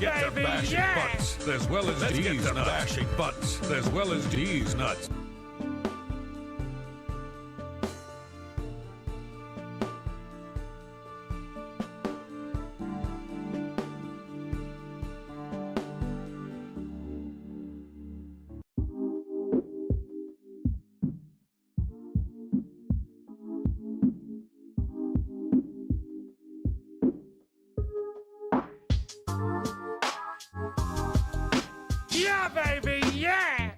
Let's get to bashing butts as well as D's nuts. Bashing butts as well as D's nuts. Yeah, baby, yeah!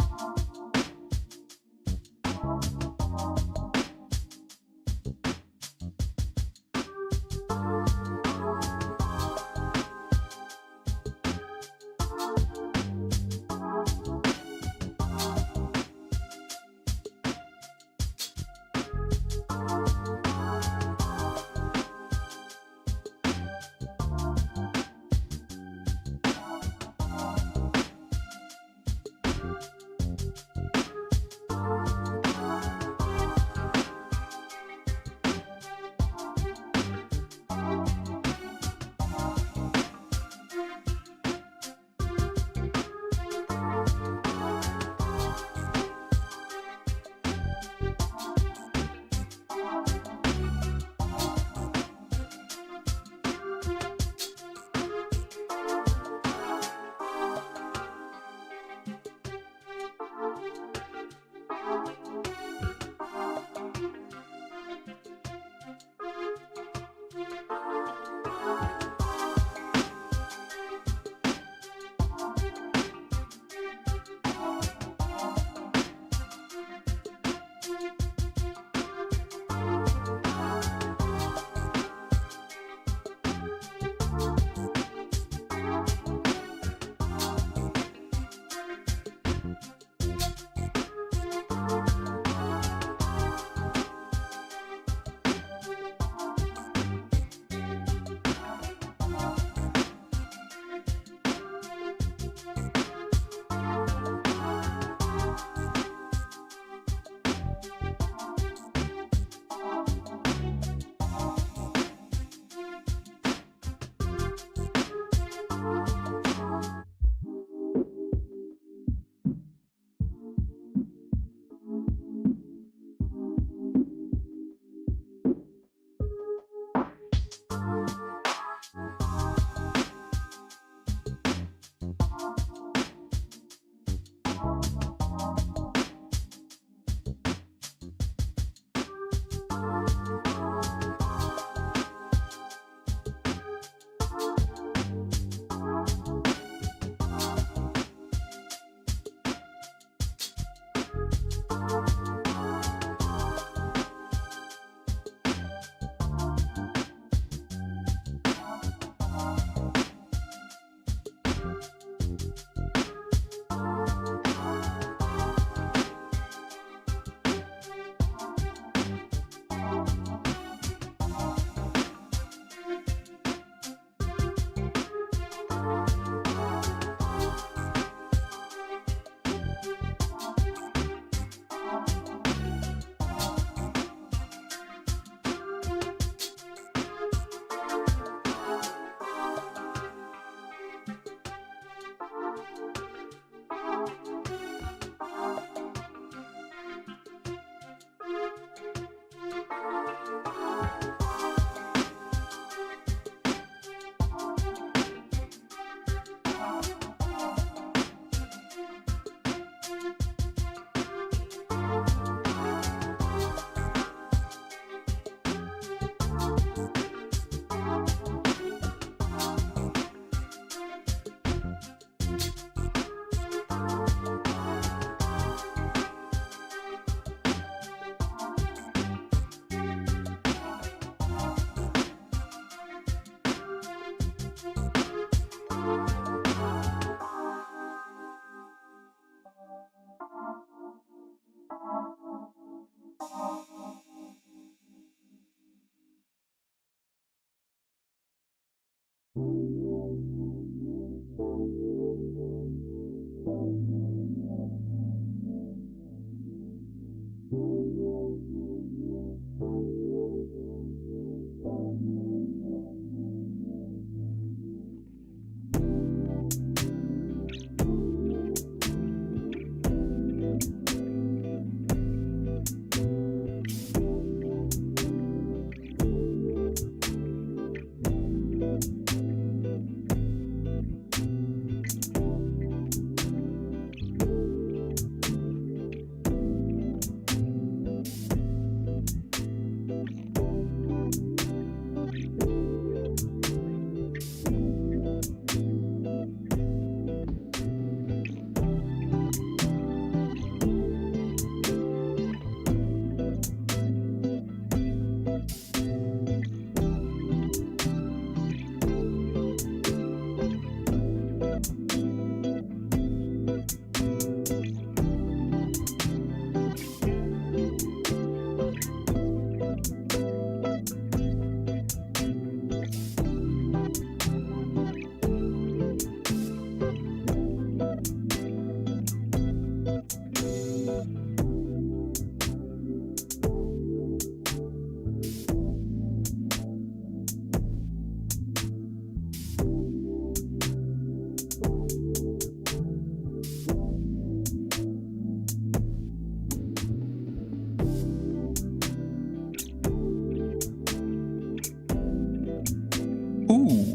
Ooh.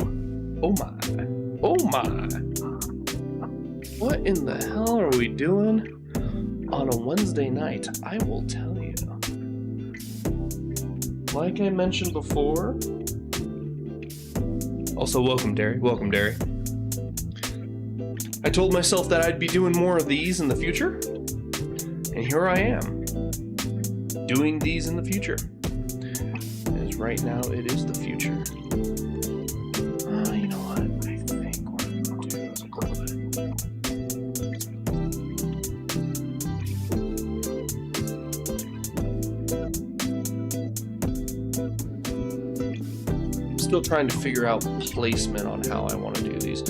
Oh my. Oh my. What in the hell are we doing on a Wednesday night? I will tell you. Like I mentioned before. Also, welcome, Derry. Welcome, Derry. I told myself that I'd be doing more of these in the future. And here I am. Doing these in the future. Because right now it is the future. You know what? I think what I'm gonna do is I'm still trying to figure out placement on how I want to do these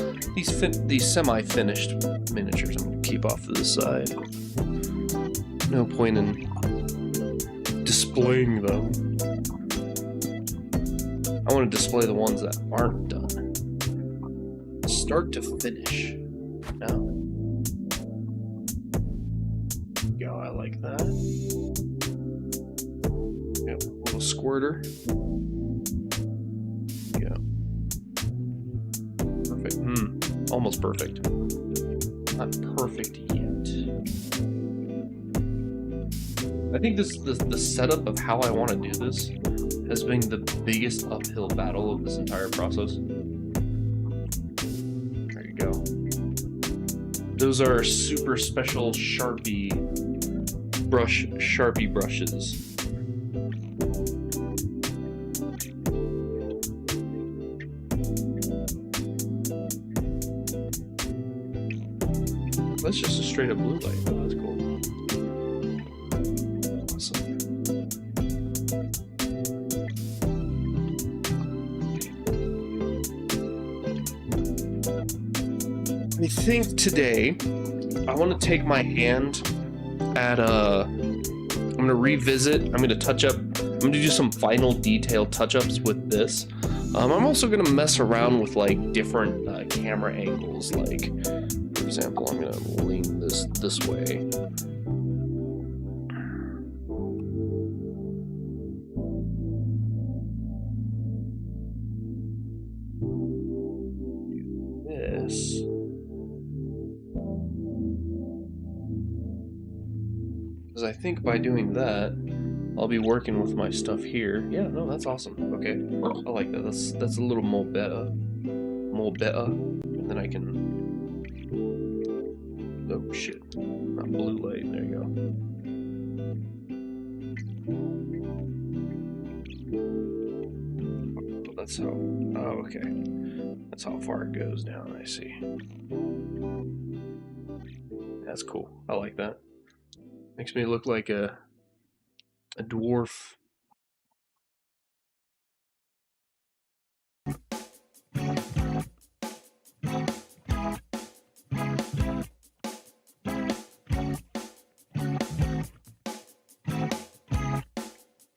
semi-finished miniatures. I'm gonna keep off to the side. No point in displaying them. I want to display the ones that aren't done. Start to finish. No. Yo, I like that. Yep, little squirter. Yeah. Perfect. Almost perfect. Not perfect yet. I think the setup of how I want to do this has been the biggest uphill battle of this entire process. There you go. Those are super special Sharpie brushes. That's just a straight up blue light. Oh, that's cool. Awesome. I think today I want to take my hand at I'm going to revisit, I'm going to touch up, I'm going to do some final detail touch-ups with this. I'm also going to mess around with like different camera angles, like for example, I'm going to lean this way. This. Because I think by doing that, I'll be working with my stuff here. Yeah, no, that's awesome. Okay, I like that. That's a little more better, and then I can. Oh shit! Not blue light. There you go. That's how. Oh, okay. That's how far it goes down. I see. That's cool. I like that. Makes me look like a dwarf.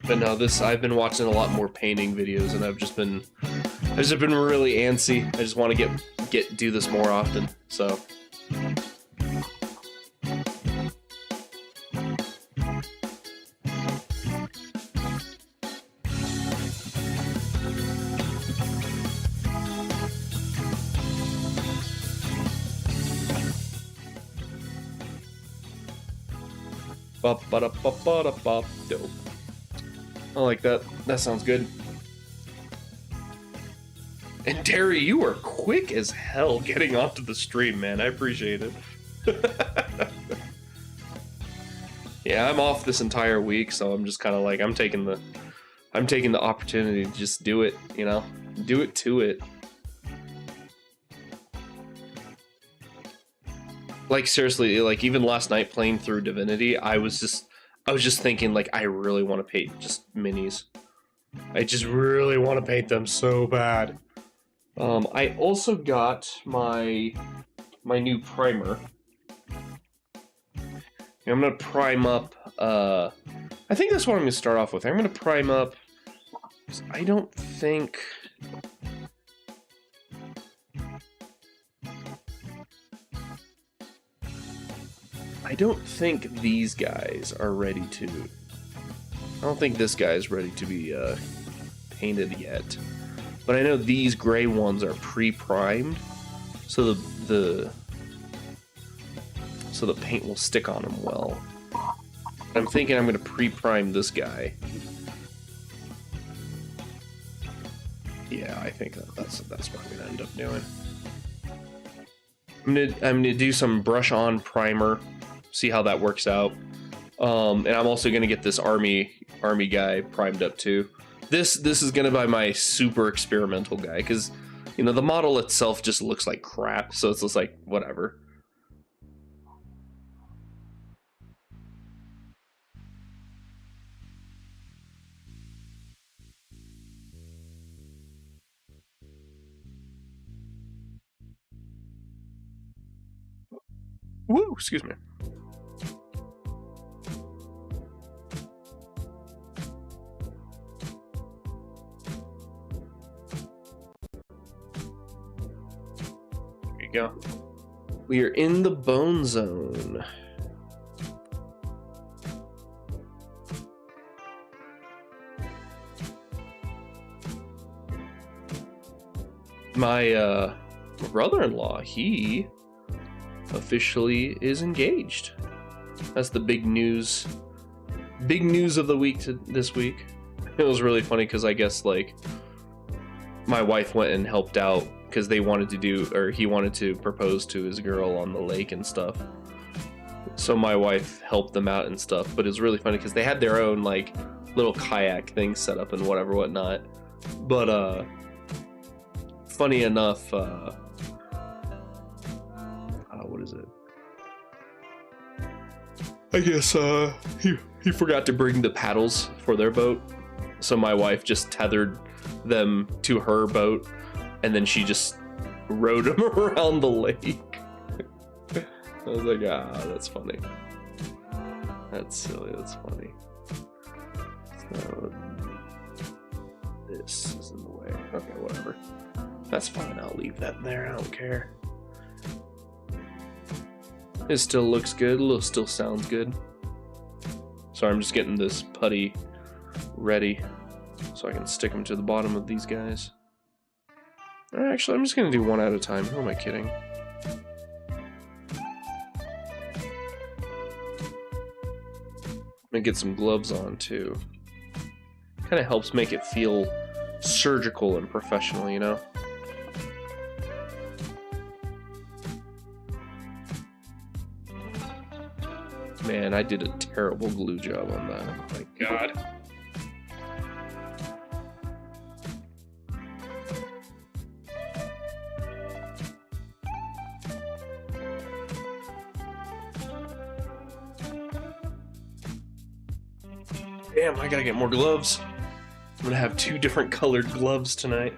But no, I've been watching a lot more painting videos, and I've just been really antsy. I just want to do this more often. So. Dope. I like that. That sounds good. And Terry, you are quick as hell getting onto the stream, man. I appreciate it. Yeah, I'm off this entire week, so I'm just kind of like I'm taking the opportunity to just do it, you know, do it to it. Like seriously, like even last night playing through Divinity, I was just thinking like I really want to paint just minis. I just really want to paint them so bad. I also got my new primer, I'm gonna prime up. I think that's what I'm gonna start off with. I'm gonna prime up. I don't think. I don't think these guys are ready to. I don't think this guy is ready to be painted yet. But I know these gray ones are pre-primed, so the paint will stick on them well. I'm thinking I'm going to pre-prime this guy. Yeah, I think that's what I'm going to end up doing. I'm gonna do some brush on primer, see how that works out. And I'm also gonna get this army guy primed up too. This is gonna be my super experimental guy, because you know the model itself just looks like crap, so it's just like whatever. Woo, excuse me. There you go. We are in the bone zone. My brother-in-law, he officially is engaged. That's the big news of the week this week. It was really funny because I guess like my wife went and helped out because they wanted to do, or he wanted to propose to his girl on the lake and stuff. So my wife helped them out and stuff, but it was really funny because they had their own like little kayak thing set up and whatnot. But funny enough, what is it? I guess he forgot to bring the paddles for their boat, so my wife just tethered them to her boat, and then she just rode them around the lake. I was like, that's funny. That's silly. That's funny. So, this is in the way. Okay, whatever. That's fine. I'll leave that there. I don't care. It still looks good, still sounds good. So I'm just getting this putty ready so I can stick them to the bottom of these guys. Actually, I'm just gonna do one at a time. Who am I kidding? I'm gonna get some gloves on too. Kind of helps make it feel surgical and professional, you know? Man, I did a terrible glue job on that. Oh my god. Damn, I gotta get more gloves. I'm gonna have 2 different colored gloves tonight.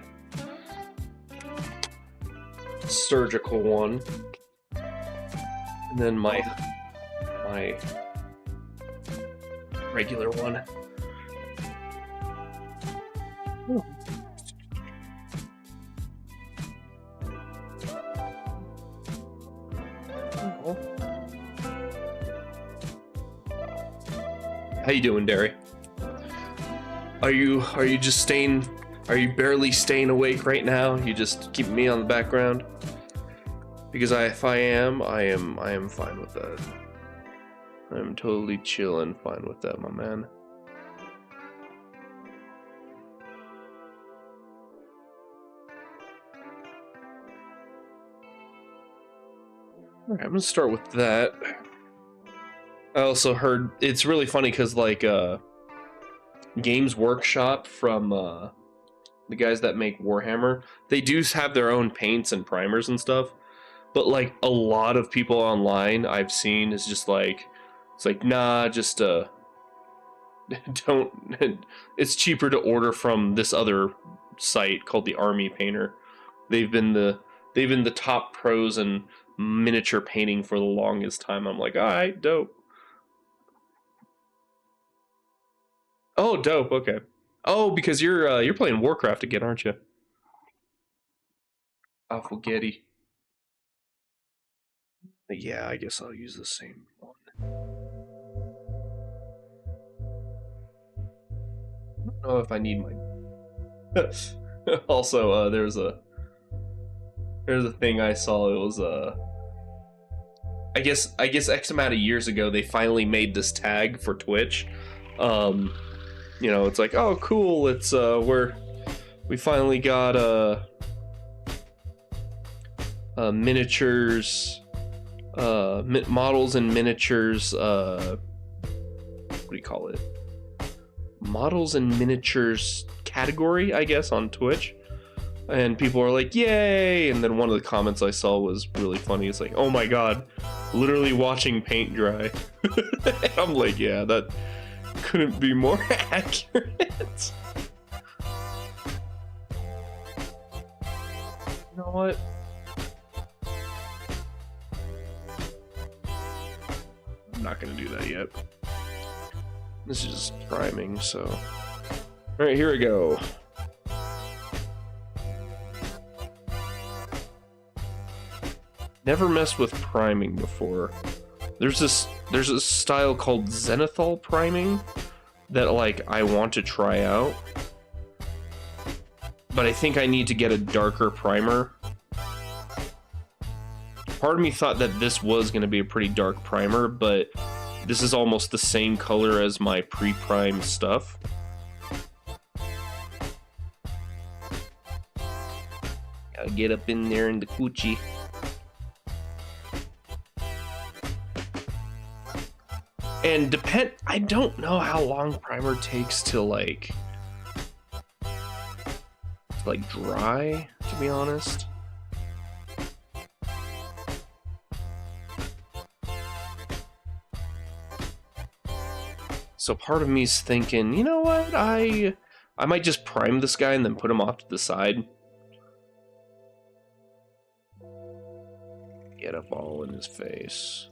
Surgical one. And then my regular one. Ooh. Oh. How you doing, Derry? Are you just staying? Are you barely staying awake right now? You just keeping me on the background? Because if I am fine with that. I'm totally chill and fine with that, my man. Alright, I'm gonna start with that. I also heard it's really funny because like Games Workshop from the guys that make Warhammer, they do have their own paints and primers and stuff, but like a lot of people online I've seen is just like, it's like, nah, just don't. It's cheaper to order from this other site called the Army Painter. They've been the top pros in miniature painting for the longest time. I'm like, all right, dope. Oh, dope. Okay. Oh, because you're playing Warcraft again, aren't you? Awful Getty. Yeah, I guess I'll use the same one. I don't know if I need my. Also, there's a thing I saw. It was I guess X amount of years ago they finally made this tag for Twitch. You know, it's like, oh cool, it's we finally got miniatures, models and miniatures, what do you call it? Models and miniatures category, I guess, on Twitch. And people are like, yay! And then one of the comments I saw was really funny. It's like, oh my god, literally watching paint dry. I'm like, yeah, that couldn't be more accurate. You know what? I'm not gonna do that yet. This is just priming, so. Alright, here we go. Never messed with priming before. There's a style called zenithal priming that like I want to try out, but I think I need to get a darker primer. Part of me thought that this was going to be a pretty dark primer, but this is almost the same color as my pre-prime stuff. Gotta get up in there in the coochie. And I don't know how long primer takes to like dry, to be honest. So part of me's thinking, you know what, I might just prime this guy and then put him off to the side. Get up all in his face.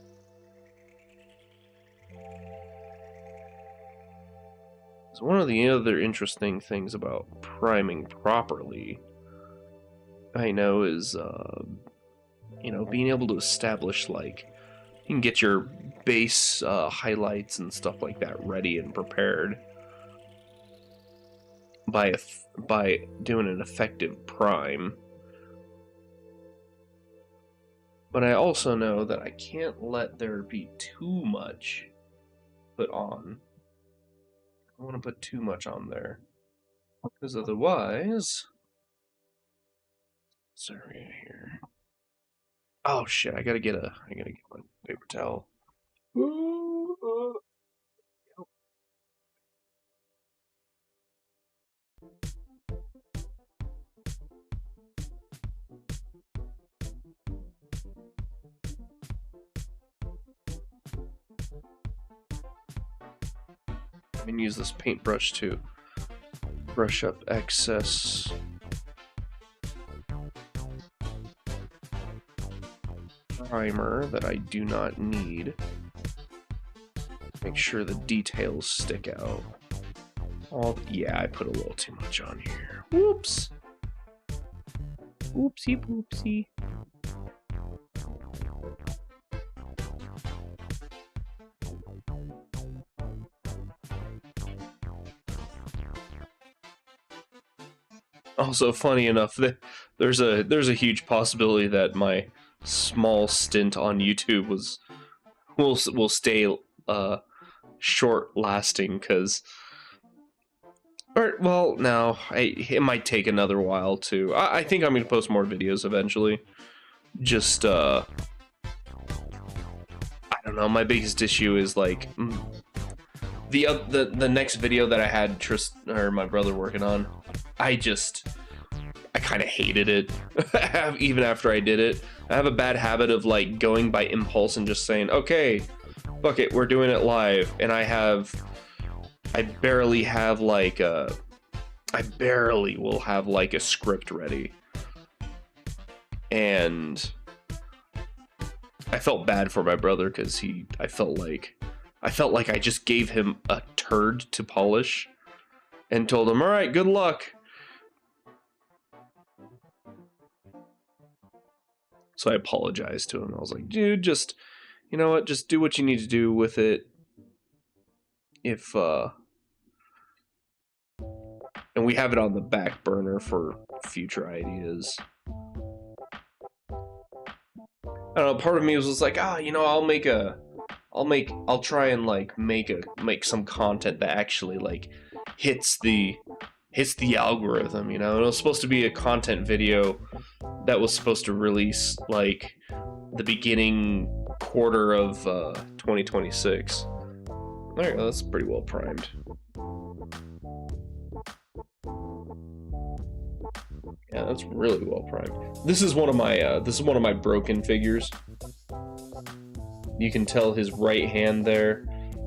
So one of the other interesting things about priming properly, I know, is you know, being able to establish, like, you can get your base highlights and stuff like that ready and prepared by doing an effective prime. But I also know that I can't let there be too much put on. I don't want to put too much on there, because otherwise, sorry here. Oh shit! I gotta get my paper towel. I can use this paintbrush to brush up excess primer that I do not need. Make sure the details stick out. Yeah, I put a little too much on here. Whoops. Oopsie poopsie. Also, funny enough, there's a huge possibility that my small stint on YouTube will stay short lasting, because, or well, no, it might take another while to. I think I'm gonna post more videos eventually. Just I don't know. My biggest issue is like the next video that I had my brother working on. I kind of hated it, even after I did it. I have a bad habit of like going by impulse and just saying, okay, fuck it, we're doing it live. And I barely will have like a script ready. And I felt bad for my brother, because I felt like I just gave him a turd to polish. and told him, all right, good luck. So I apologized to him. I was like, dude, just, you know what? Just do what you need to do with it. If, and we have it on the back burner for future ideas. I don't know, part of me was just like, you know, I'll try and like make some content that actually like hits the algorithm, you know. And it was supposed to be a content video that was supposed to release like the beginning quarter of 2026. There you go, that's pretty well primed. Yeah, that's really well primed. This is one of my broken figures. You can tell his right hand there.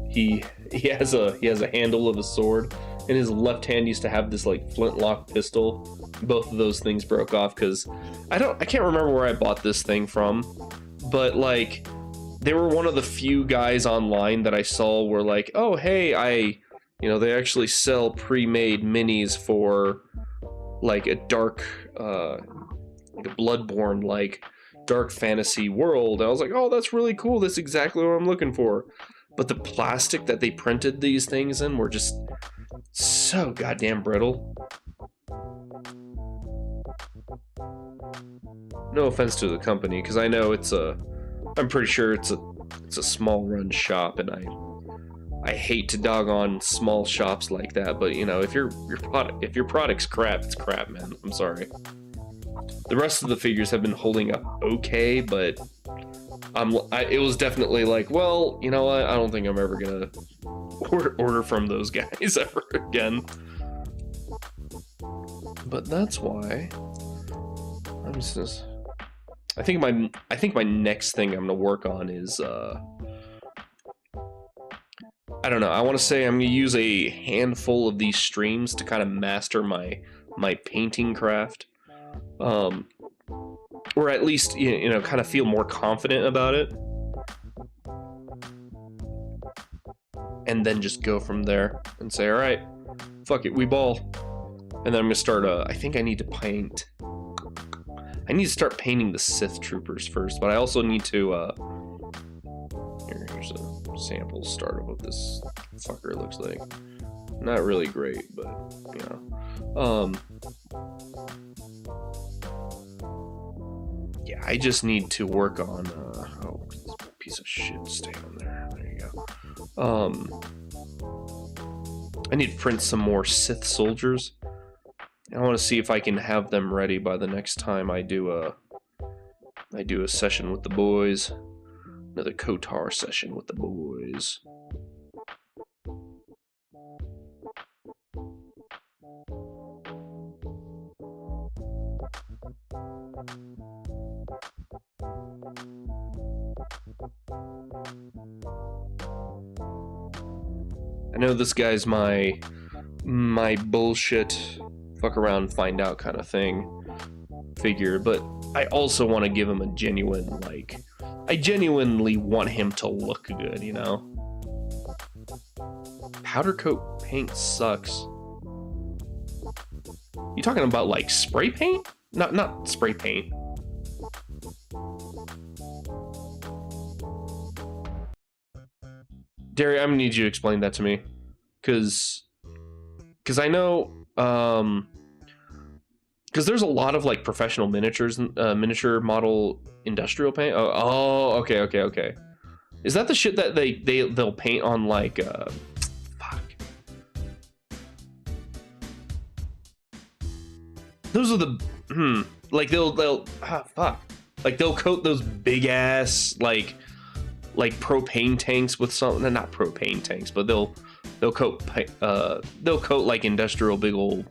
He has a handle of a sword, and his left hand used to have this like flintlock pistol. Both of those things broke off because I can't remember where I bought this thing from, but like they were one of the few guys online that I saw were like, oh hey, they actually sell pre-made minis for like a dark, like a Bloodborne, like dark fantasy world. And I was like, oh, that's really cool. That's exactly what I'm looking for. But the plastic that they printed these things in were just so goddamn brittle. No offense to the company, because I know I'm pretty sure it's a small run shop, and I hate to dog on small shops like that, but you know, if your product's crap, it's crap, man. I'm sorry. The rest of the figures have been holding up okay, but it was definitely like, well, you know what? I don't think I'm ever gonna order from those guys ever again. But that's why I think my next thing I'm gonna work on is I don't know. I want to say I'm going to use a handful of these streams to kind of master my painting craft. Or at least, you know, kind of feel more confident about it. And then just go from there and say, all right, fuck it, we ball. And then I'm going to start, I think I need to paint. I need to start painting the Sith troopers first, but I also need to, here's a sample start of what this fucker looks like. Not really great, but you know. Yeah, I just need to work on oh, this piece of shit stay on there. There you go. I need to print some more Sith soldiers. I want to see if I can have them ready by the next time I do a session with the boys. Another Kotar session with the boys. I know this guy's my bullshit fuck around find out kind of thing figure, but I also want to give him a genuine, like, I genuinely want him to look good, you know? Powder coat paint sucks. You talking about like spray paint? Not spray paint. Derry, I'm gonna need you to explain that to me, cause I know, because there's a lot of like professional miniatures, miniature model industrial paint. Oh, okay. Is that the shit that they'll paint on like fuck? Those are the like they'll fuck. Like they'll coat those big ass like propane tanks with something. Not propane tanks, but they'll coat like industrial big old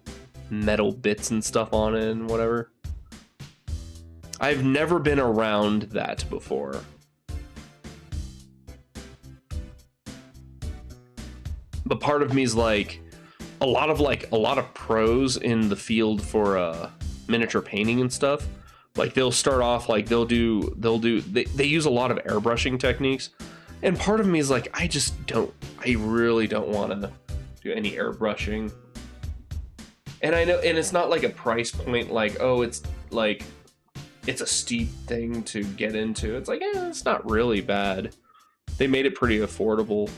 metal bits and stuff on it and whatever. I've never been around that before. But part of me is like a lot of pros in the field for miniature painting and stuff. Like they'll start off like they use a lot of airbrushing techniques, and part of me is like I really don't want to do any airbrushing. And I know, and it's not like a price point like, oh, it's like, it's a steep thing to get into. It's like, it's not really bad. They made it pretty affordable,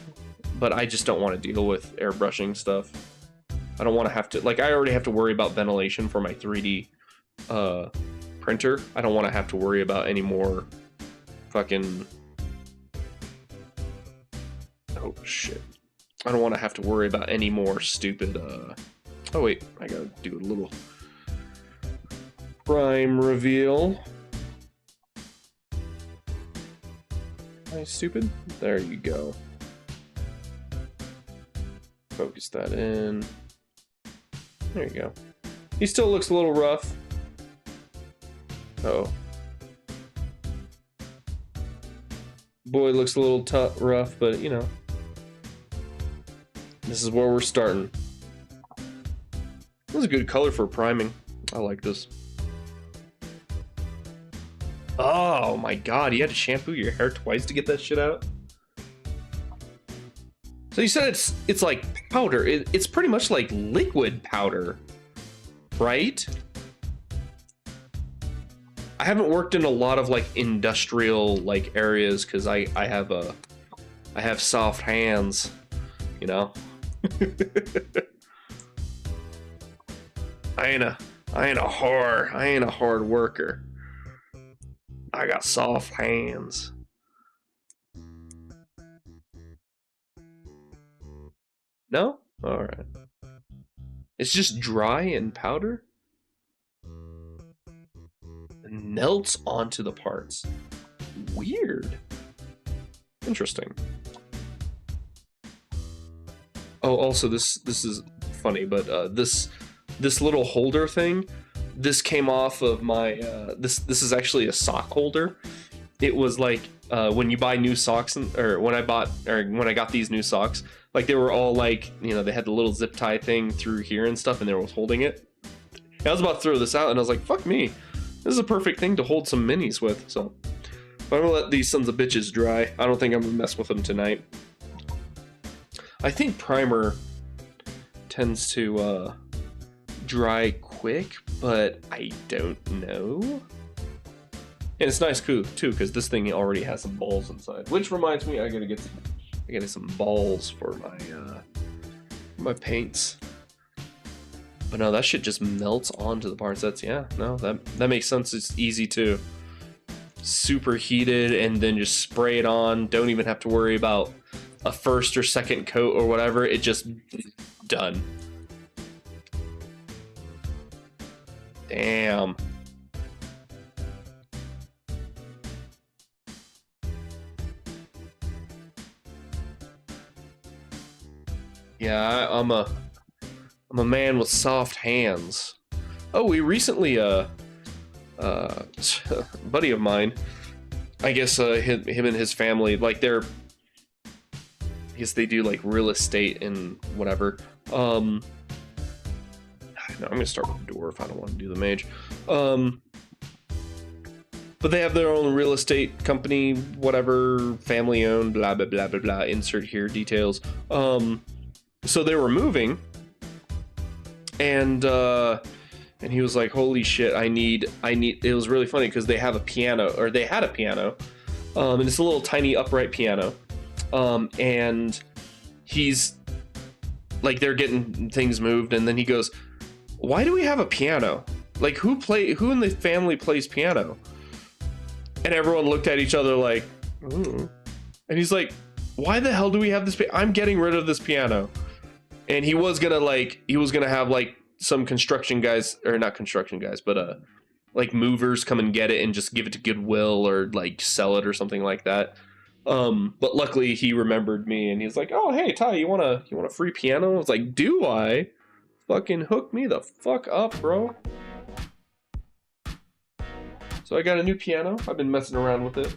but I just don't want to deal with airbrushing stuff. I don't want to have to, like, I already have to worry about ventilation for my 3D printer. I don't want to have to worry about any more fucking, oh shit. I don't want to have to worry about any more stupid, oh wait, I gotta do a little prime reveal. Am I stupid? There you go. Focus that in. There you go. He still looks a little rough. Oh. Boy looks a little rough, but you know. This is where we're starting. This is a good color for priming. I like this. Oh my god, you had to shampoo your hair twice to get that shit out? So you said it's like powder. It's pretty much like liquid powder, right? I haven't worked in a lot of like industrial like areas because I have soft hands, you know. I ain't a hard worker. I got soft hands. No? Alright. It's just dry and powder? And melts onto the parts. Weird. Interesting. Oh, also this is funny, but this little holder thing, this came off of my this is actually a sock holder. It was like when you buy new socks, or when I got these new socks, like they were all like, you know, they had the little zip tie thing through here and stuff, and they were holding it. I was about to throw this out, and I was like, fuck me, this is a perfect thing to hold some minis with. So I'm gonna let these sons of bitches dry. I don't think I'm gonna mess with them tonight. I think primer tends to dry quick, but I don't know. And it's nice too, because this thing already has some balls inside. Which reminds me, I gotta get some balls for my paints. But no, that shit just melts onto the parts. That's, yeah, no, that makes sense. It's easy to superheat it and then just spray it on. Don't even have to worry about a first or second coat or whatever. It just done. Damn. Yeah, I'm a man with soft hands. Oh, we recently a buddy of mine, I guess him and his family, like I guess they do like real estate and whatever. No, I'm gonna start with the dwarf. I don't want to do the mage. But they have their own real estate company, whatever, family owned, blah blah blah blah blah. Insert here details. So they were moving, and he was like, "Holy shit! I need." It was really funny because they have a piano, or they had a piano, and it's a little tiny upright piano, and he's like, they're getting things moved, and then he goes, "Why do we have a piano? Like, who in the family plays piano?" And everyone looked at each other like, ooh. And he's like, "Why the hell do we have this? I'm getting rid of this piano." And he was gonna have like some construction guys, or not construction guys, but like movers come and get it and just give it to Goodwill or like sell it or something like that. But luckily he remembered me, and he's like, "Oh, hey Ty, you want a free piano?" I was like, "Do I? Fucking hook me the fuck up, bro." So I got a new piano. I've been messing around with it,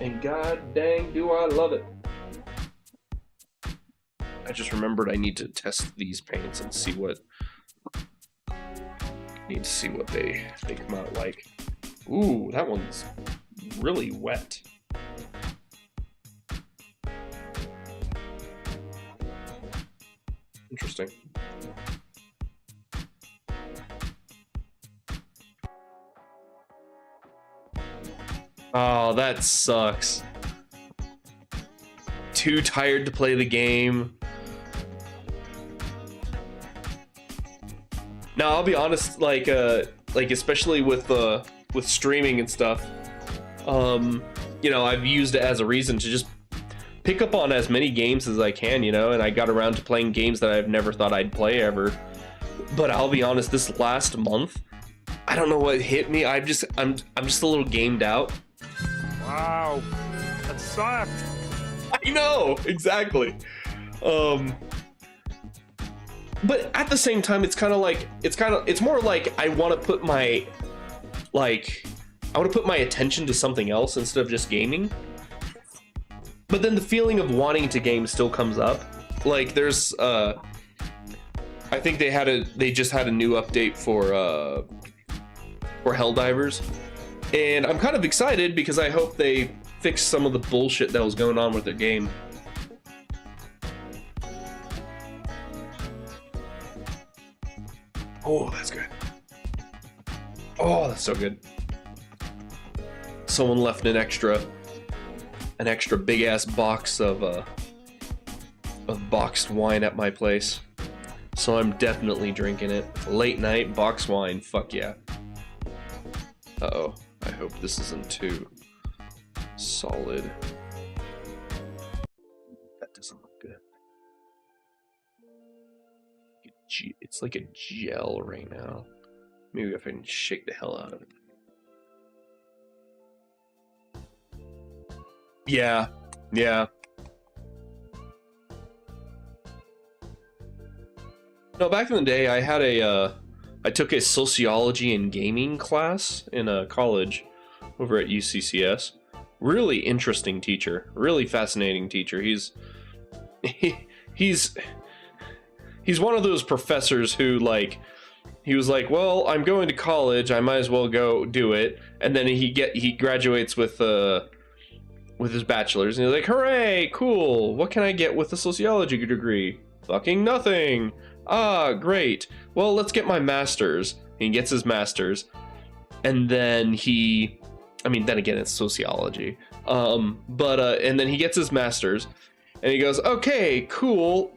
and god dang do I love it. I just remembered I need to test these paints and see what they come out like. Ooh, that one's really wet. Interesting. Oh, that sucks. Too tired to play the game. Now, I'll be honest, like especially with streaming and stuff, you know, I've used it as a reason to just pick up on as many games as I can, you know, and I got around to playing games that I've never thought I'd play ever. But I'll be honest, this last month, I don't know what hit me. I'm just a little gamed out. Wow, that sucked. I know, exactly. But at the same time, it's more like I want to put my attention to something else instead of just gaming. But then the feeling of wanting to game still comes up. Like there's I think they just had a new update for Helldivers, and I'm kind of excited because I hope they fix some of the bullshit that was going on with their game. Oh, that's good. Oh, that's so good. Someone left an extra big ass box of boxed wine at my place, so I'm definitely drinking it. Late night boxed wine, fuck yeah. Uh-oh, I hope this isn't too solid. That doesn't look good. It's like a gel right now. Maybe if I can shake the hell out of it. Yeah. No, back in the day, I took a sociology and gaming class in a college over at UCCS. Really interesting teacher, really fascinating teacher. He's one of those professors who he was like, well, I'm going to college, I might as well go do it. And then he graduates with his bachelor's, and he's like, hooray, cool, what can I get with a sociology degree? Fucking nothing. Ah, great. Well, let's get my master's. He gets his master's, and then then again, it's sociology. And then he gets his master's, and he goes, okay, cool.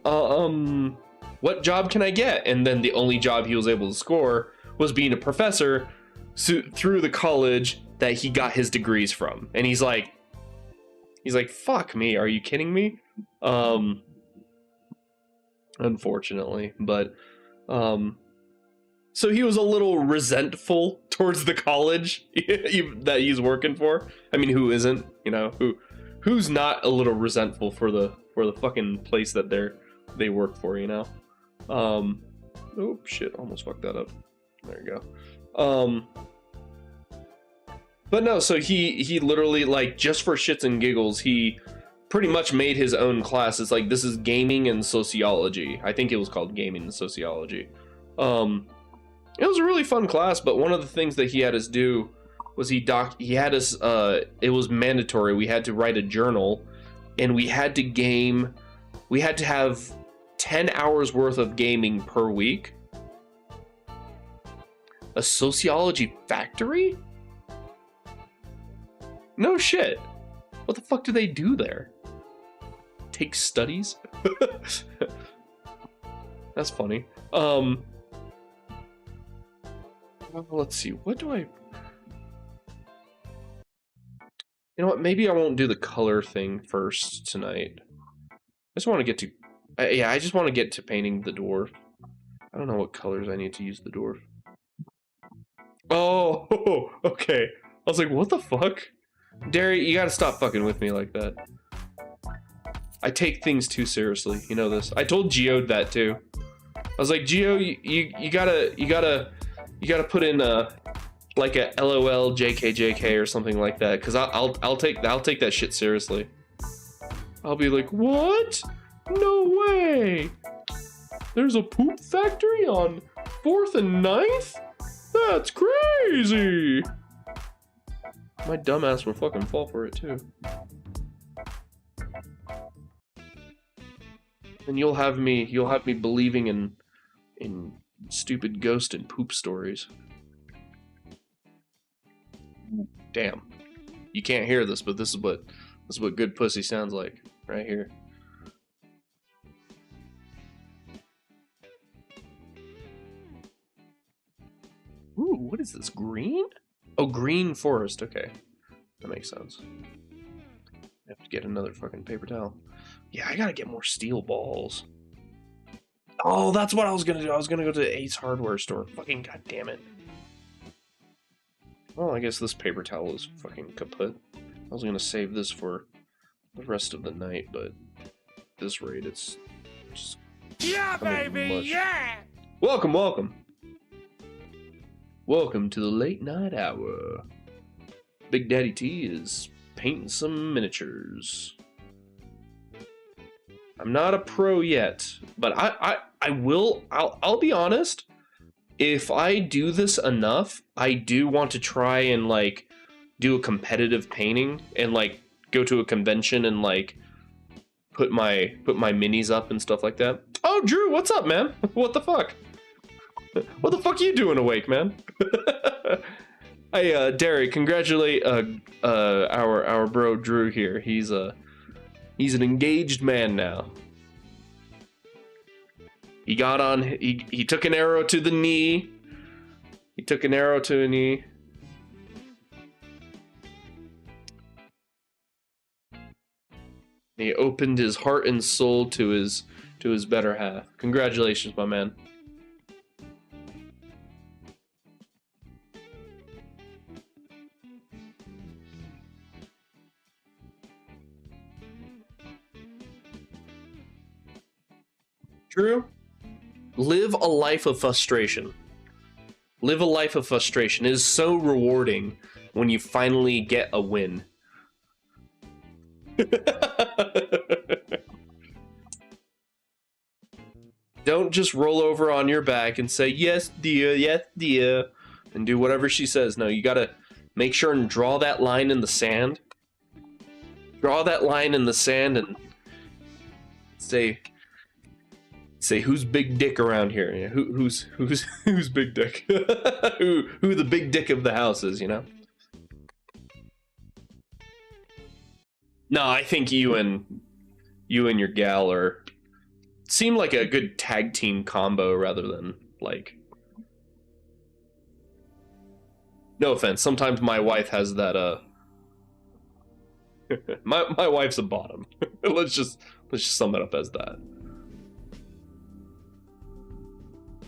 What job can I get? And then the only job he was able to score was being a professor through the college that he got his degrees from. And he's like, fuck me, are you kidding me? Unfortunately, but so he was a little resentful towards the college that he's working for. I mean, who isn't? You know, who's not a little resentful for the fucking place that they work for, you know? Oh shit, almost fucked that up. There you go. But no, so he literally, like, just for shits and giggles, he pretty much made his own class. It's like, this is gaming and sociology. I think it was called gaming and sociology. It was a really fun class, but one of the things that he had us do was he had us, it was mandatory. We had to write a journal, and we had to have 10 hours worth of gaming per week. A sociology factory? No shit. What the fuck do they do there? Take studies? That's funny. Let's see. What do I... You know what? Maybe I won't do the color thing first tonight. I just want to get to... I just want to get to painting the dwarf. I don't know what colors I need to use the dwarf. Oh, okay. I was like, what the fuck? Derry, you gotta stop fucking with me like that. I take things too seriously. You know this. I told Geode that too. I was like, Geo, you gotta put in like a LOL JKJK or something like that, because I'll take that shit seriously. I'll be like, what? No way! There's a poop factory on 4th and 9th? That's crazy! My dumbass will fucking fall for it too. And you'll have me believing in stupid ghost and poop stories. Damn. You can't hear this, but this is what good pussy sounds like right here. Ooh, what is this? Green? Oh, green forest. Okay, that makes sense. I have to get another fucking paper towel. Yeah, I gotta get more steel balls. Oh, that's what I was gonna do. I was gonna go to Ace Hardware store. Fucking goddamn it. Well, I guess this paper towel is fucking kaput. I was gonna save this for the rest of the night, but at this rate, it's just... Yeah, baby, much. yeah! Welcome, welcome. Welcome to the late night hour. Big Daddy T is painting some miniatures. I'm not a pro yet, but I will. I'll be honest. If I do this enough, I do want to try and like do a competitive painting and like go to a convention and like put my minis up and stuff like that. Oh, Drew, what's up, man? What the fuck? What the fuck are you doing awake, man? Hey, Derek, congratulate our bro Drew here. He's an engaged man now. He got on. He took an arrow to the knee. He took an arrow to the knee. He opened his heart and soul to his better half. Congratulations, my man. Drew, live a life of frustration. Live a life of frustration. It is so rewarding when you finally get a win. Don't just roll over on your back and say, yes, dear, and do whatever she says. No, you gotta make sure and draw that line in the sand. Draw that line in the sand and say who's big dick around here? Yeah, who's big dick? who the big dick of the house is, you know? No, I think you and your gal seem like a good tag team combo rather than like. No offense. Sometimes my wife has that. My wife's a bottom. let's just sum it up as that.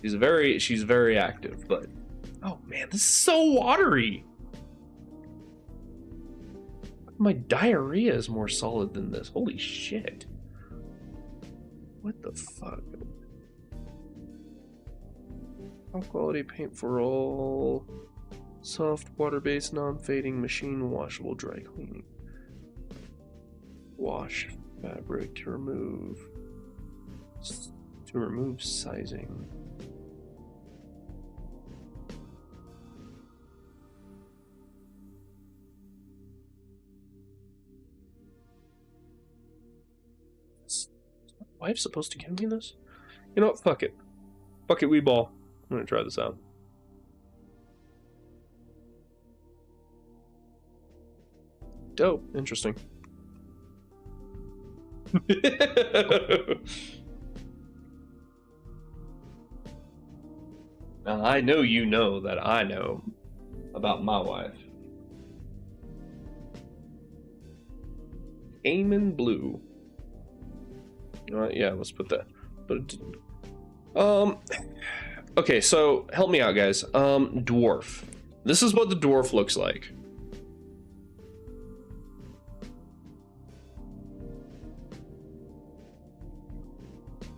She's very active, but oh man, this is so watery. My diarrhea is more solid than this. Holy shit. What the fuck? Top quality paint for all. Soft, water-based, non-fading, machine washable dry cleaning. Wash fabric to remove sizing. Wife's supposed to give me this? You know what? Fuck it. Fuck it, we ball. I'm gonna try this out. Dope. Interesting. Now, I know you know that I know about my wife. Aiming blue. Alright, yeah, let's put that. But okay, so help me out, guys. Dwarf. This is what the dwarf looks like.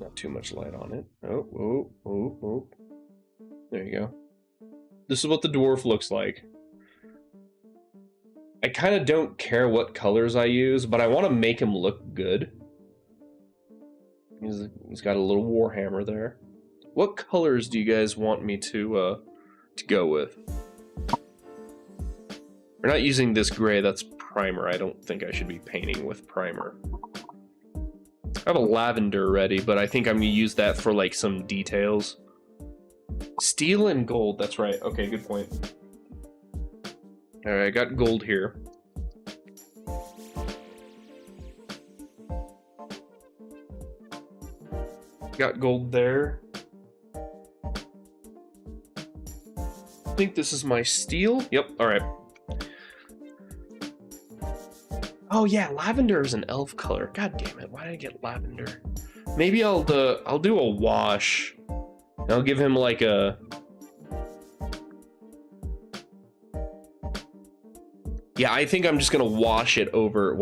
Not too much light on it. Oh. There you go. This is what the dwarf looks like. I kind of don't care what colors I use, but I want to make him look good. He's got a little warhammer there. What colors do you guys want me to go with? We're not using this gray, that's primer. I don't think I should be painting with primer. I have a lavender ready, but I think I'm gonna use that for like some details. Steel and gold, that's right. Okay, good point. Alright, I got gold here. Got gold there. I think this is my steel. Yep, alright. Oh yeah, lavender is an elf color. God damn it, why did I get lavender? Maybe I'll do a wash. I'll give him like a... Yeah, I think I'm just gonna wash him over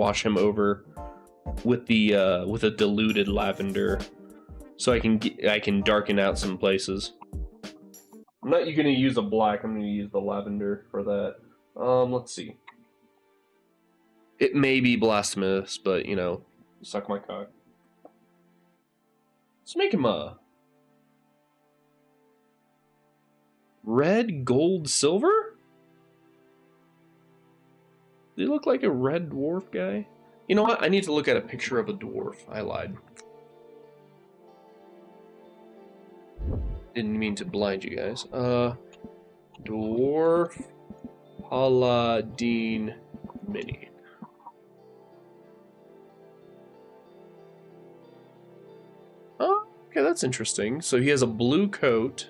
with a diluted lavender, so I can darken out some places. I'm not gonna use a black. I'm gonna use the lavender for that. Let's see. It may be blasphemous, but you know, suck my cock. Let's make him a red, gold, silver. Does he look like a red dwarf guy? You know what? I need to look at a picture of a dwarf. I lied. Didn't mean to blind you guys. Dwarf Paladin Mini. Oh, okay, that's interesting. So he has a blue coat,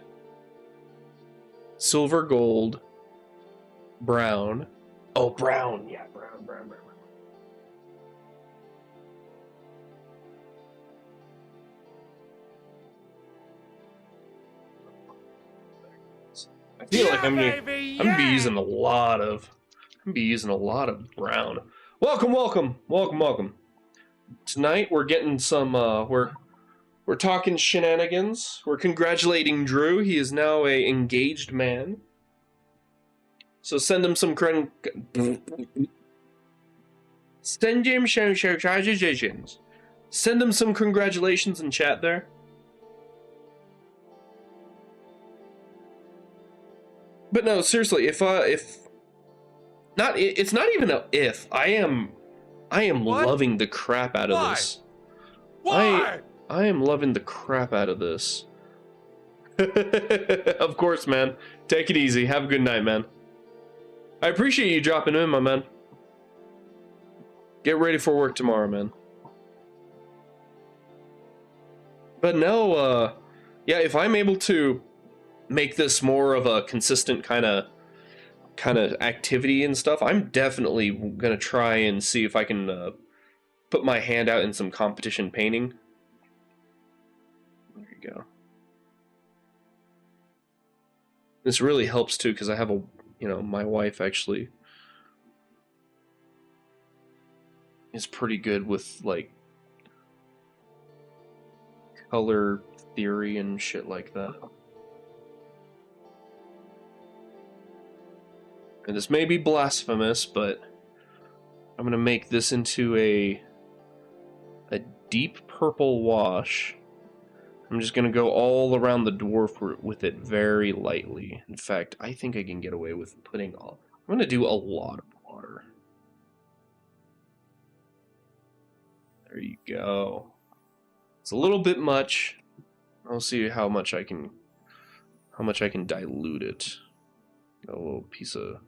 silver, gold, brown. Oh, brown. Yeah, brown. I feel like I'm gonna be using a lot of brown. Welcome. Tonight we're getting some we're talking shenanigans. We're congratulating Drew. He is now a engaged man. So send him some Send him some congratulations in chat there. But no, seriously, it's not even a if. I am what? Loving the crap out of this. Why? I am loving the crap out of this. Of course, man. Take it easy. Have a good night, man. I appreciate you dropping in, my man. Get ready for work tomorrow, man. But no, yeah, if I'm able to make this more of a consistent kind of activity and stuff, I'm definitely gonna try and see if I can put my hand out in some competition painting. There you go. This really helps too, because I have a, you know, my wife actually is pretty good with like color theory and shit like that. And this may be blasphemous, but I'm gonna make this into a deep purple wash. I'm just gonna go all around the dwarf with it very lightly. In fact, I think I can get away with putting all. I'm gonna do a lot of water. There you go. It's a little bit much. I'll see how much I can dilute it. A little piece of.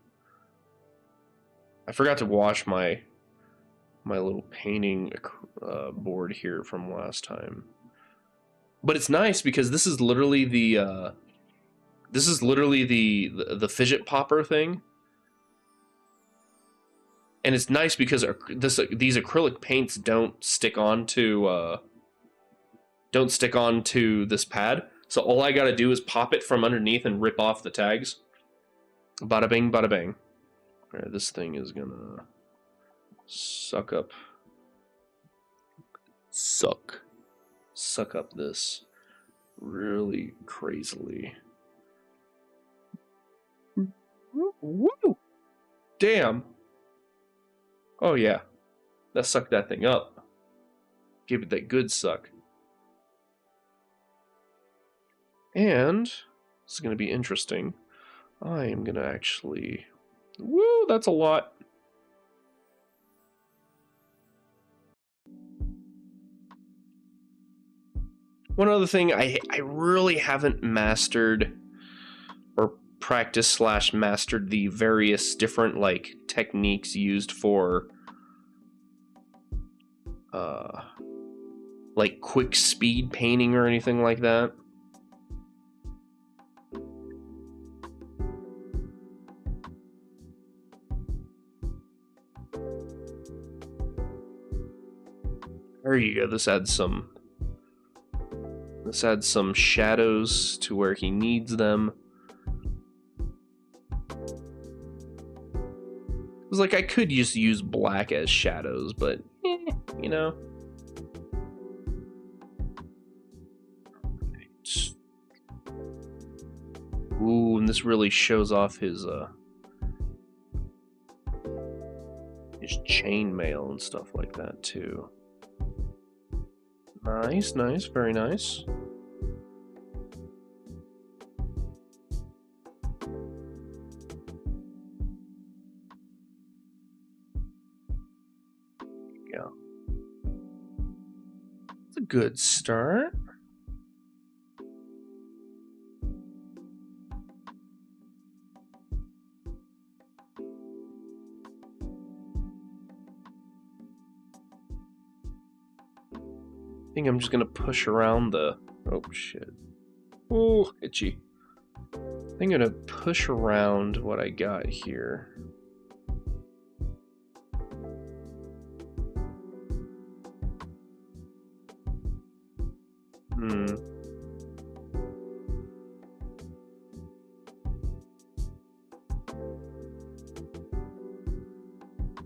I forgot to wash my little painting board here from last time. But it's nice because this is literally the fidget popper thing. And it's nice because these acrylic paints don't stick onto this pad. So all I got to do is pop it from underneath and rip off the tags. Bada bing, bada bang. All right, this thing is gonna suck up this really crazily. Woo! Damn. Oh yeah, that sucked that thing up. Give it that good suck. And this is gonna be interesting. I am gonna actually. Woo, that's a lot. One other thing I really haven't mastered or practiced / mastered the various different like techniques used for like quick speed painting or anything like that. There you go. This adds some shadows to where he needs them. It's like I could just use black as shadows, but you know. Ooh, and this really shows off his chainmail and stuff like that too. Nice, nice, very nice. Yeah. It's a good start. I think I'm just gonna push around the... Oh shit. Oh, itchy. I think I'm gonna push around what I got here.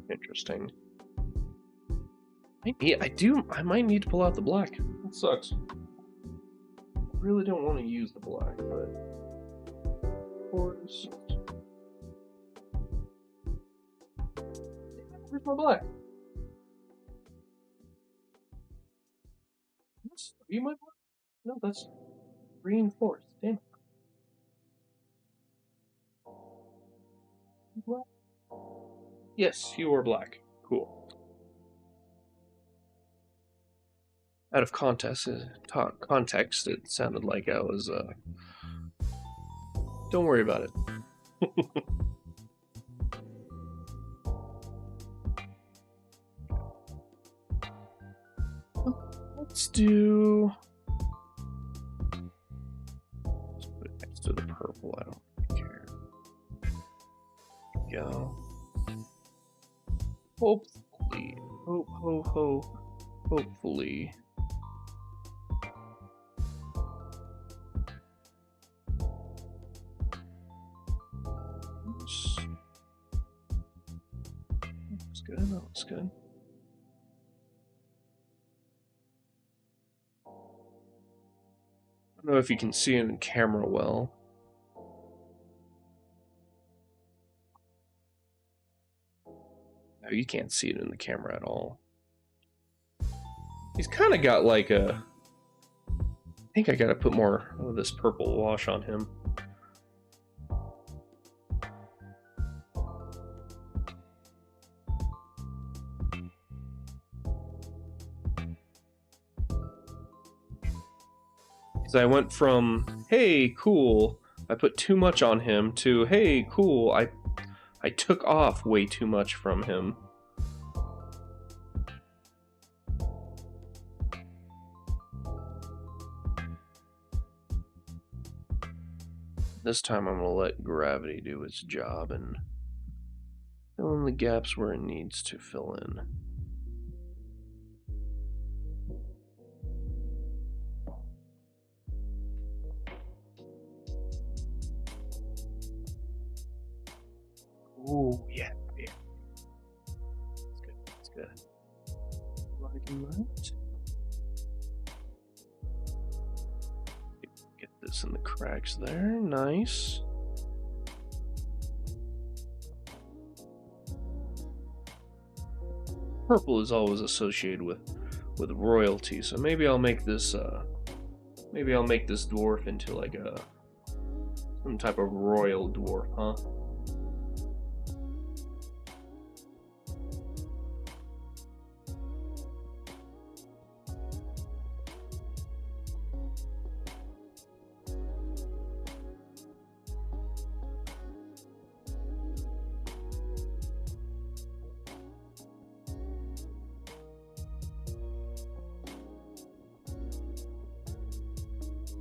Interesting. I might need to pull out the black. That sucks. I really don't want to use the black, but of course. Where's my black? Are you my black? No, that's reinforced. Damn it. You black? Yes, you are black. Cool. Out of context, it sounded like I was, Don't worry about it. Let's do... Let's put it next to the purple, I don't care. Go. Hopefully. Hopefully. Looks good, that looks good. I don't know if you can see it in camera well. No, you can't see it in the camera at all. He's kind of got like a... I think I gotta put more of this purple wash on him. Because I went from, hey, cool, I put too much on him, to, hey, cool, I took off way too much from him. This time I'm going to let gravity do its job and fill in the gaps where it needs to fill in. Ooh, yeah. That's good. Liking that. Get this in the cracks there. Nice. Purple is always associated with royalty, so maybe I'll make this dwarf into like some type of royal dwarf, huh?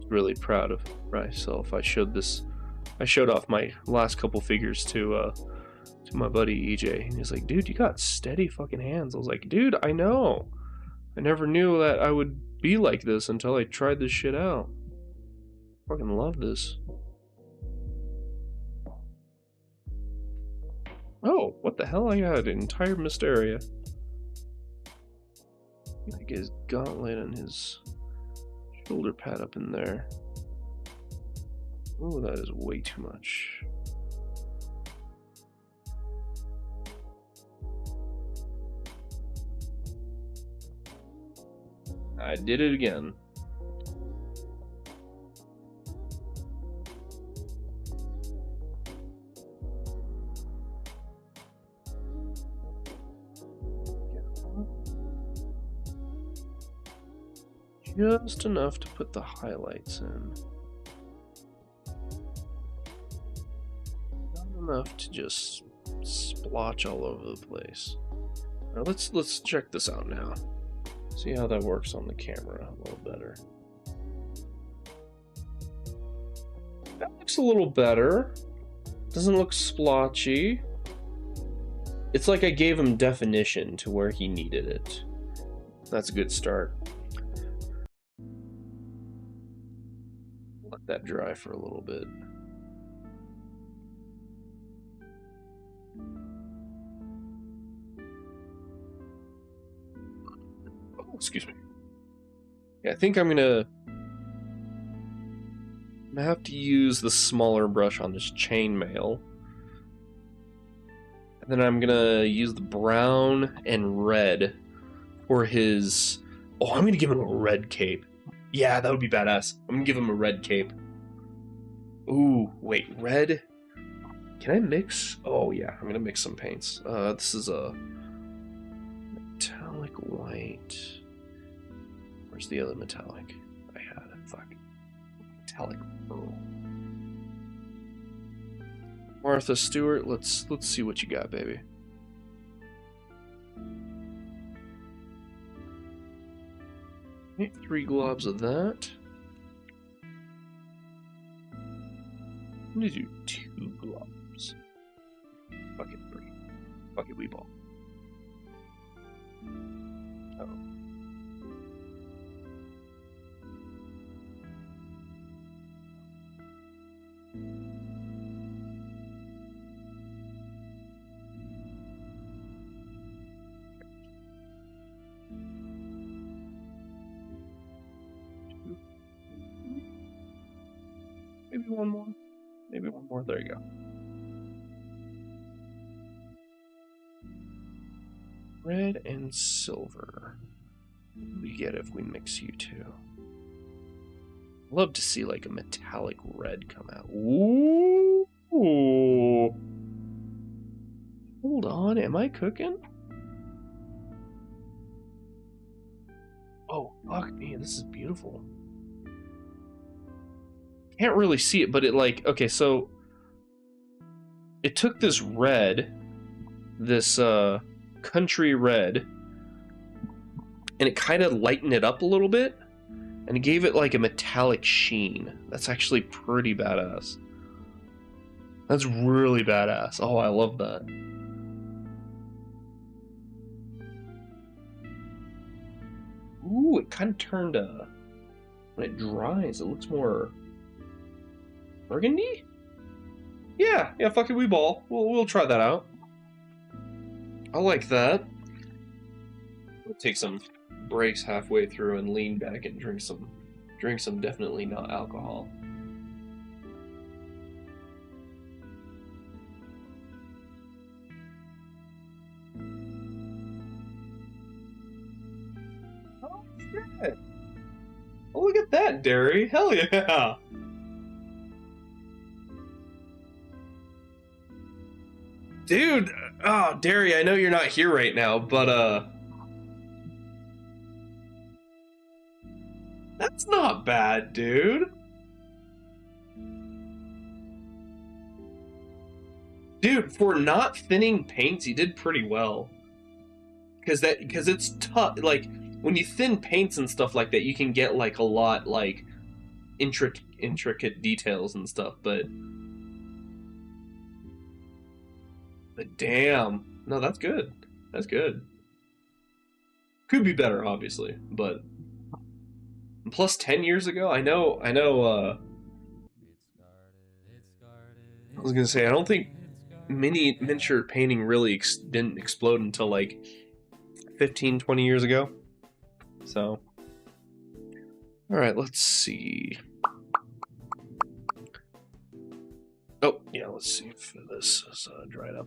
Really proud of myself. I showed off my last couple figures to my buddy EJ, and he's like, dude, you got steady fucking hands. I was like, dude, I know. I never knew that I would be like this until I tried this shit out. Fucking love this. Oh, what the hell? I got an entire missed area. Like his gauntlet and his shoulder pad up in there. Oh, that is way too much. I did it again. Just enough to put the highlights in. Not enough to just splotch all over the place. Now let's check this out now. See how that works on the camera a little better. That looks a little better. Doesn't look splotchy. It's like I gave him definition to where he needed it. That's a good start. Let that dry for a little bit. Oh, excuse me. Yeah, I think I'm gonna have to use the smaller brush on this chainmail. And then I'm gonna use the brown and red for his... Oh, I'm gonna give him a red cape. Yeah, that would be badass. I'm gonna give him a red cape. Ooh, wait, red? Can I mix? Oh yeah, I'm gonna mix some paints. This is a metallic white. Where's the other metallic? I had it, fuck. Metallic pearl. Martha Stewart, let's see what you got, baby. Okay, 3 globs of that. I'm gonna do 2 globs. Bucket 3. Bucket wee ball. Oh. Maybe one more. Maybe one more. There you go. Red and silver. What do we get if we mix you two? Love to see like a metallic red come out. Ooh. Hold on, am I cooking? Oh, fuck me, this is beautiful. Can't really see it, but it like, okay, so it took this red, this country red, and it kind of lightened it up a little bit, and it gave it like a metallic sheen. That's actually pretty badass. That's really badass. Oh, I love that. Ooh, it kind of turned, when it dries, it looks more burgundy? Yeah, fuck it, we ball. We'll try that out. I like that. We'll take some breaks halfway through and lean back and drink some definitely not alcohol. Oh shit! Oh, look at that, Derry! Hell yeah! Dude, oh, Derry, I know you're not here right now, but, that's not bad, dude. Dude, for not thinning paints, you did pretty well. Because it's tough, like, when you thin paints and stuff like that, you can get, like, a lot, like, intricate details and stuff, but damn, no, that's good. That's good. Could be better, obviously, but plus 10 years ago, I know. I was gonna say I don't think miniature painting really didn't explode until like 15, 20 years ago. So, all right, let's see. Oh, yeah, let's see if this is dried up.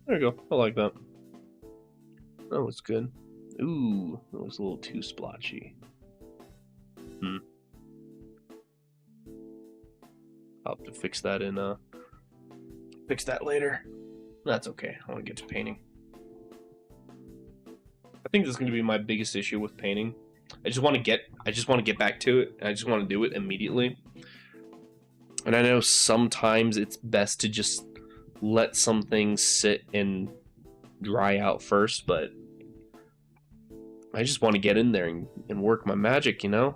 There you go. I like that. That looks good. Ooh, that looks a little too splotchy. I'll have to fix that fix that later. That's okay. I want to get to painting. I think this is going to be my biggest issue with painting. I just want to get back to it. I just want to do it immediately. And I know sometimes it's best to just let some things sit and dry out first, but I just want to get in there and work my magic, you know?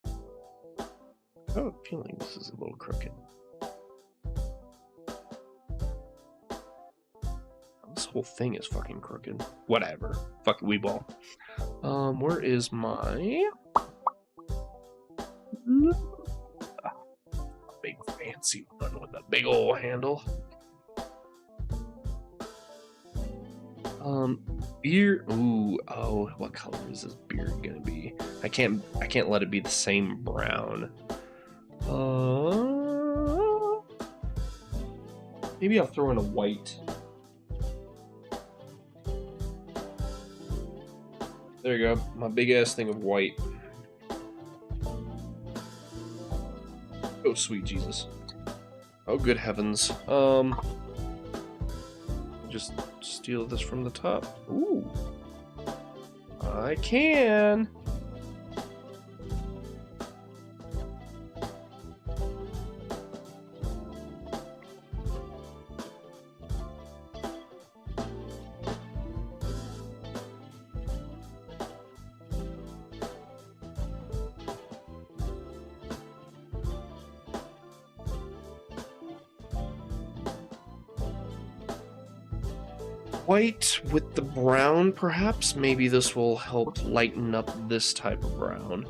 I have a feeling this is a little crooked. This whole thing is fucking crooked. Whatever. Fuck it, weeball. Where is my big fancy one with a big old handle? Beer. Ooh, oh, what color is this beard gonna be? I can't let it be the same brown. Maybe I'll throw in a white. There you go, my big ass thing of white. Oh, sweet Jesus. Oh, good heavens. Just steal this from the top. Ooh. I can. White with the brown, perhaps? Maybe this will help lighten up this type of brown.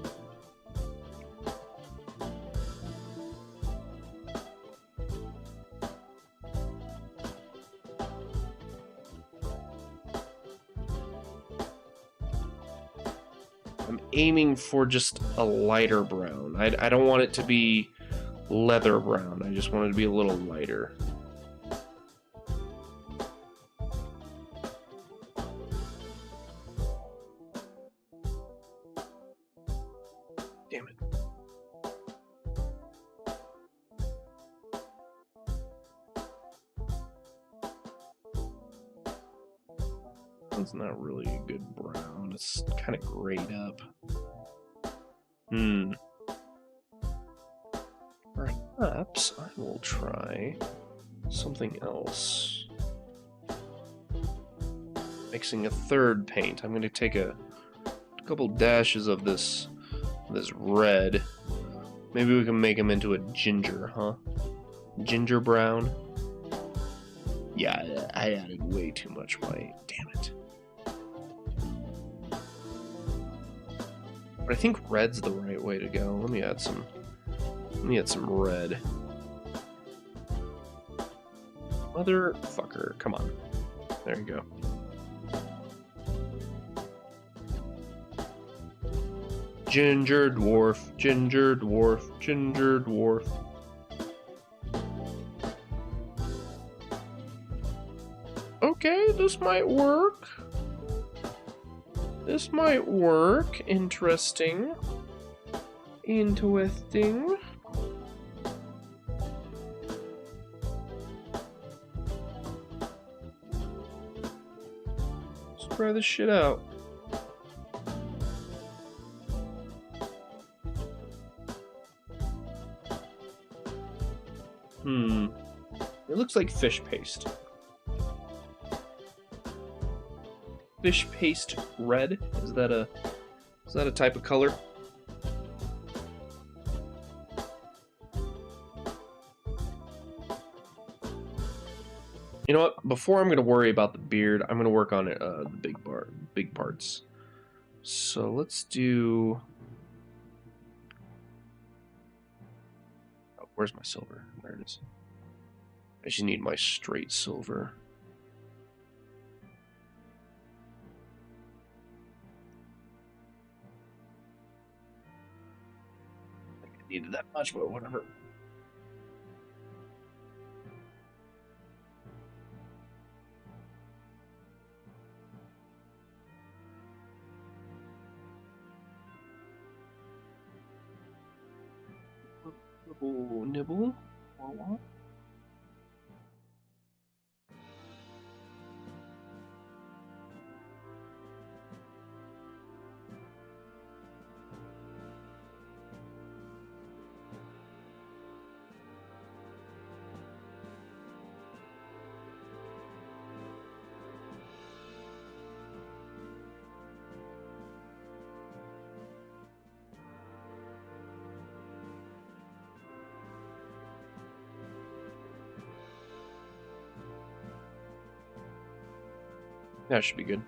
I'm aiming for just a lighter brown. I don't want it to be leather brown. I just want it to be a little lighter. Damn it. That's not really a good brown. It's kind of grayed up. Perhaps I will try something else. Mixing a third paint. I'm going to take a couple dashes of this red. Maybe we can make him into a ginger, huh? Ginger brown. Yeah, I added way too much white. Damn it. But I think red's the right way to go. Let me add some red. Motherfucker, come on. There you go. Ginger dwarf, ginger dwarf, ginger dwarf. Okay, this might work. This might work. Interesting. Interesting. Let's try this shit out. It looks like fish paste. Fish paste red? Is that a type of color? You know what? Before I'm gonna worry about the beard, I'm gonna work on it, the big parts. So let's do. Oh, where's my silver? There it is. I just need my straight silver. I think I needed that much, but whatever. Nibble, nibble. Or what? That should be good.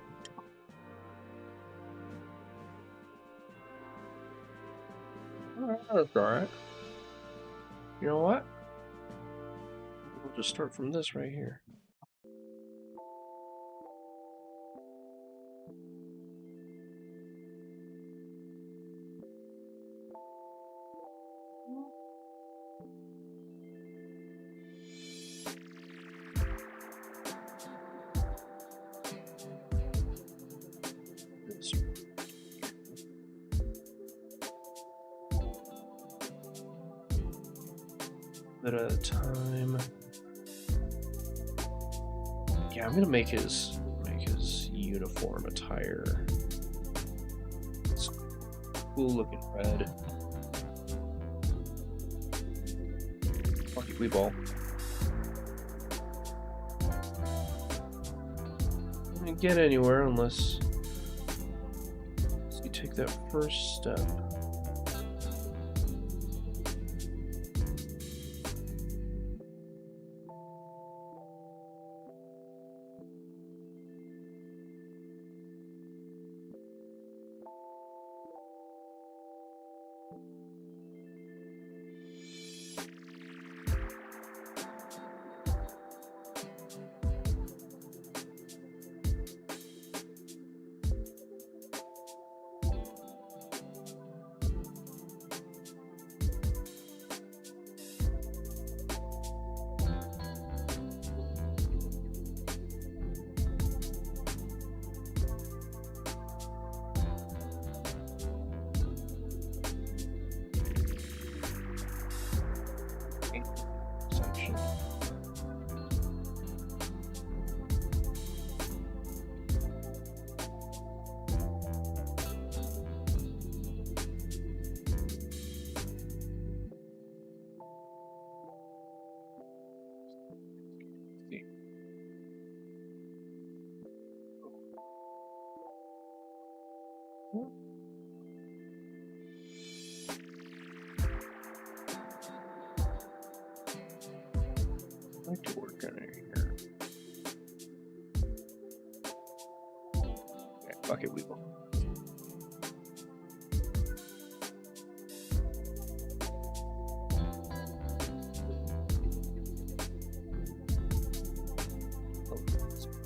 That's alright. You know what? We'll just start from this right here. Bit at a time. Yeah, I'm gonna make his uniform attire. It's cool looking red. Lucky we ball. I don't get anywhere unless you take that first step. Section. I like to work on it here. Okay, fuck it, we will.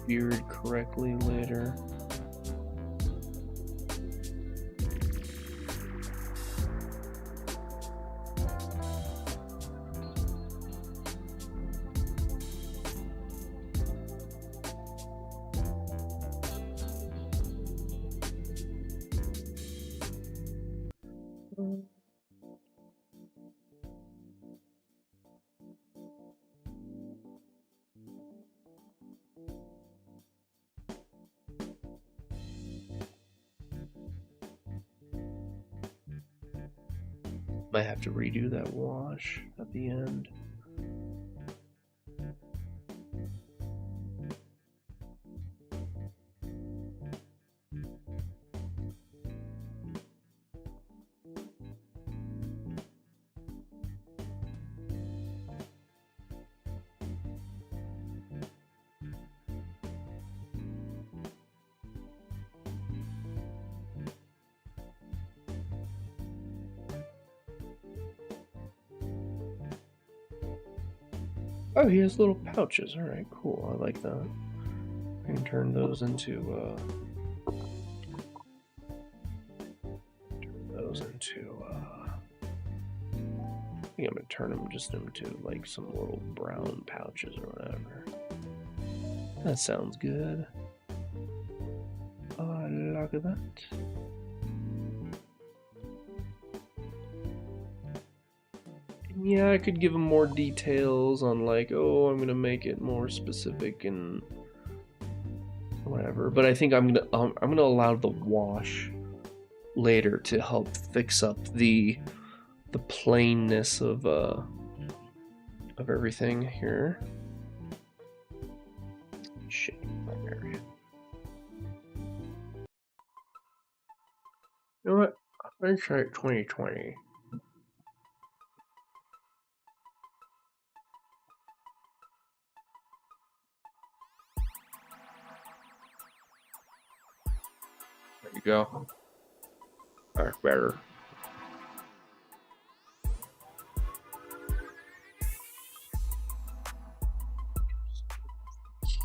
Beard correctly later. Might have to redo that wash at the end. Oh, he has little pouches. All right, cool. I like that. I can turn those into I think I'm gonna turn them just into like some little brown pouches or whatever. That sounds good. I like that. Yeah, I could give them more details on like, oh, I'm gonna make it more specific and whatever. But I think I'm gonna allow the wash later to help fix up the plainness of everything here. Shit, my area. You know what? Let's try 2020. There you go. Alright, better.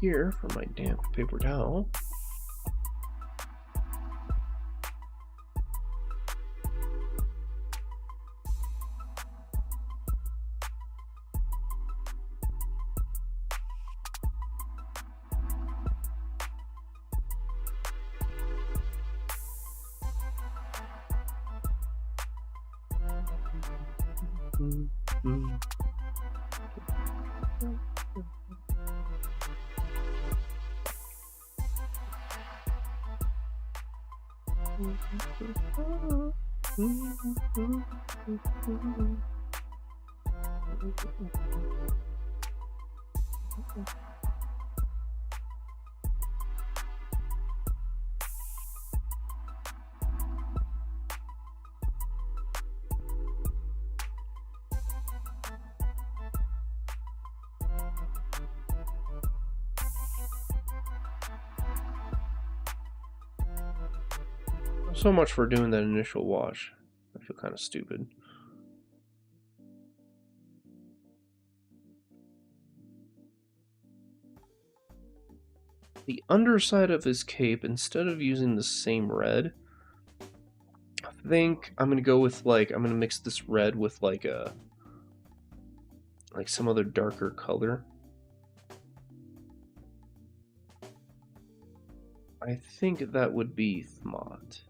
Here for my damp paper towel. So much for doing that initial wash. I feel kind of stupid. The underside of his cape, instead of using the same red, I think I'm gonna go with like, I'm gonna mix this red with like some other darker color. I think that would be Thmot.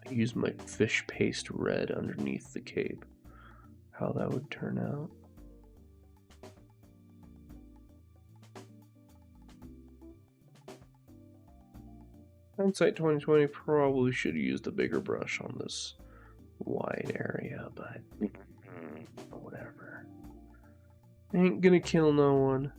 I use my fish paste red underneath the cape, how that would turn out. Hindsight 2020, probably should have used a bigger brush on this wide area, but whatever. Ain't gonna kill no one.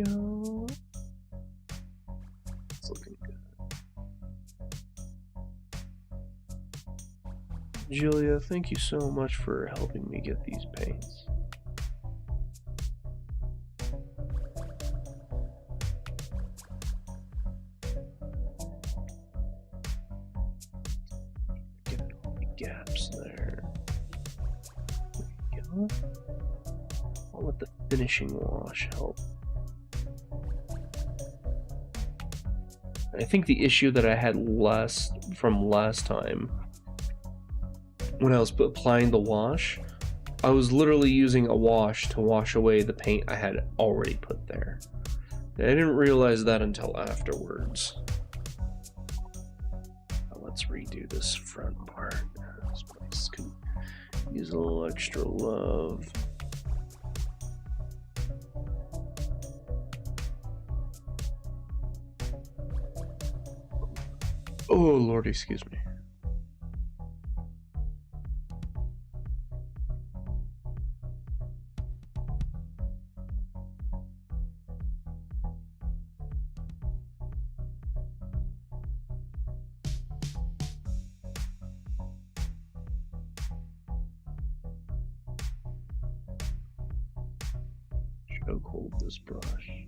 go. It's looking good. Julia, thank you so much for helping me get these paints. Get all the gaps there. There you go. I'll let the finishing wash help. I think the issue that I had from last time, when I was applying the wash, I was literally using a wash to wash away the paint I had already put there. And I didn't realize that until afterwards. Now let's redo this front part. This place could use a little extra love. Oh Lord, excuse me. Choke hold this brush.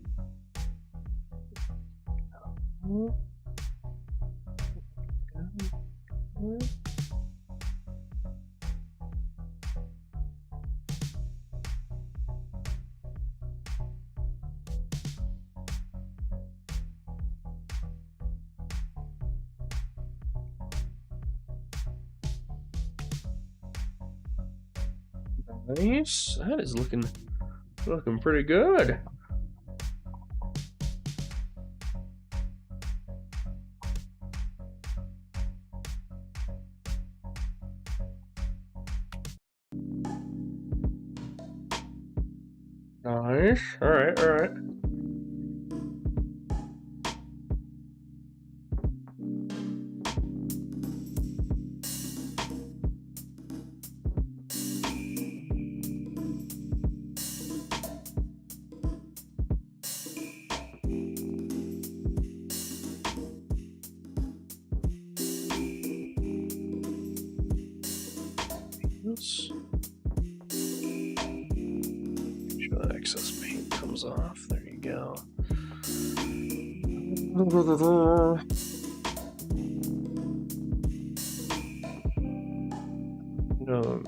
Nice. That is looking pretty good. Nice. All right. All right. Make sure that excess paint comes off. There you go. No.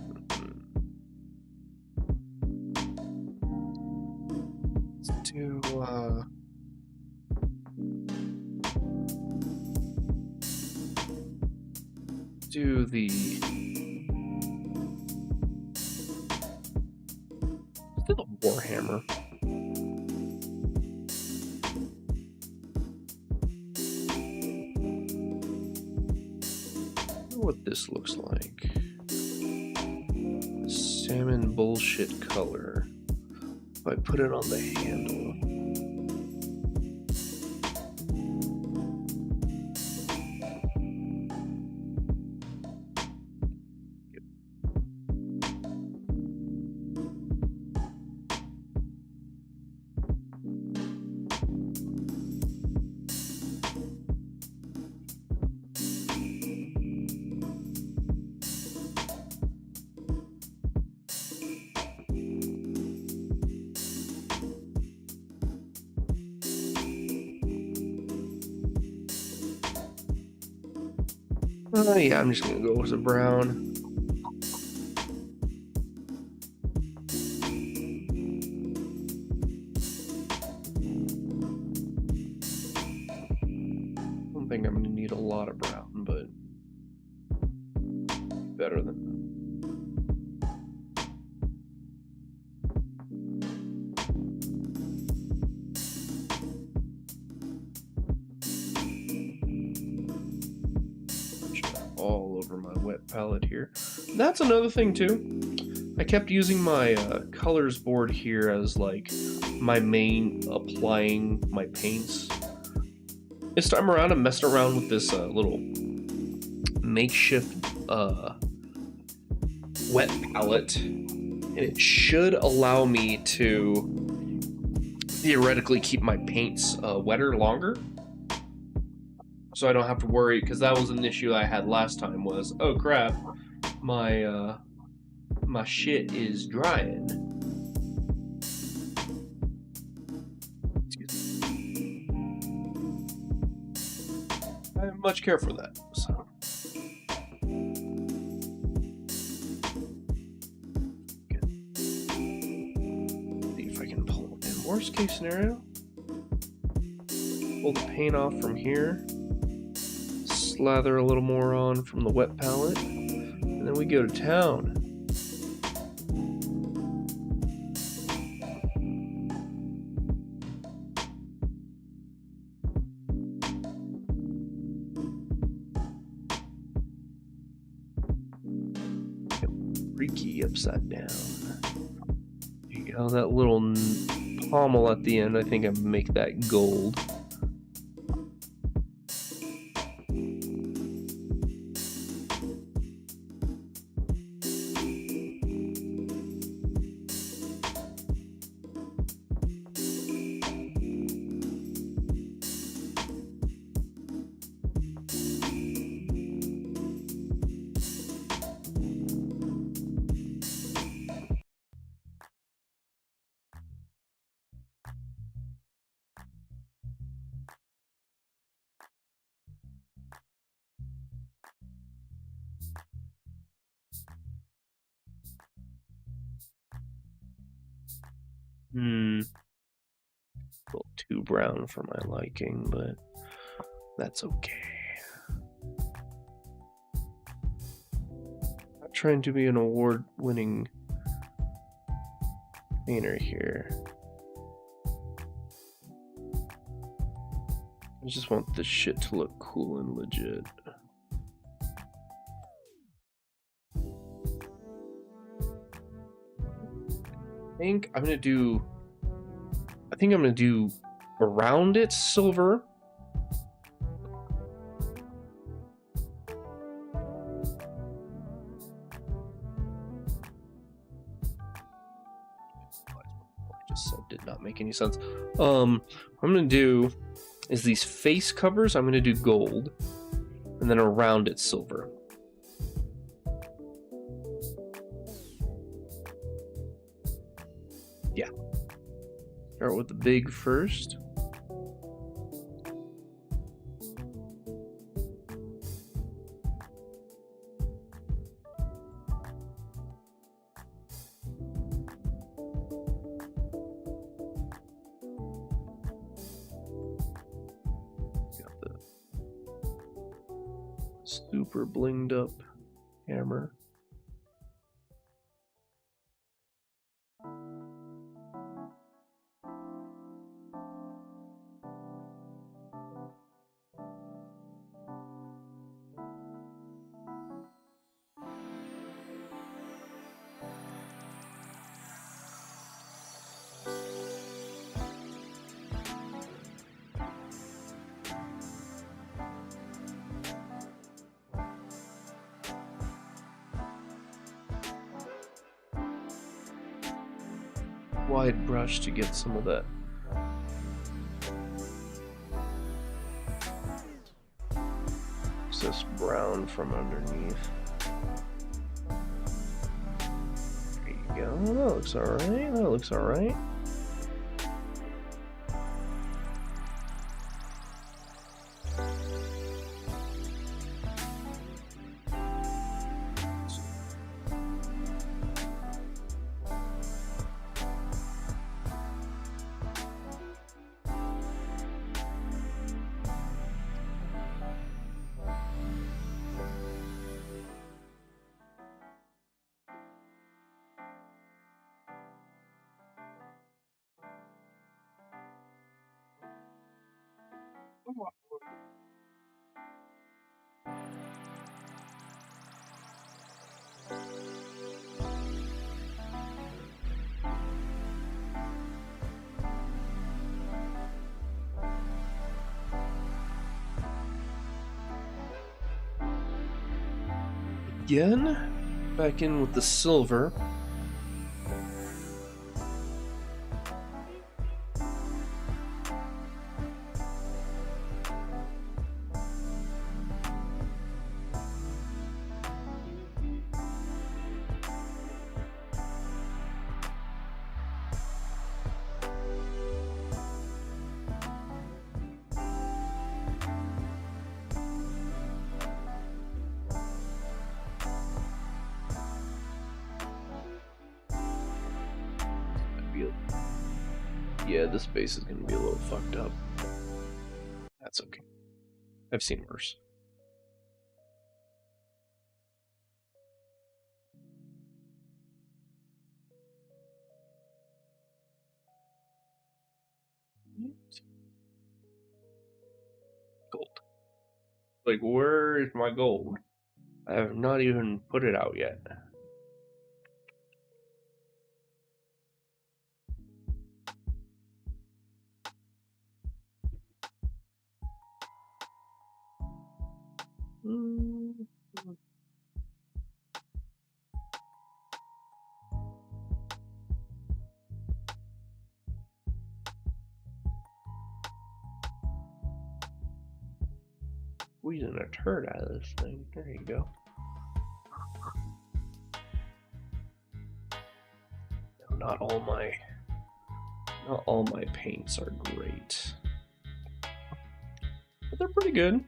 Let's do the Warhammer. I wonder what this looks like. Salmon bullshit color. If I put it on the handle. Yeah, I'm just gonna go with the brown. I don't think I'm gonna need a lot of brown, but better than that. All over my wet palette here. That's another thing too. I kept using my colors board here as like my main applying my paints. This time around I'm messing around with this little makeshift wet palette, and it should allow me to theoretically keep my paints wetter longer. So I don't have to worry, because that was an issue I had last time was, oh crap, my my shit is drying. Excuse me. I have much care for that, so. See if I can pull it in. Worst case scenario, pull the paint off from here, slather a little more on from the wet palette, and then we go to town. Freaky upside down. There you go, that little pommel at the end, I think I make that gold. A little too brown for my liking, but that's okay. Not trying to be an award-winning painter here. I just want this shit to look cool and legit. I think I'm gonna do around it silver. What I just said did not make any sense. What I'm gonna do is these face covers, I'm gonna do gold, and then around it silver. Yeah. Start with the big first. Got the super blinged up hammer. Wide brush to get some of that excess brown from underneath. There you go. That looks alright. That looks alright. Again, back in with the silver. be yeah, this base is gonna be a little fucked up. That's okay. I've seen worse. Gold. Like, where is my gold? I have not even put it out yet. Squeezing a turd out of this thing. There you go. No, not all my paints are great, but they're pretty good.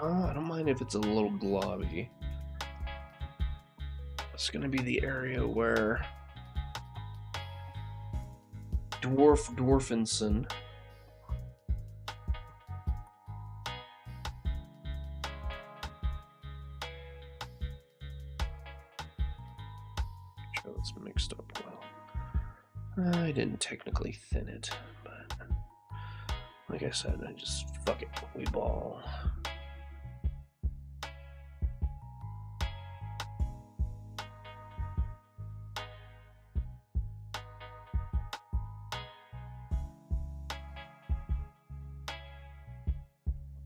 I don't mind if it's a little globby. It's gonna be the area where Dwarfinson sure it's mixed up well. I didn't technically thin it, but like I said, I just fuck it, we ball.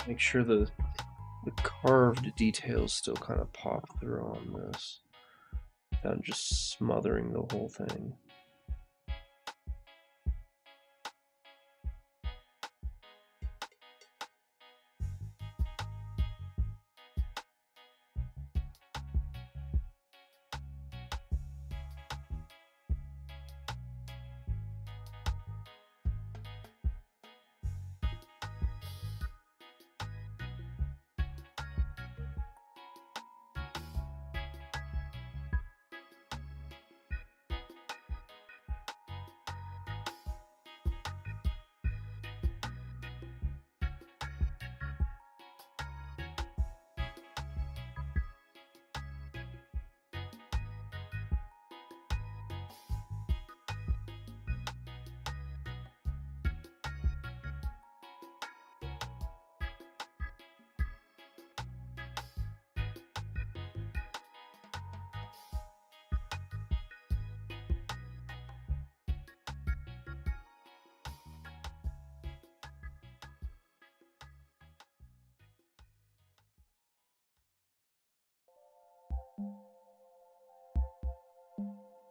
Make sure the carved details still kind of pop through on this without just smothering the whole thing.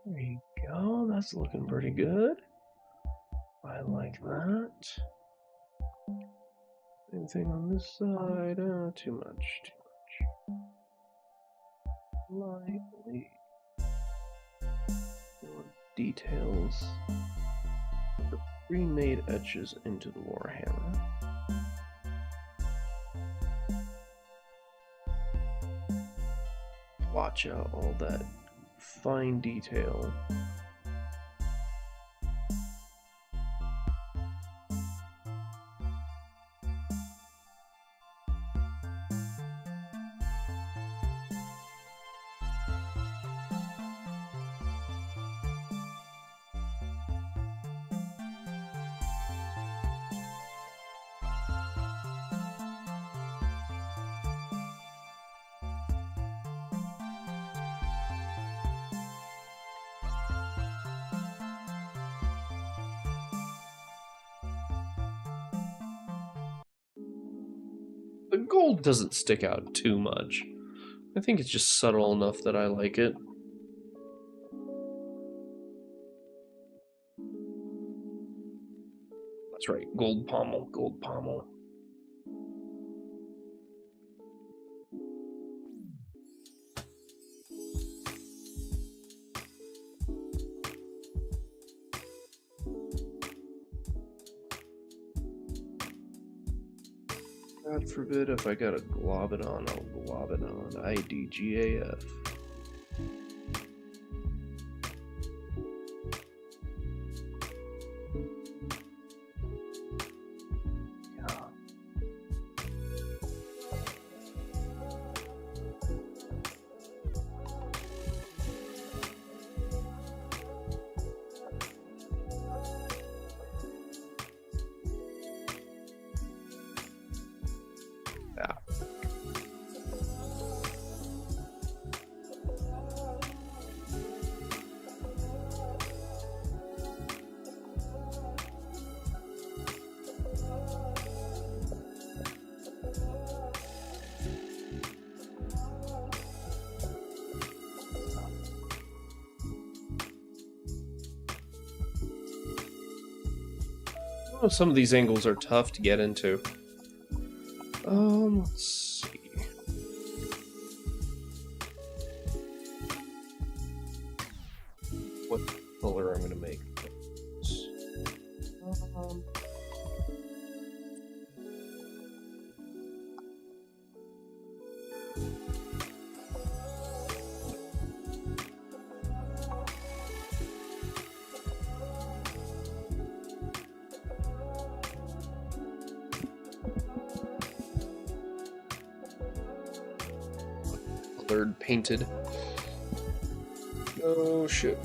There you go, that's looking pretty good. I like that. Anything on this side? Too much. Lightly. More details. The pre-made etches into the Warhammer. Watch out all that fine detail. The gold doesn't stick out too much. I think it's just subtle enough that I like it. That's right, gold pommel, gold pommel. God forbid if I gotta glob it on, I'll glob it on. IDGAF. Oh, some of these angles are tough to get into. Let's see. What color I'm gonna make this. Colored, painted. Oh shit.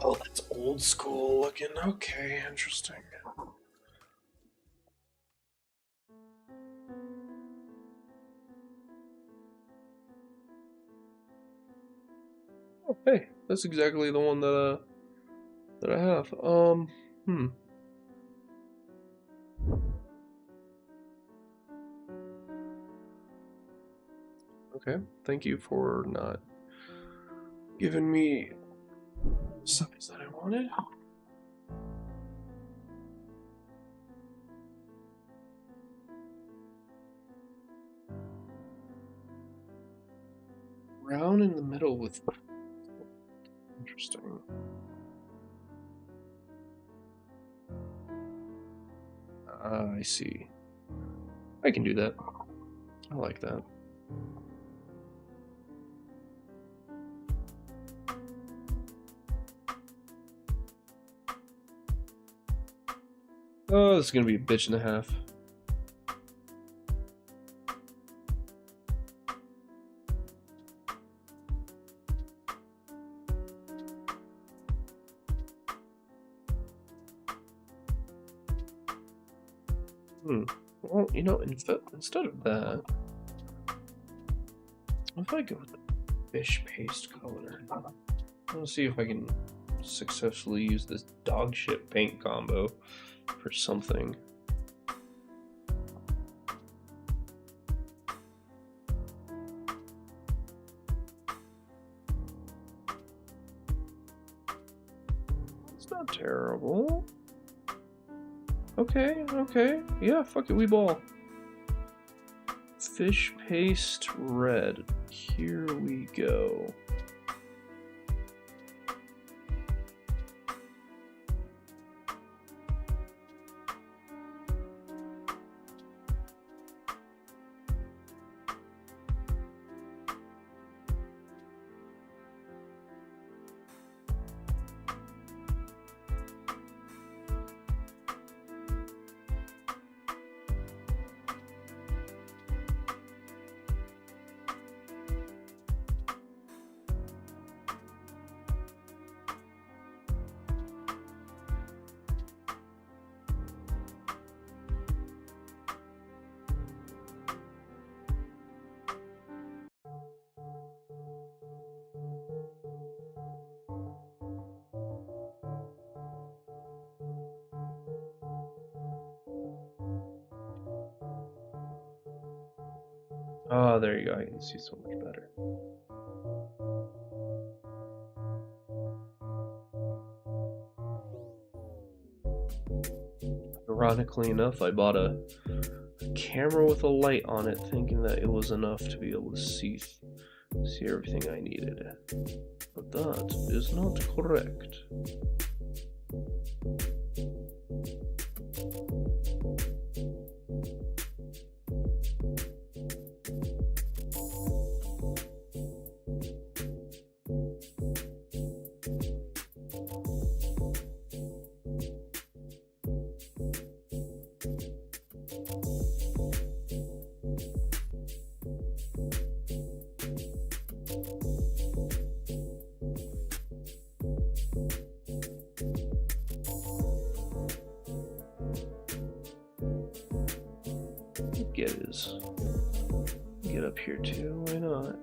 Oh, that's old school looking. Okay, interesting. Oh, hey, that's exactly the one that I have. Okay, thank you for not giving me the size that I wanted. Brown in the middle with... Interesting. I see. I can do that. I like that. Oh, this is gonna be a bitch and a half. Well, you know, instead of that, if I go with the fish paste color, let's see if I can successfully use this dog shit paint combo for something. It's not terrible. Okay. Yeah, fuck it, we ball. Fish paste red. Here we go. Oh, there you go. I can see so much better. Ironically enough, I bought a camera with a light on it, thinking that it was enough to be able to see See everything I needed. But that is not correct. Get up here too, why not?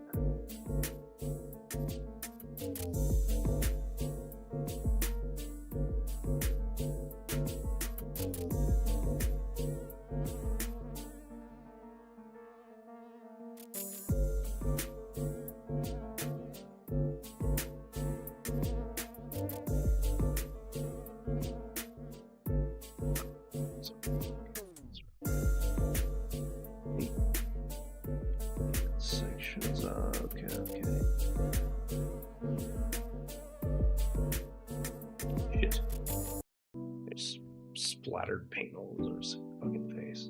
Sections, okay. Shit. I just splattered paint all over his fucking face.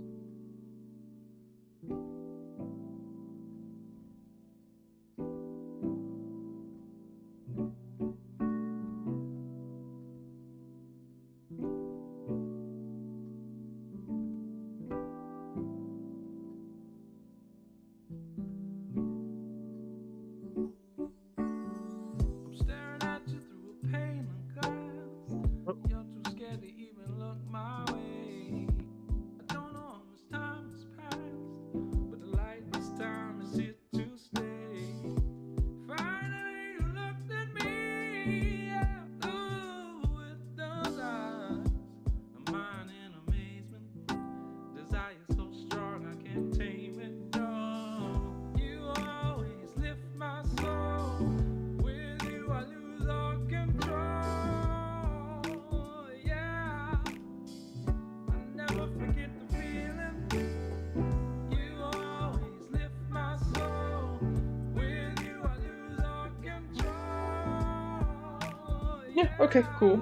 Yeah, okay, cool.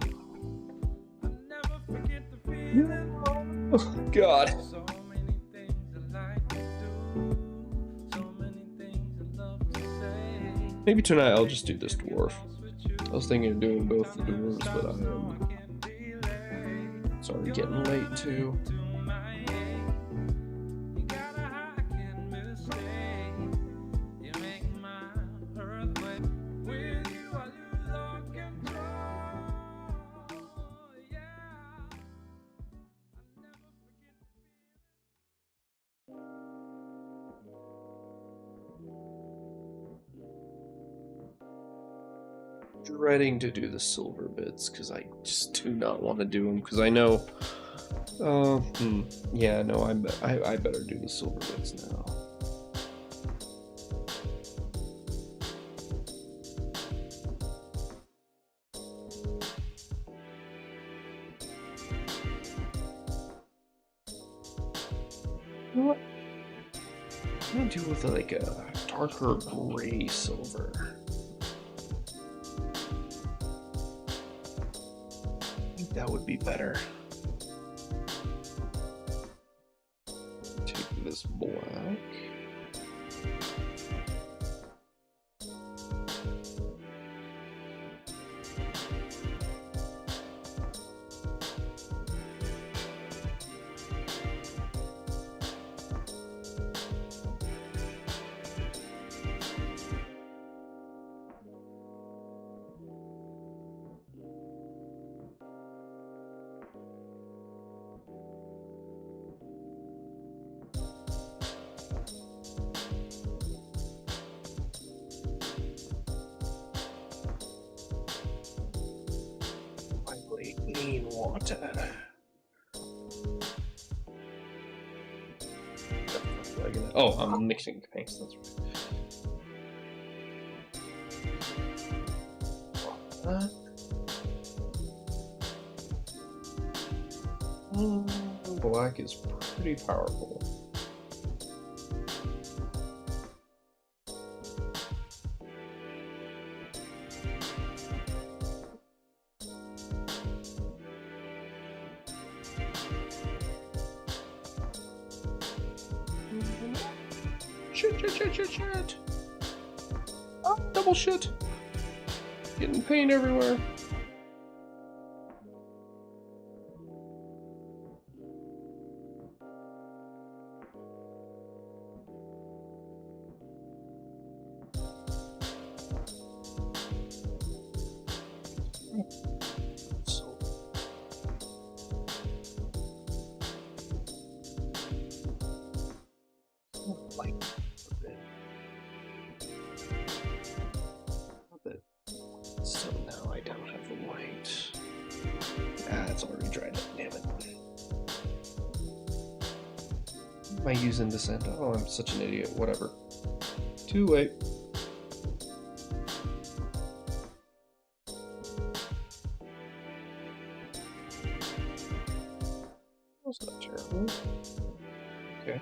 Oh, God. Maybe tonight I'll just do this dwarf. I was thinking of doing both the dwarves, but it's already getting late too. Dreading to do the silver bits because I just do not want to do them because I know. Yeah, no, I better do the silver bits now. You know what? I'm gonna do with like a darker gray silver. That would be better. Take this black. Clean water. Oh, I'm mixing paints, that's right. Black is pretty powerful. shit. Oh, double shit. Getting paint everywhere. So now I don't have the white. Ah, it's already dried up, damn it. What am I using this end? Oh, I'm such an idiot. Whatever. Too late. That's not terrible. Okay.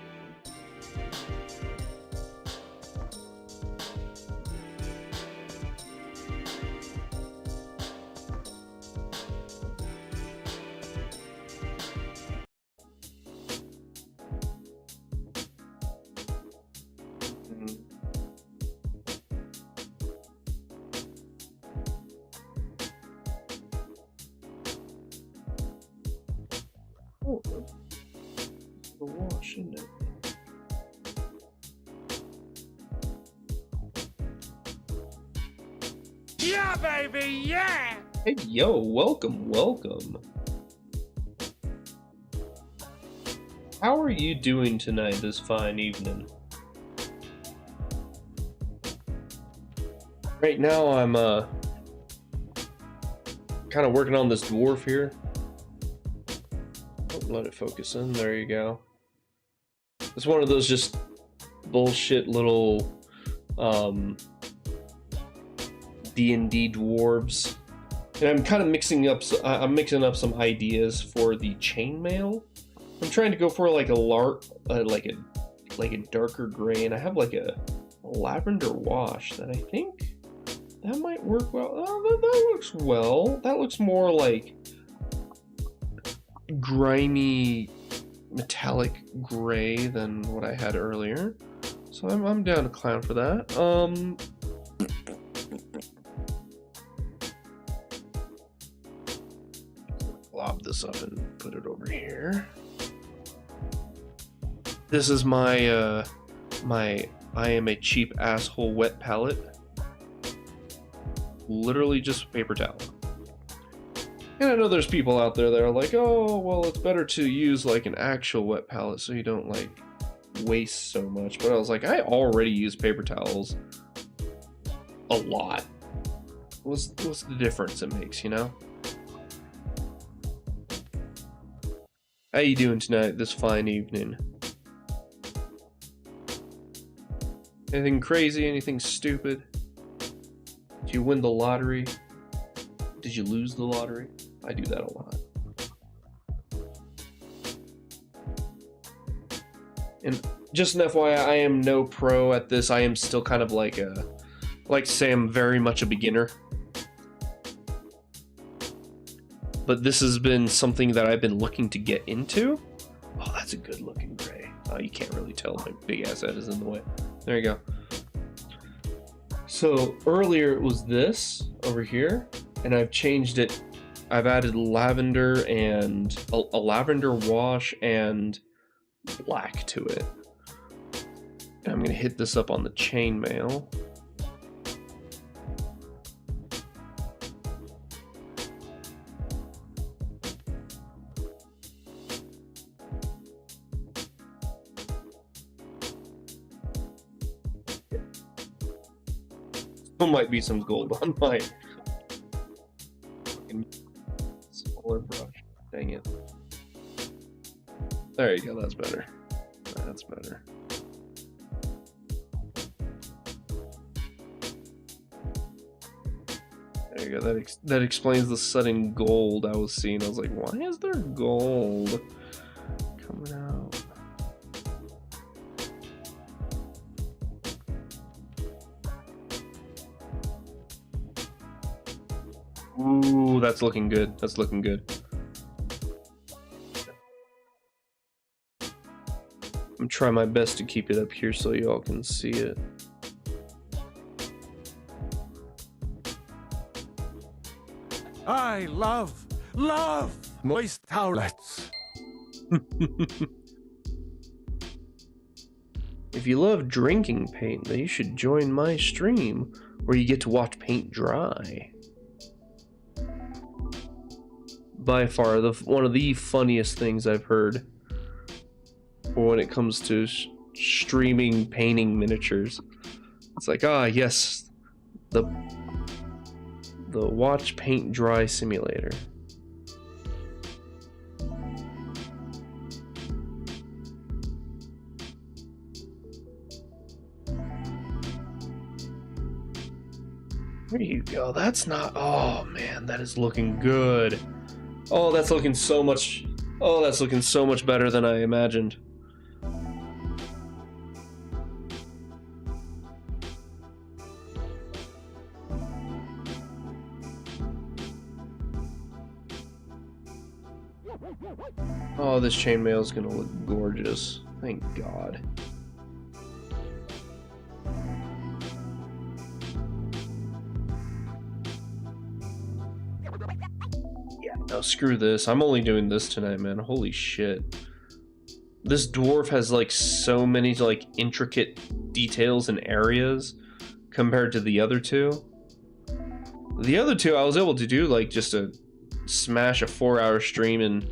Oh, it's the wash, isn't it? Yeah, baby, yeah! Hey, yo, welcome. How are you doing tonight, this fine evening? Right now, I'm, kind of working on this dwarf here. Oh, let it focus in, there you go. It's one of those just bullshit little, D&D dwarves. And I'm kind of mixing up some ideas for the chainmail. I'm trying to go for like a like a darker gray, and I have like a lavender wash that I think that might work well. Oh, that looks well. That looks more like grimy metallic gray than what I had earlier. So I'm down to clown for that. Glob this up and put it over here. This is my I am a cheap asshole wet palette. Literally just paper towel. And I know there's people out there that are like, oh, well, it's better to use like an actual wet palette so you don't like waste so much. But I was like, I already use paper towels a lot. What's the difference it makes, you know? How you doing tonight, this fine evening? Anything crazy? Anything stupid? Did you win the lottery? Did you lose the lottery? I do that a lot. And just an FYI, I am no pro at this. I am still kind of like say I'm very much a beginner. But this has been something that I've been looking to get into. Oh, that's a good looking gray. Oh, you can't really tell my big ass head is in the way. There you go. So earlier it was this over here, and I've changed it. I've added lavender and a lavender wash and black to it. And I'm gonna hit this up on the chainmail. There might be some gold on my smaller brush. Dang it. There you go, that's better. That's better. There you go, that explains the sudden gold I was seeing. I was like, why is there gold coming out? Ooh, that's looking good. That's looking good. I'm trying my best to keep it up here so y'all can see it. I love moist towelettes. If you love drinking paint, then you should join my stream where you get to watch paint dry. By far, one of the funniest things I've heard when it comes to streaming painting miniatures. It's like, ah, yes, the watch paint dry simulator. There you go. That's not. Oh man, that is looking good. Oh, that's looking so much. Oh, that's looking so much better than I imagined. Oh, this chainmail is gonna look gorgeous. Thank God. No, screw this. I'm only doing this tonight, man. Holy shit. This dwarf has like so many like intricate details and areas compared to the other two. The other two I was able to do like just a smash a 4-hour stream and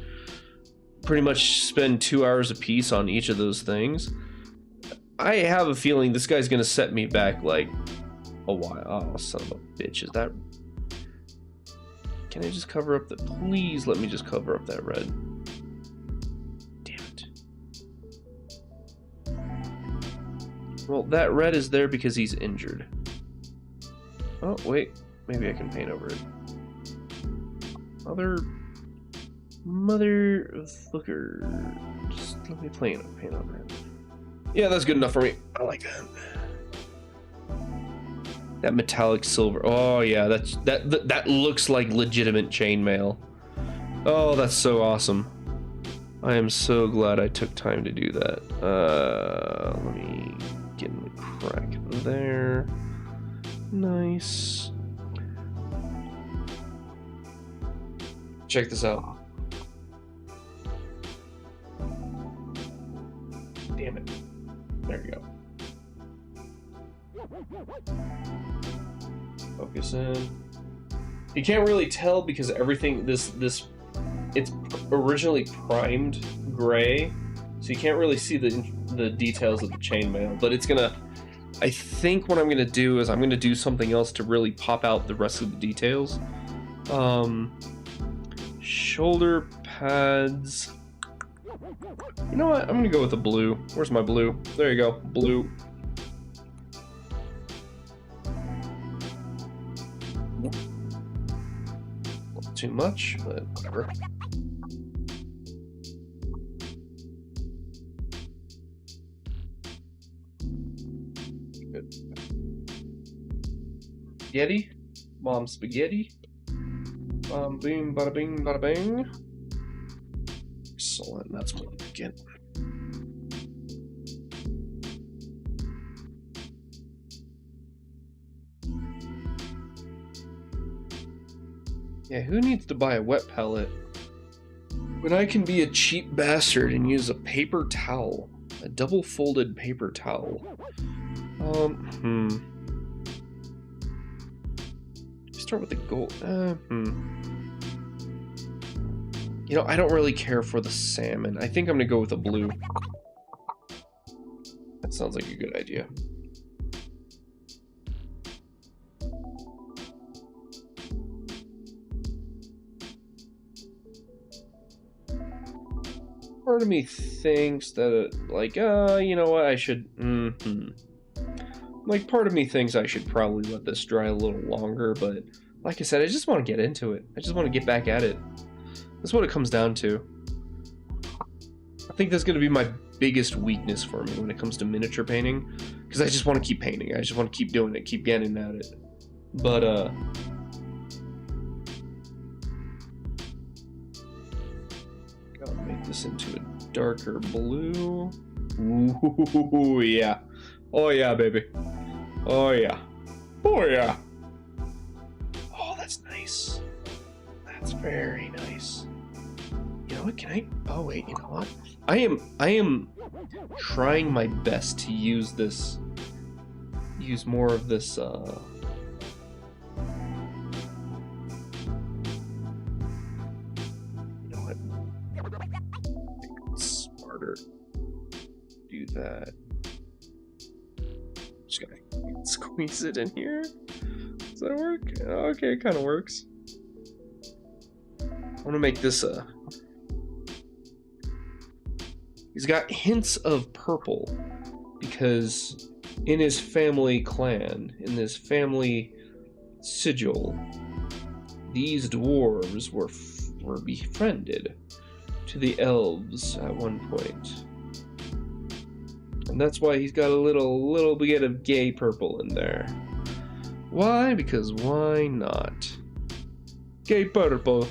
pretty much spend 2 hours a piece on each of those things. I have a feeling this guy's gonna set me back like a while. Oh, son of a bitch. Is that... Can I just cover up the... Please let me just cover up that red. Damn it. Well, that red is there because he's injured. Oh, wait. Maybe I can paint over it. Motherfucker. Just let me paint over it. Yeah, that's good enough for me. I like that. That metallic silver. Oh yeah, that looks like legitimate chainmail. Oh, that's so awesome. I am so glad I took time to do that. Let me get in the crack there. Nice. Check this out. Damn it. There you go. Focus in. You can't really tell because everything it's originally primed gray, so you can't really see the details of the chainmail. But it's gonna. I think what I'm gonna do is I'm gonna do something else to really pop out the rest of the details. Shoulder pads. You know what? I'm gonna go with the blue. Where's my blue? There you go, blue. Not too much, but whatever. Good. Spaghetti? Mom spaghetti? Boom, bada bing, bada bing. Excellent, that's what I get. Yeah, who needs to buy a wet palette when I can be a cheap bastard and use a paper towel? A double-folded paper towel. Start with the gold. You know, I don't really care for the salmon. I think I'm gonna go with the blue. That sounds like a good idea. Part of me thinks that, like, you know what, I should, Like, part of me thinks I should probably let this dry a little longer, but, like I said, I just want to get into it. I just want to get back at it. That's what it comes down to. I think that's going to be my biggest weakness for me when it comes to miniature painting, because I just want to keep painting. I just want to keep doing it, keep getting at it. But, gotta make this into a darker blue. Ooh, yeah. Oh, yeah, baby. Oh, yeah. Oh, yeah. Oh, that's nice. That's very nice. You know what, can I... Oh, wait, you know what? I am trying my best to use this... Use more of this, You know what? Smarter. Do that. Just gonna squeeze it in here. Does that work? Okay, it kind of works. I want to make this a... He's got hints of purple because in his family clan, in this family sigil, these dwarves were befriended to the elves at one point. And that's why he's got a little bit of gay purple in there. Why? Because why not? Gay purple.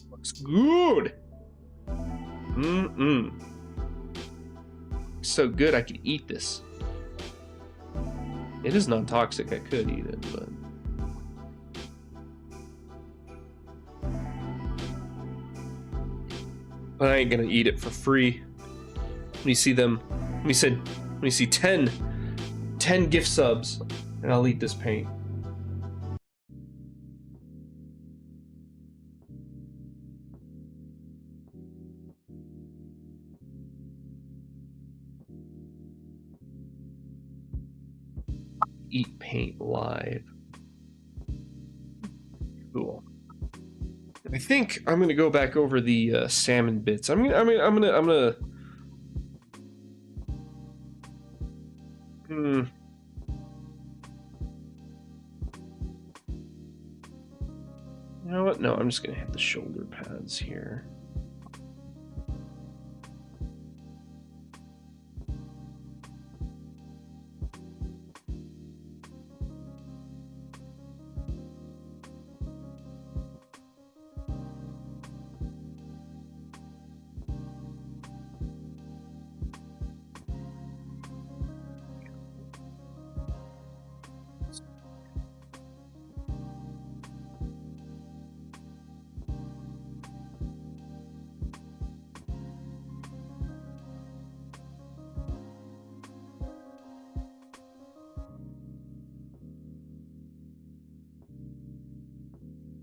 Looks good. So good I could eat this. It is non-toxic, I could eat it, but... But I ain't gonna eat it for free. When you see them, when you see 10 gift subs, and I'll eat this paint. Eat paint live. Cool. I think I'm gonna go back over the salmon bits. I'm gonna. You know what? No, I'm just gonna hit the shoulder pads here.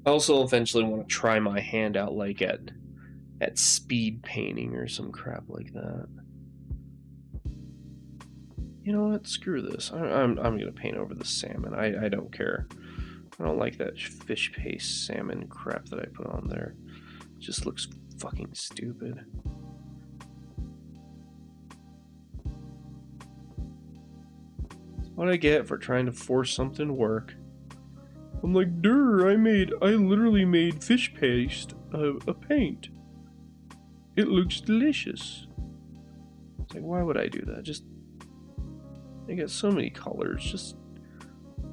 I also eventually want to try my hand out like at speed painting or some crap like that. You know what? Screw this. I'm gonna paint over the salmon. I don't care. I don't like that fish paste salmon crap that I put on there. It just looks fucking stupid. That's what I get for trying to force something to work. I'm like, durr, I literally made fish paste a paint. It looks delicious. It's like, why would I do that? Just, they got so many colors, just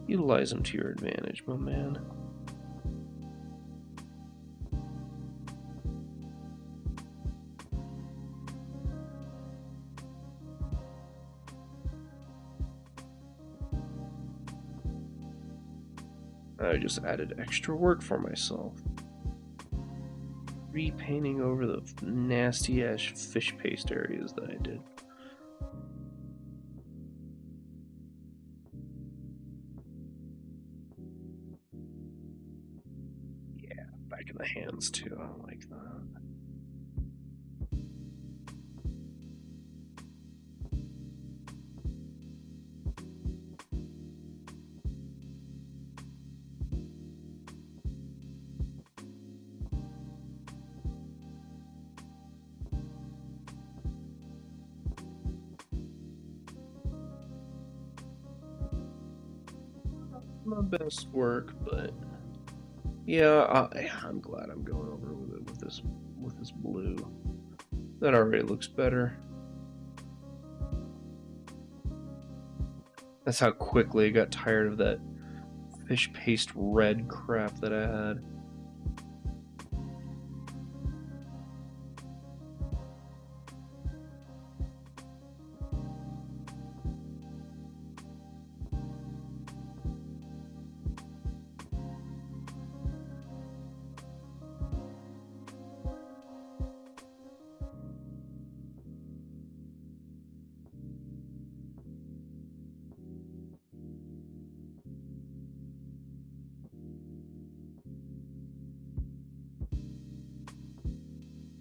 utilize them to your advantage, my man. I just added extra work for myself. Repainting over the nasty ass fish paste areas that I did. Yeah, back in the hands too. I like that. My best work, but yeah, I'm glad I'm going over with it with this blue. That already looks better. That's how quickly I got tired of that fish paste red crap that I had.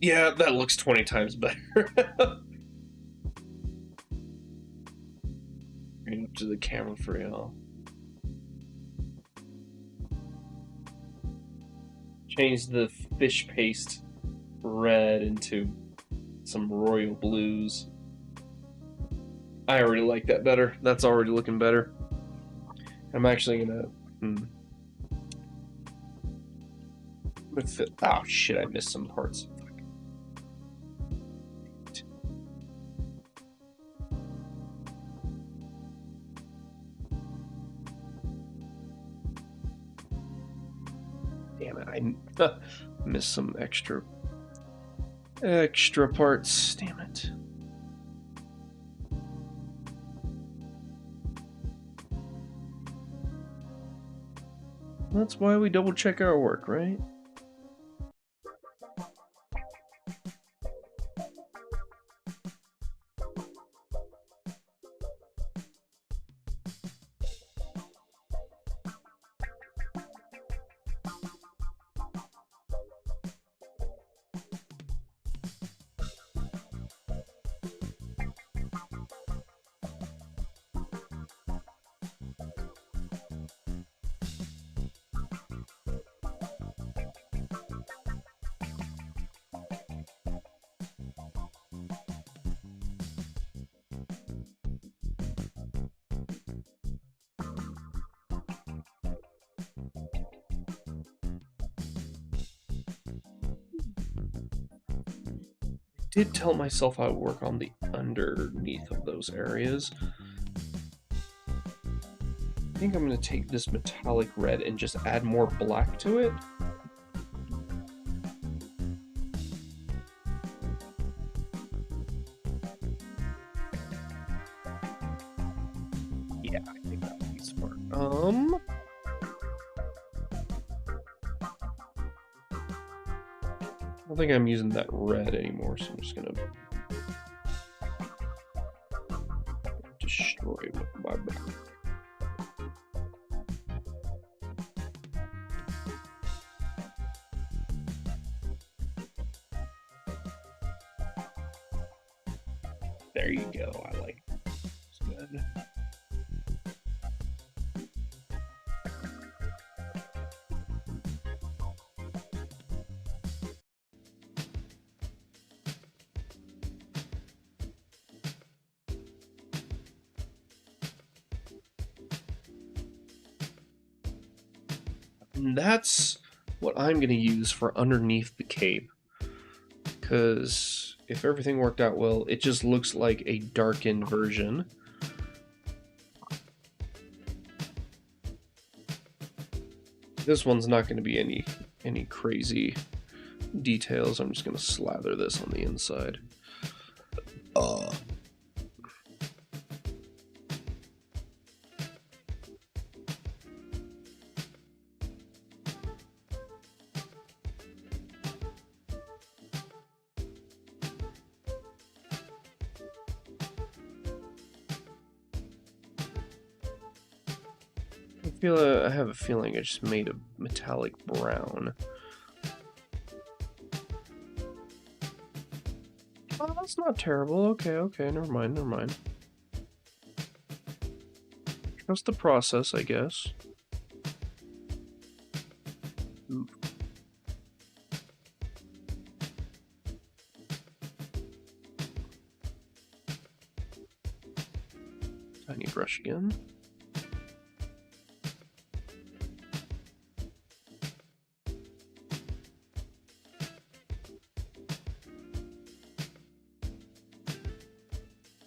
Yeah, that looks 20 times better. Bring up to the camera for y'all. Change the fish paste red into some royal blues. I already like that better. That's already looking better. I'm actually gonna. Oh shit! I missed some parts. Damn it! I missed some extra parts. Damn it. That's why we double check our work, right? Did tell myself I would work on the underneath of those areas. I think I'm going to take this metallic red and just add more black to it. Yeah, I think that would be smart. I don't think I'm using that red anymore, so I'm just gonna destroy my back. There you go. I like it. It's good. And that's what I'm going to use for underneath the cape. Because if everything worked out well, it just looks like a darkened version. This one's not going to be any crazy details. I'm just going to slather this on the inside. I have a feeling I just made a metallic brown. Oh, that's not terrible. Okay, never mind. Trust the process, I guess. Ooh. Tiny brush again.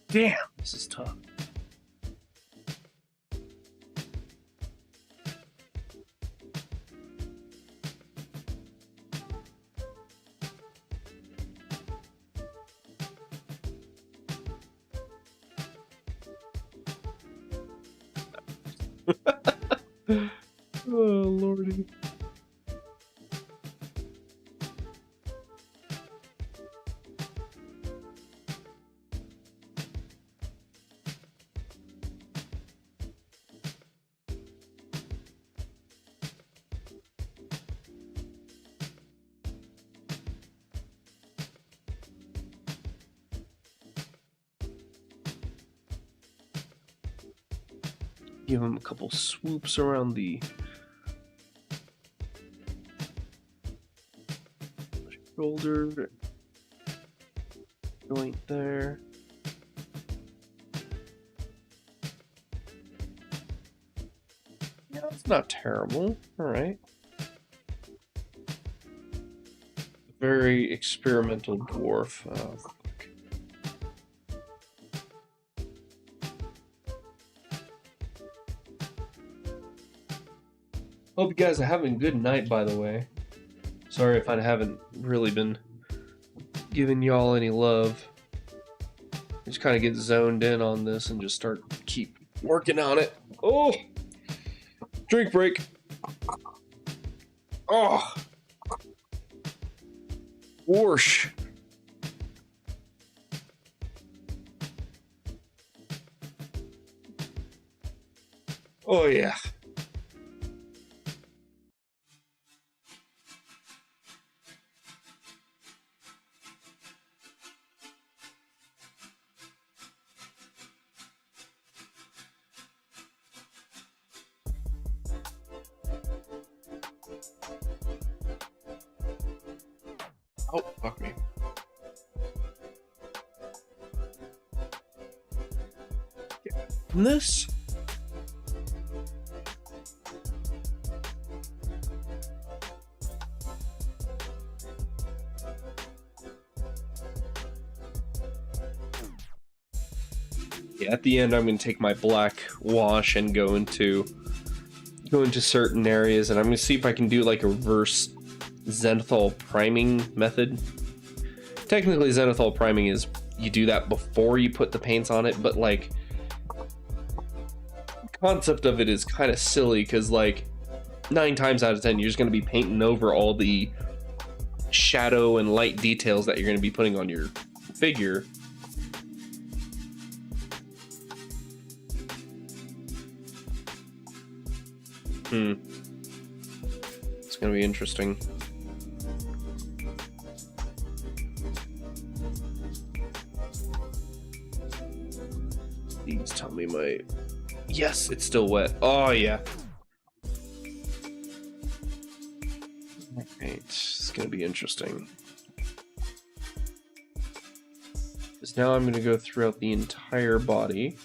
Damn, this is tough. Oh, lordy. Give him a couple swoops around the shoulder joint there. Yeah, that's not terrible. All right. Very experimental dwarf. Hope you guys are having a good night, by the way. Sorry if I haven't really been giving y'all any love. Just kind of get zoned in on this and just keep working on it. Oh! Drink break. Oh! Whoosh. Oh yeah. Oh, fuck me. From this? Yeah, at the end I'm going to take my black wash and go into certain areas, and I'm going to see if I can do like a reverse zenithal priming method. Technically zenithal priming is you do that before you put the paints on it, but like the concept of it is kind of silly because like 9 times out of 10 you're just going to be painting over all the shadow and light details that you're going to be putting on your figure. It's going to be interesting. Please tell me my... Yes, it's still wet. Oh, yeah. Alright, it's going to be interesting. Because now I'm going to go throughout the entire body.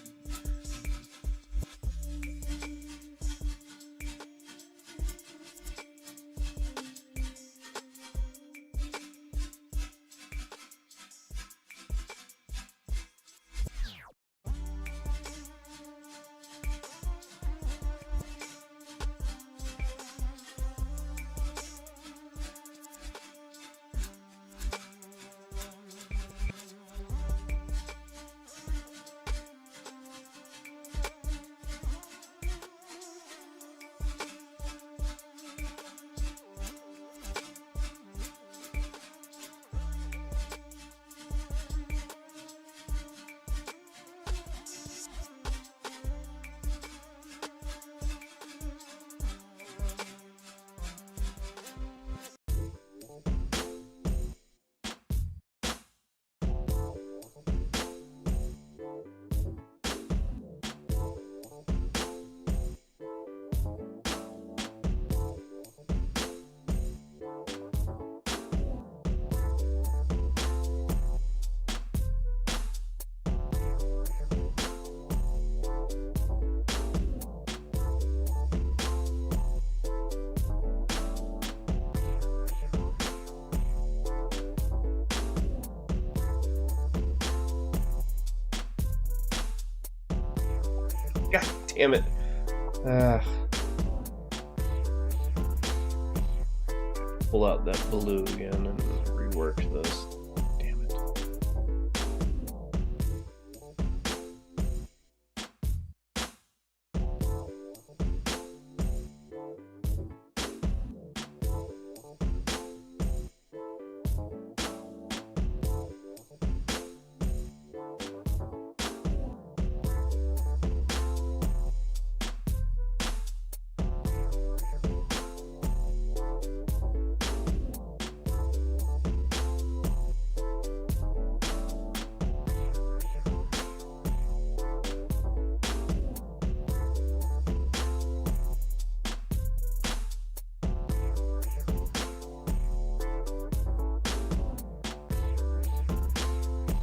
God damn it. Pull out that blue again and rework this. Damn it.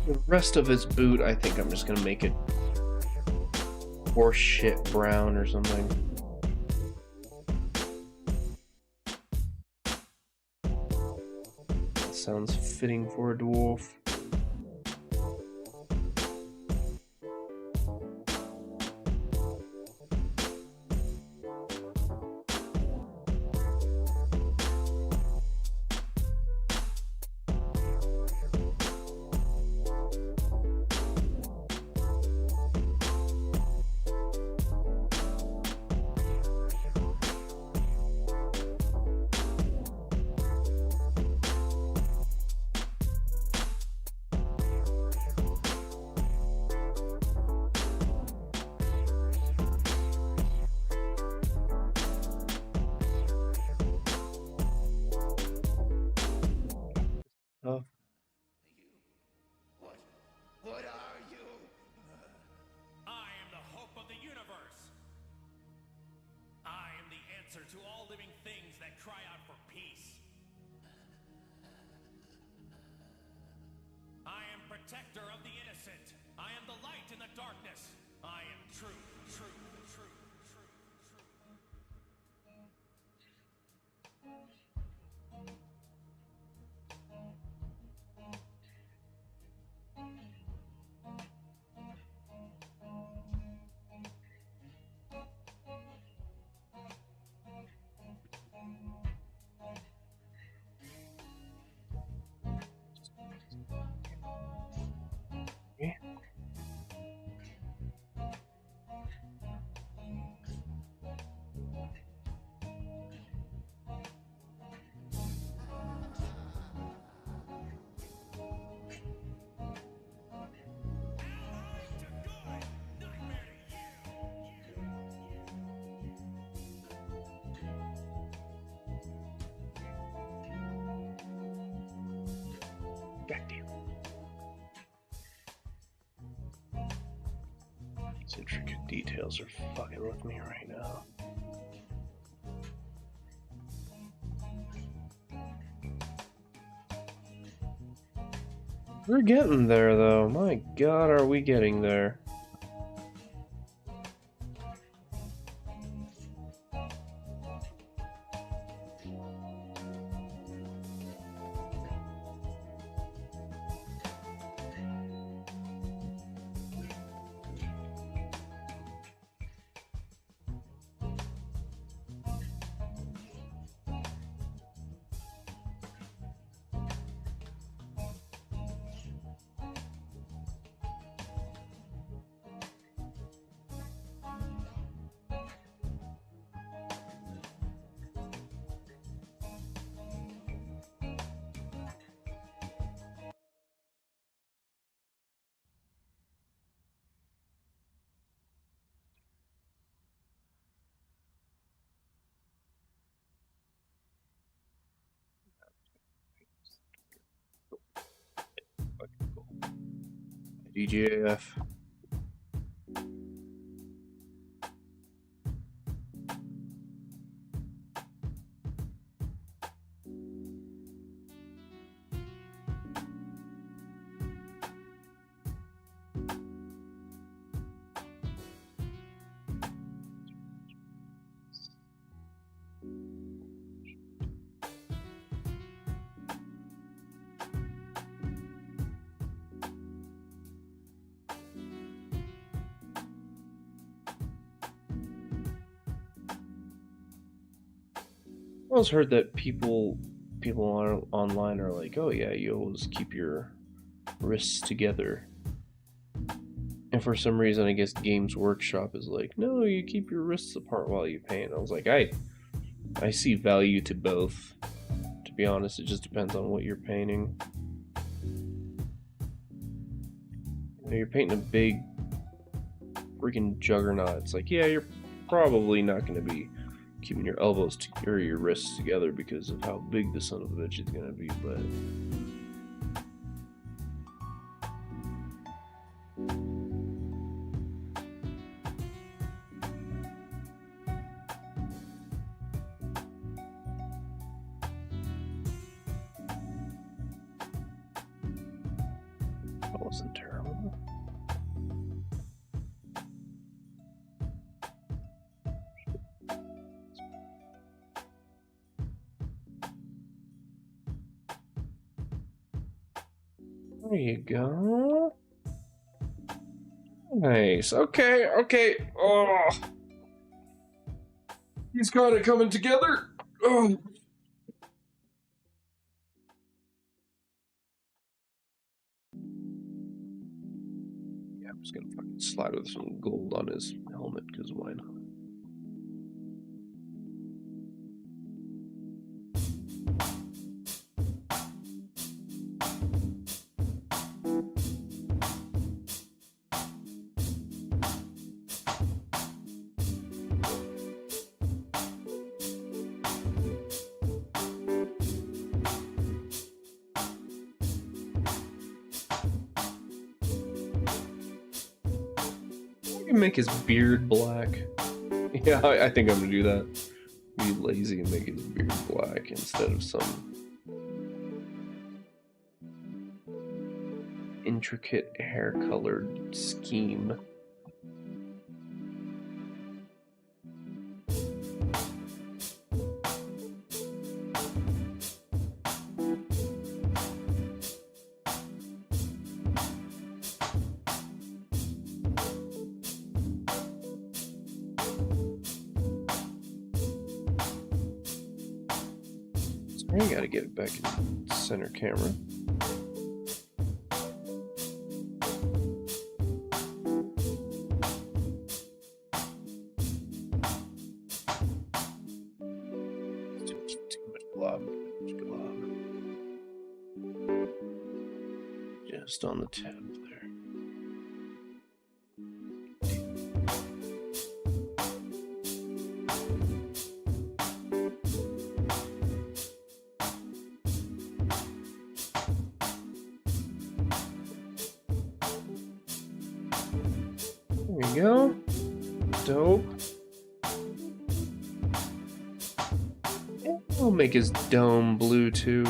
The rest of his boot, I think I'm just gonna make it horse shit brown or something. That sounds fitting for a dwarf. Oh. What are you? I am the hope of the universe. I am the answer to all living things that cry out for peace. I am protector of the innocent. I am the light in the darkness. I am truth, truth, truth, truth, truth. Yeah. Back to you. These intricate details are fucking with me right now. We're getting there though. My god, are we getting there? Fucking cool. DJF. I always heard that people are online are like, oh yeah, you always keep your wrists together. And for some reason, I guess Games Workshop is like, no, you keep your wrists apart while you paint. I was like, I see value to both. To be honest, it just depends on what you're painting. You know, you're painting a big freaking juggernaut. It's like, yeah, you're probably not going to be keeping your elbows or your wrists together because of how big the son of a bitch is going to be, but I wasn't There you go. Nice. Okay, okay. Oh. He's kind of coming together. Oh. Yeah, I'm just gonna fucking slide with some gold on his helmet, because why not? Make his beard black. Yeah, I think I'm gonna do that. Be lazy and make his beard black instead of some intricate hair colored scheme. I gotta get it back in center camera. Too much blob. Just on the tab there. There we go. Dope. I'll make his dome blue too.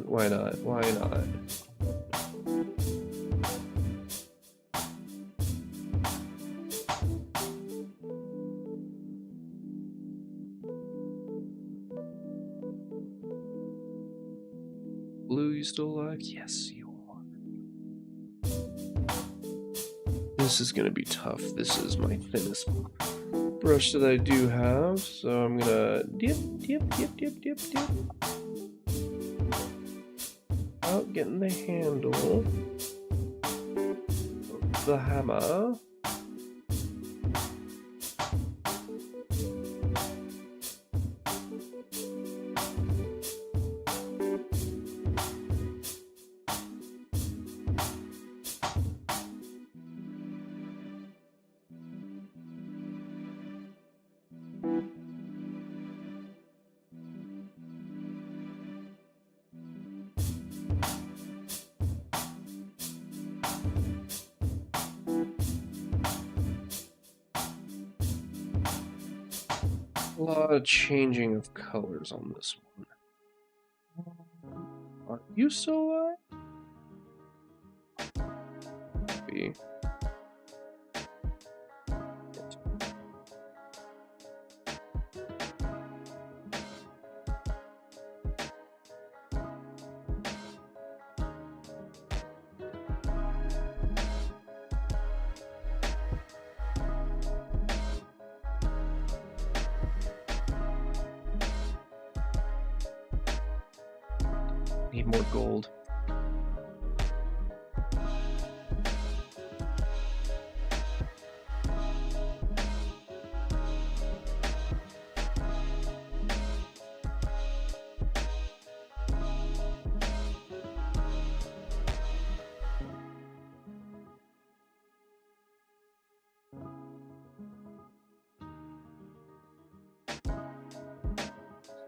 Why not? Why not? Blue, you still like? Yes, you are. This is gonna be tough. This is my thinnest brush that I do have, so I'm gonna dip. Out getting the handle of the hammer. A lot of changing of colors on this one. Are you still alive? Be. Need more gold.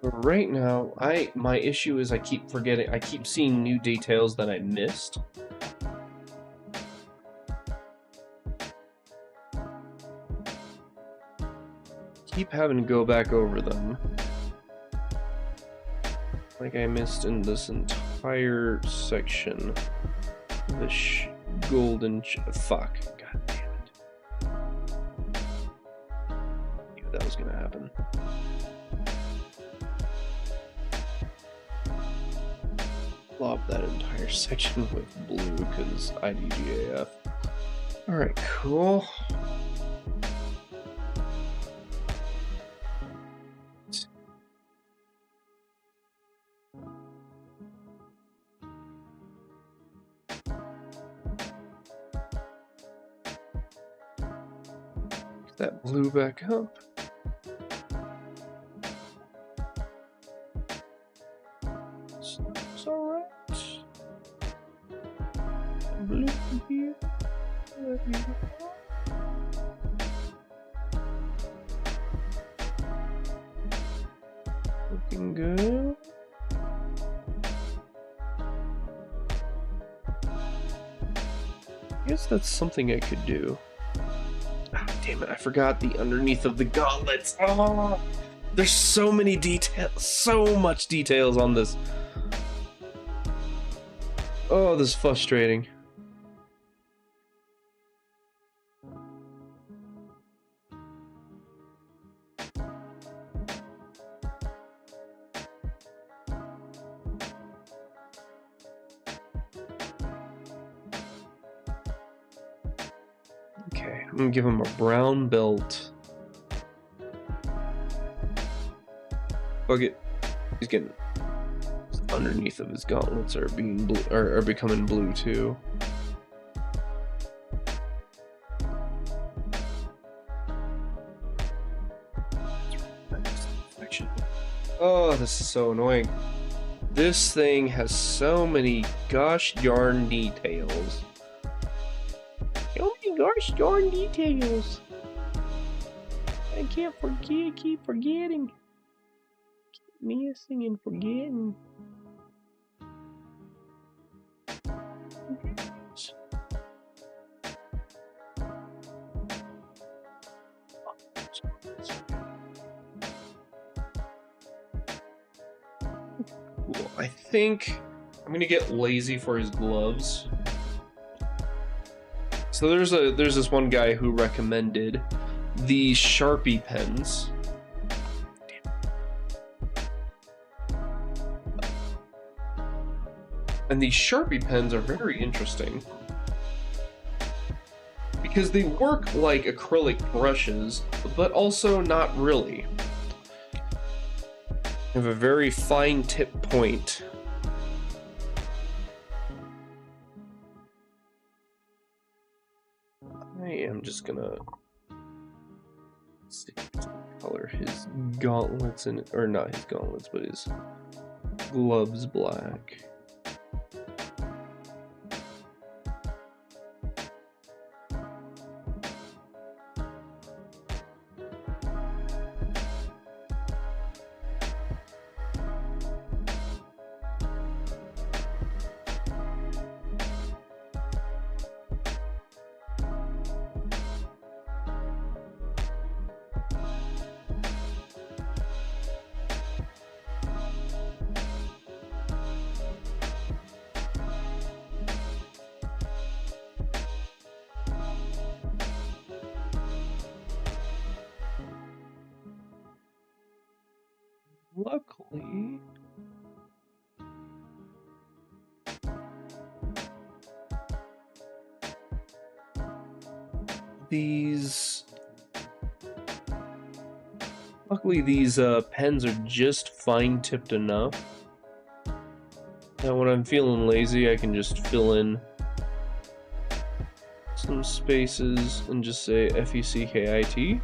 Right now, my issue is I keep forgetting. I keep seeing new details that I missed. Keep having to go back over them. Like I missed in this entire section. The golden fuck. God damn it. I knew that was gonna happen. blob that entire section with blue because IDGAF. Alright, cool. Get that blue back up. It's alright. Blue here. There we go. Looking good. I guess that's something I could do. Ah, damn it, I forgot the underneath of the gauntlets. Oh, there's so many details, so much details on this. Oh, this is frustrating. Okay, I'm gonna give him a brown belt. Fuck it. He's getting underneath of his gauntlets are being blue, are becoming blue too. Oh, this is so annoying. This thing has so many gosh darn details. So many gosh darn details. I can't forget, keep forgetting. Keep missing and forgetting. Cool. I think I'm gonna get lazy for his gloves. So there's this one guy who recommended the Sharpie pens. And these Sharpie pens are very interesting because they work like acrylic brushes, but also not really. They have a very fine tip point. I am just gonna see color his gauntlets in, or not his gauntlets, but his gloves black. Luckily, these pens are just fine tipped enough that when I'm feeling lazy, I can just fill in some spaces and just say FECKIT.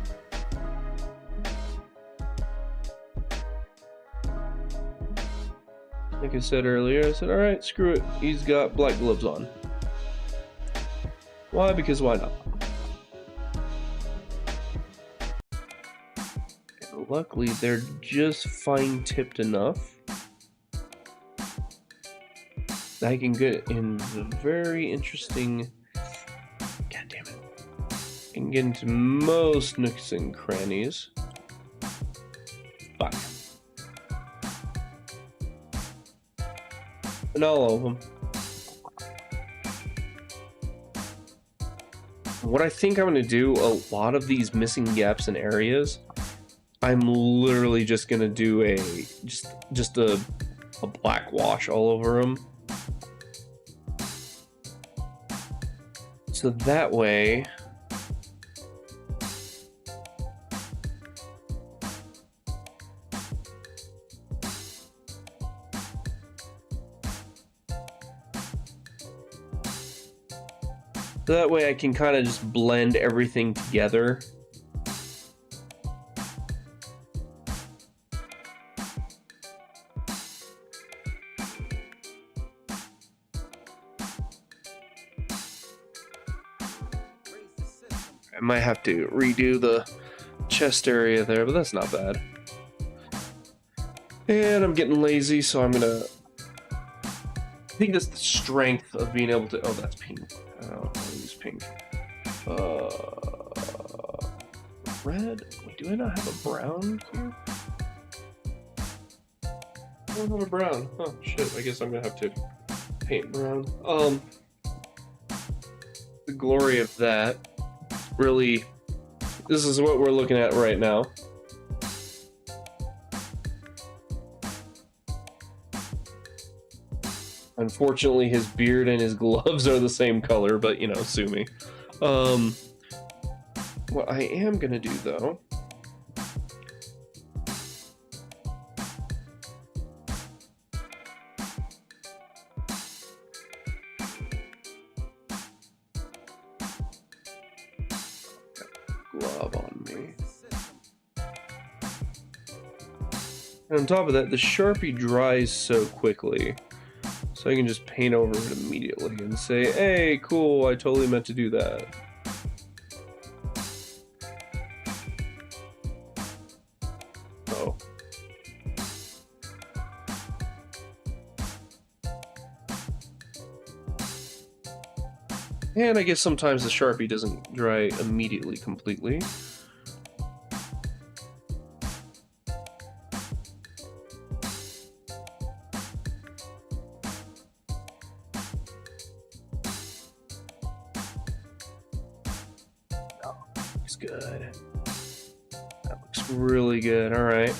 Like I said earlier, I said, alright, screw it. He's got black gloves on. Why? Because why not? And luckily, they're just fine-tipped enough that I can get in the very interesting... God damn it. I can get into most nooks and crannies. Fuck. But not all of them. What I think I'm going to do, a lot of these missing gaps and areas, I'm literally just going to do a just a black wash all over them. So that way, I can kind of just blend everything together. I might have to redo the chest area there, but that's not bad. And I'm getting lazy, so I'm gonna... I think that's the strength of being able to... Oh, that's pink. I don't know, I'll use pink. Red? Wait, do I not have a brown here? I don't have a brown. Oh, shit, I guess I'm gonna have to paint brown. The glory of that, really, this is what we're looking at right now. Unfortunately, his beard and his gloves are the same color, but, you know, sue me. What I am gonna do, though... glove on me. And on top of that, the Sharpie dries so quickly. So I can just paint over it immediately and say, hey, cool, I totally meant to do that. Oh. And I guess sometimes the Sharpie doesn't dry immediately completely. Looks good. That looks really good. All right.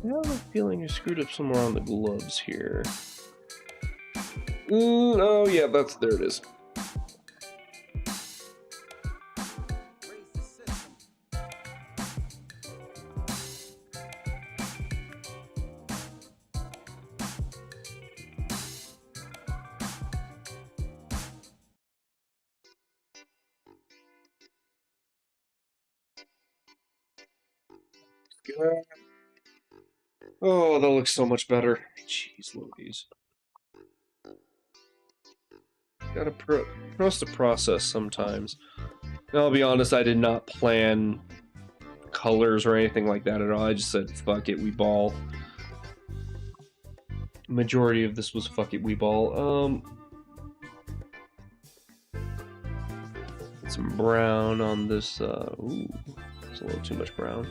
I have a feeling I screwed up somewhere on the gloves here. Oh yeah, there it is. Good. Oh, that looks so much better. Jeez Louise. Gotta trust the process sometimes. And I'll be honest, I did not plan colors or anything like that at all. I just said, fuck it, we ball. Majority of this was fuck it, we ball. Some brown on this, ooh, it's a little too much brown.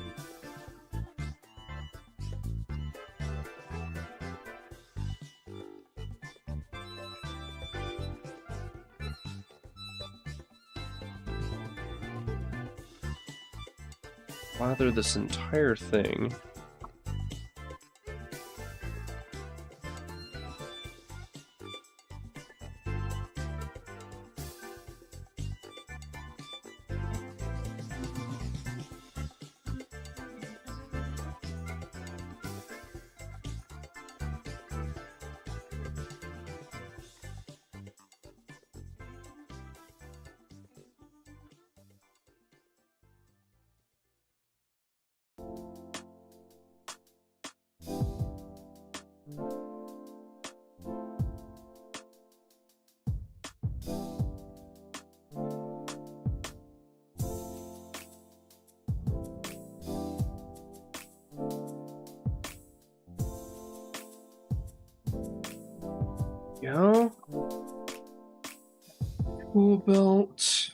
Lather this entire thing. Yeah. Tool belt.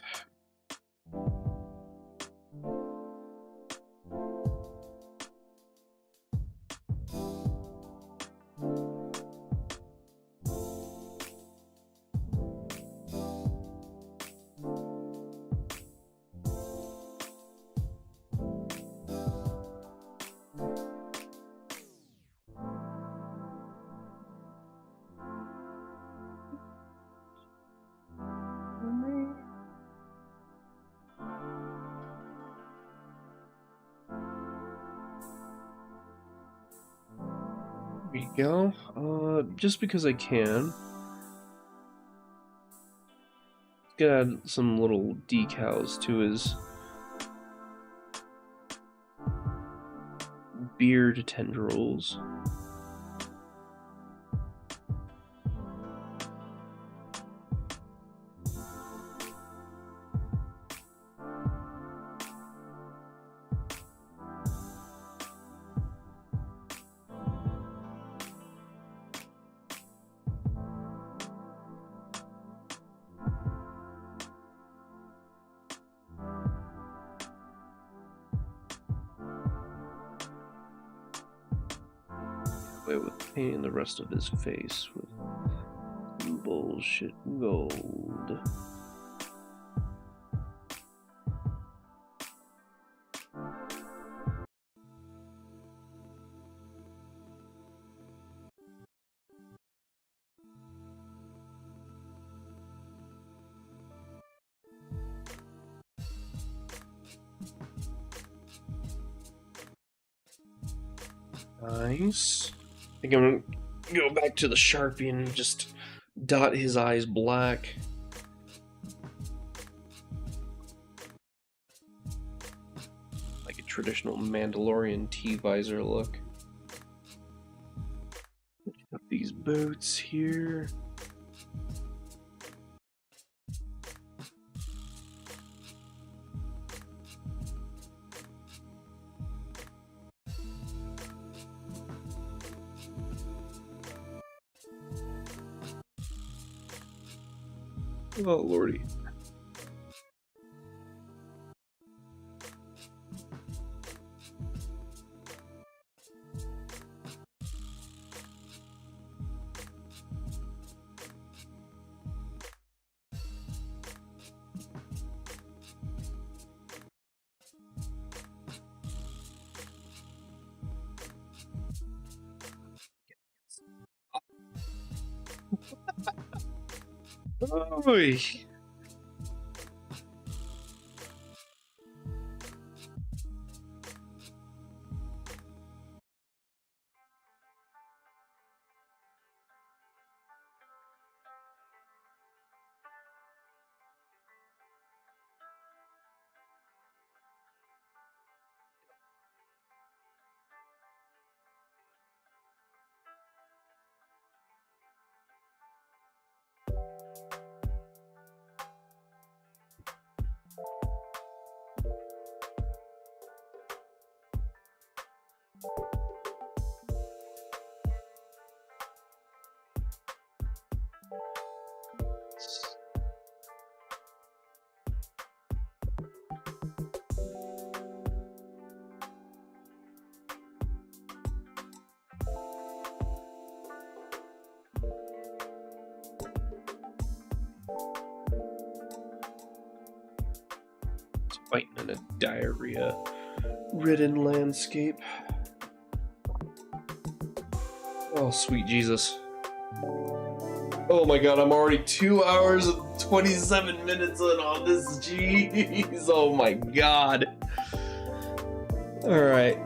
There you go. Just because I can. Gonna add some little decals to his beard tendrils. Away with painting the rest of his face with bullshit gold. Nice. I think I'm gonna go back to the Sharpie and just dot his eyes black. Like a traditional Mandalorian T-visor look. Got these boots here. Oh, lordy. Oy. Fighting in a diarrhea-ridden landscape. Oh, sweet Jesus. Oh my god, I'm already 2 hours and 27 minutes in on this. Jeez. Oh my god. Alright.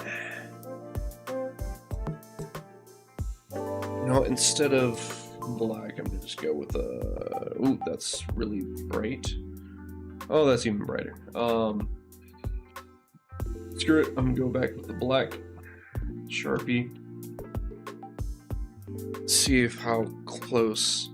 You know, instead of black, I'm gonna just go with a... Ooh, that's really bright. Oh, that's even brighter. Screw it, I'm gonna go back with the black Sharpie. See if how close.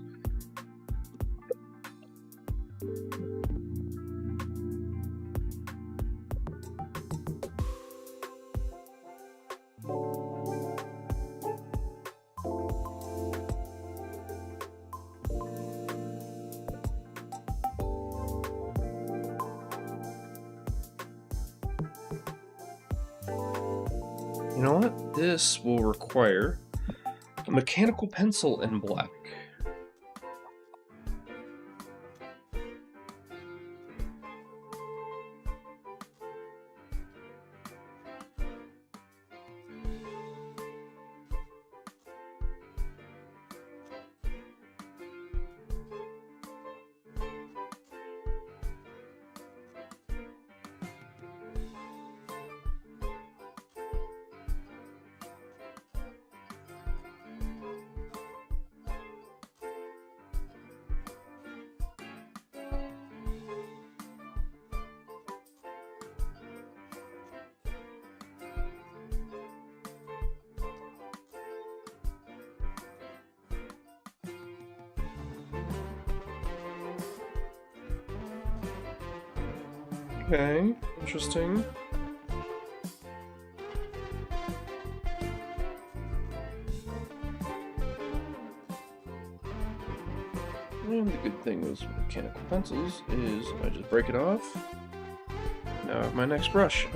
You know what? This will require a mechanical pencil in black. Okay, interesting. And the good thing with mechanical pencils is I just break it off. Now I have my next brush.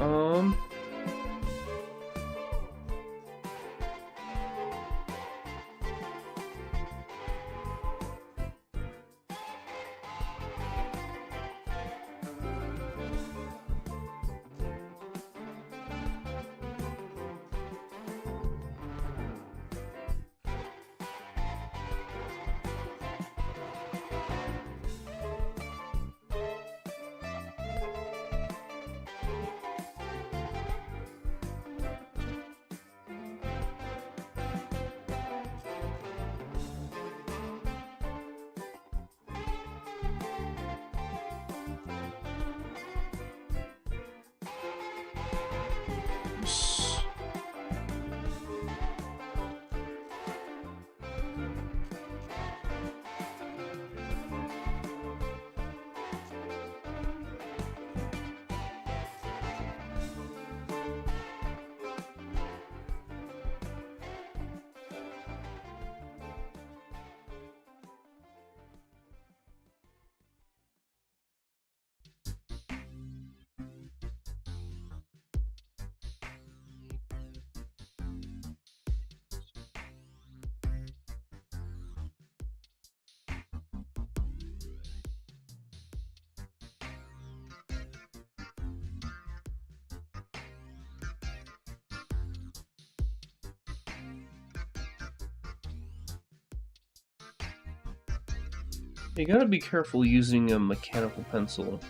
You gotta be careful using a mechanical pencil.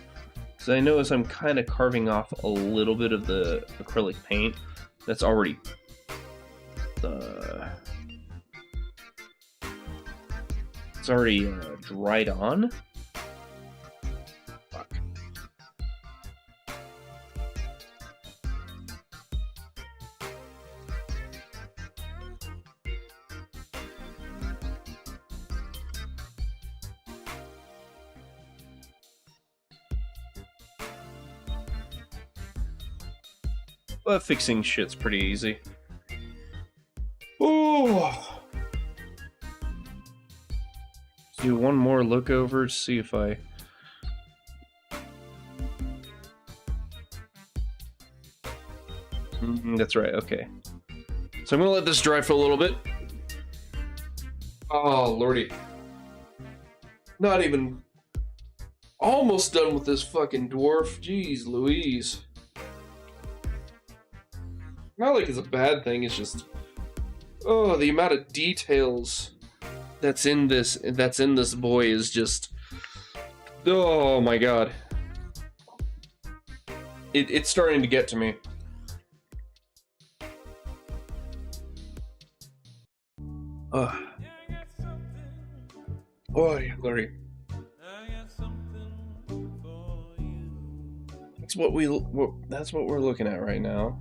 So I notice I'm kind of carving off a little bit of the acrylic paint that's already it's already dried on. Fuck. But fixing shit's pretty easy. Oh. Do one more look over to see if I. That's right. Okay. So I'm gonna let this dry for a little bit. Oh lordy. Not even almost done with this fucking dwarf. Jeez Louise. Not like it's a bad thing, it's just the amount of details that's in this boy is just oh my god. It's starting to get to me. Oh, Larry. That's what we're looking at right now.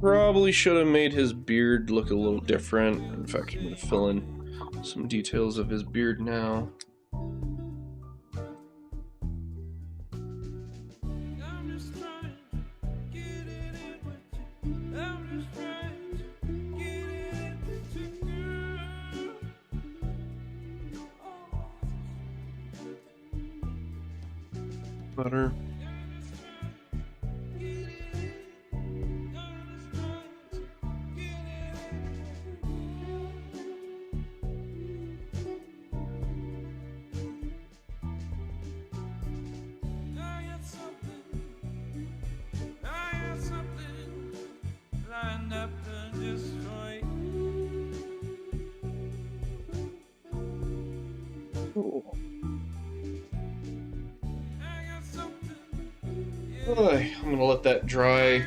Probably should have made his beard look a little different. In fact, I'm gonna fill in some details of his beard now. Butter. Cool. I'm gonna let that dry.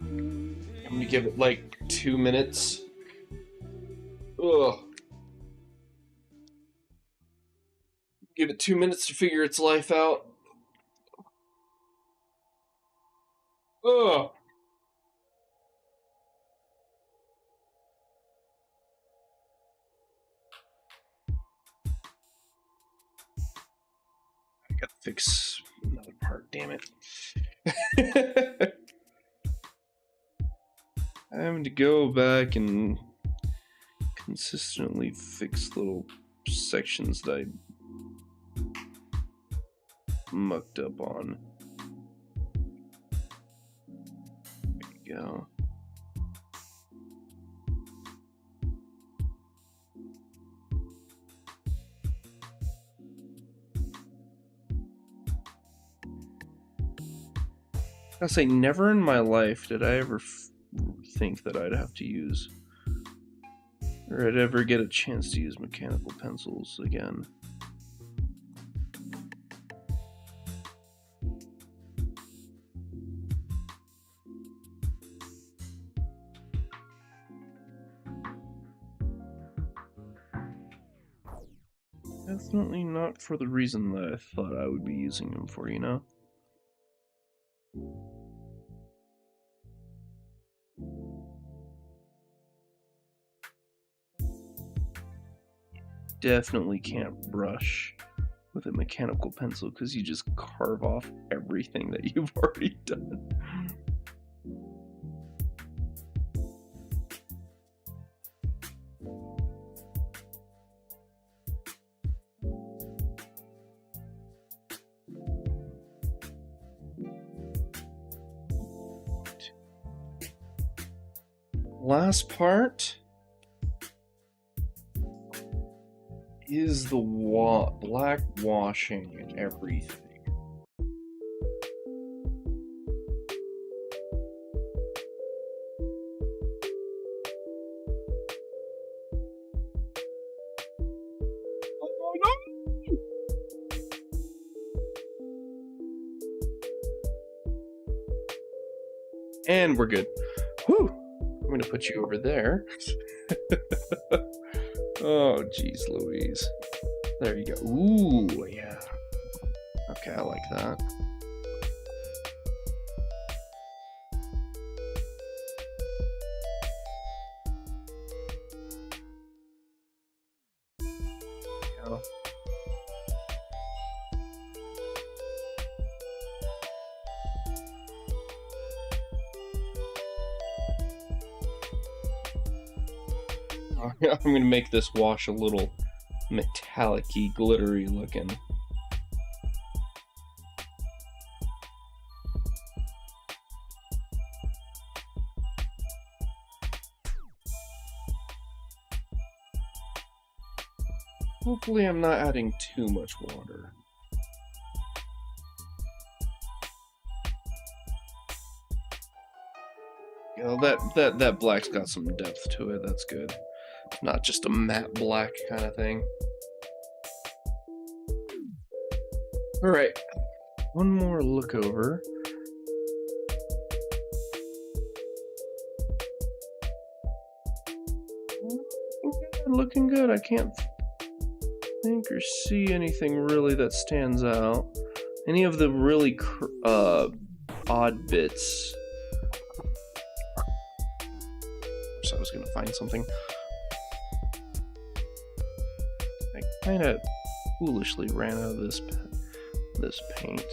I'm gonna give it like 2 minutes. Ugh. Give it 2 minutes to figure its life out. Ugh. fix another part, damn it. Having to go back and consistently fix little sections that I mucked up on. There you go. I say, never in my life did I ever think that I'd have to use, or I'd ever get a chance to use mechanical pencils again. Definitely not for the reason that I thought I would be using them for, you know? Definitely can't brush with a mechanical pencil because you just carve off everything that you've already done. Last part is the black washing and everything. Oh no! And we're good. Whew! I'm gonna put you over there. Oh, geez, Louise. There you go. Ooh, yeah. Okay, I like that. Yeah. I'm gonna make this wash a little metallic-y, glittery looking. Hopefully I'm not adding too much water. You know, that black's got some depth to it, that's good. Not just a matte black kind of thing. Alright, one more look over. Looking good. I can't think or see anything really that stands out. Any of the really odd bits. So I was gonna find something. I kind of foolishly ran out of this paint,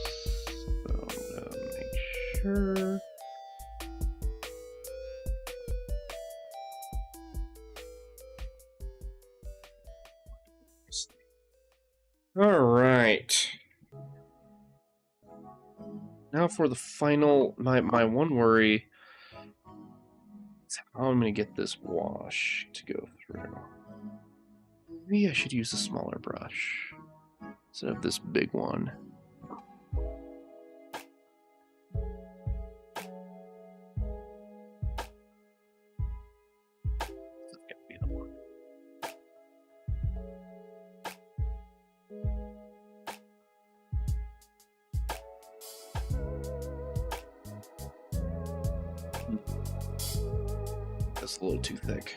so I'm gonna make sure. All right. Now for the final, my one worry is how I'm gonna get this wash to go through. Maybe I should use a smaller brush instead of this big one. This can't be the one. That's a little too thick.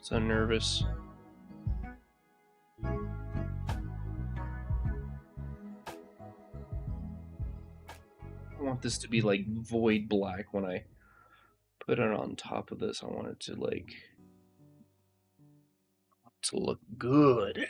So nervous. I want this to be like void black when I put it on top of this. I want it to like to look good.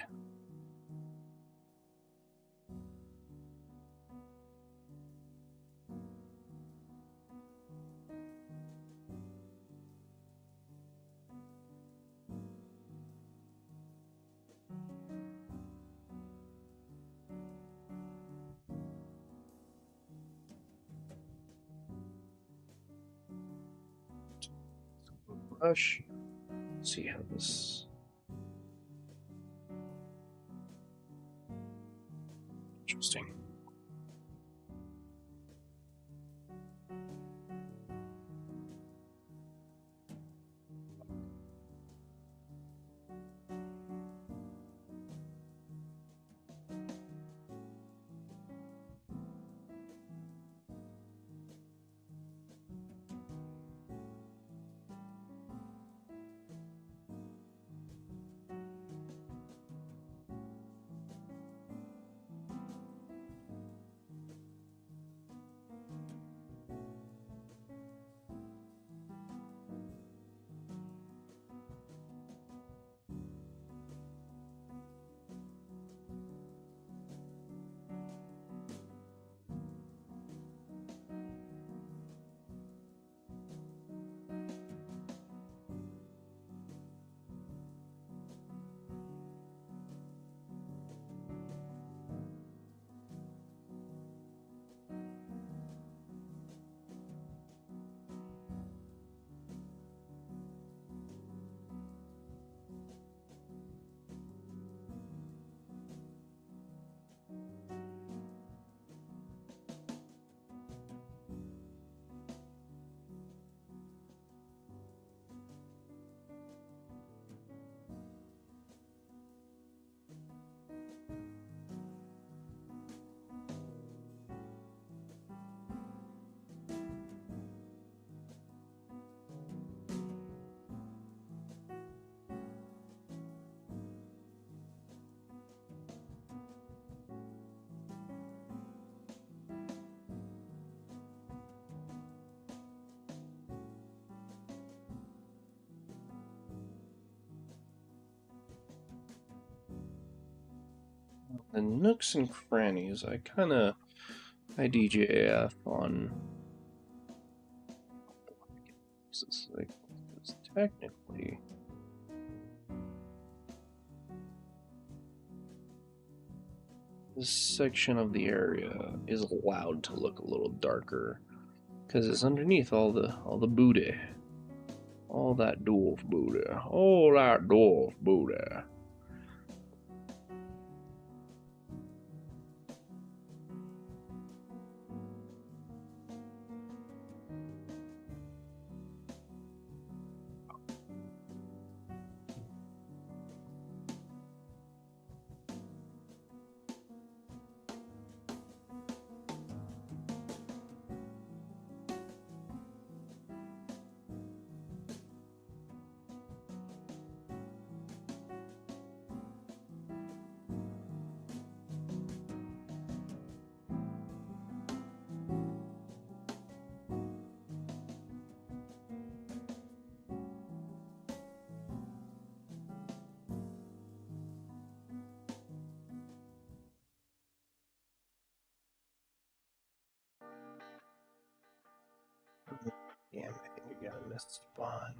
Brush. Let's see how this. Interesting. The nooks and crannies, I DJF on. This is like, it's technically. This section of the area is allowed to look a little darker because it's underneath all the booty, all that dwarf booty, all that dwarf booty. Damn, I think we got a missed spawn.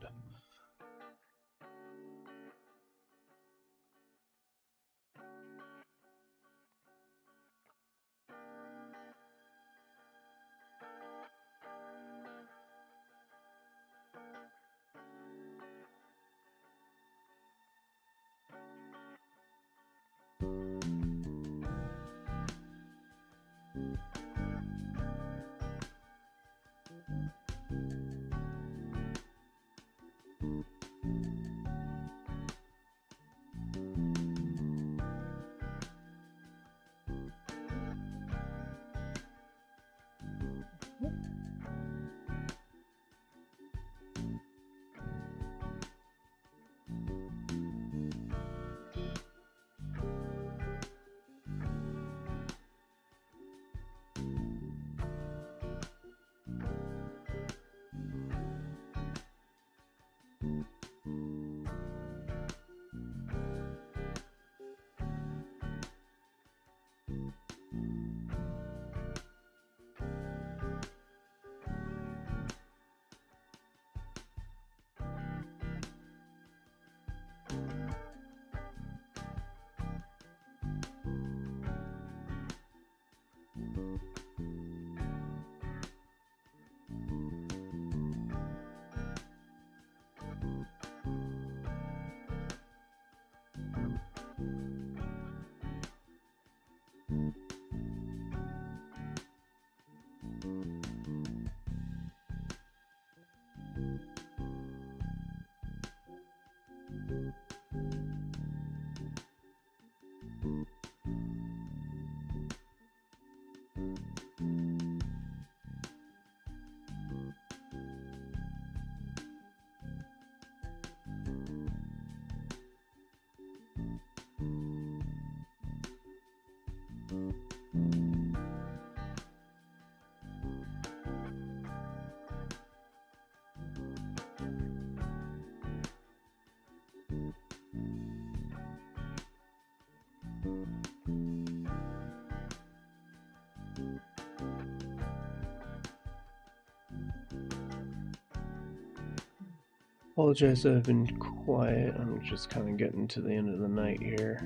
Apologize that I've been quiet. I'm just kind of getting to the end of the night here.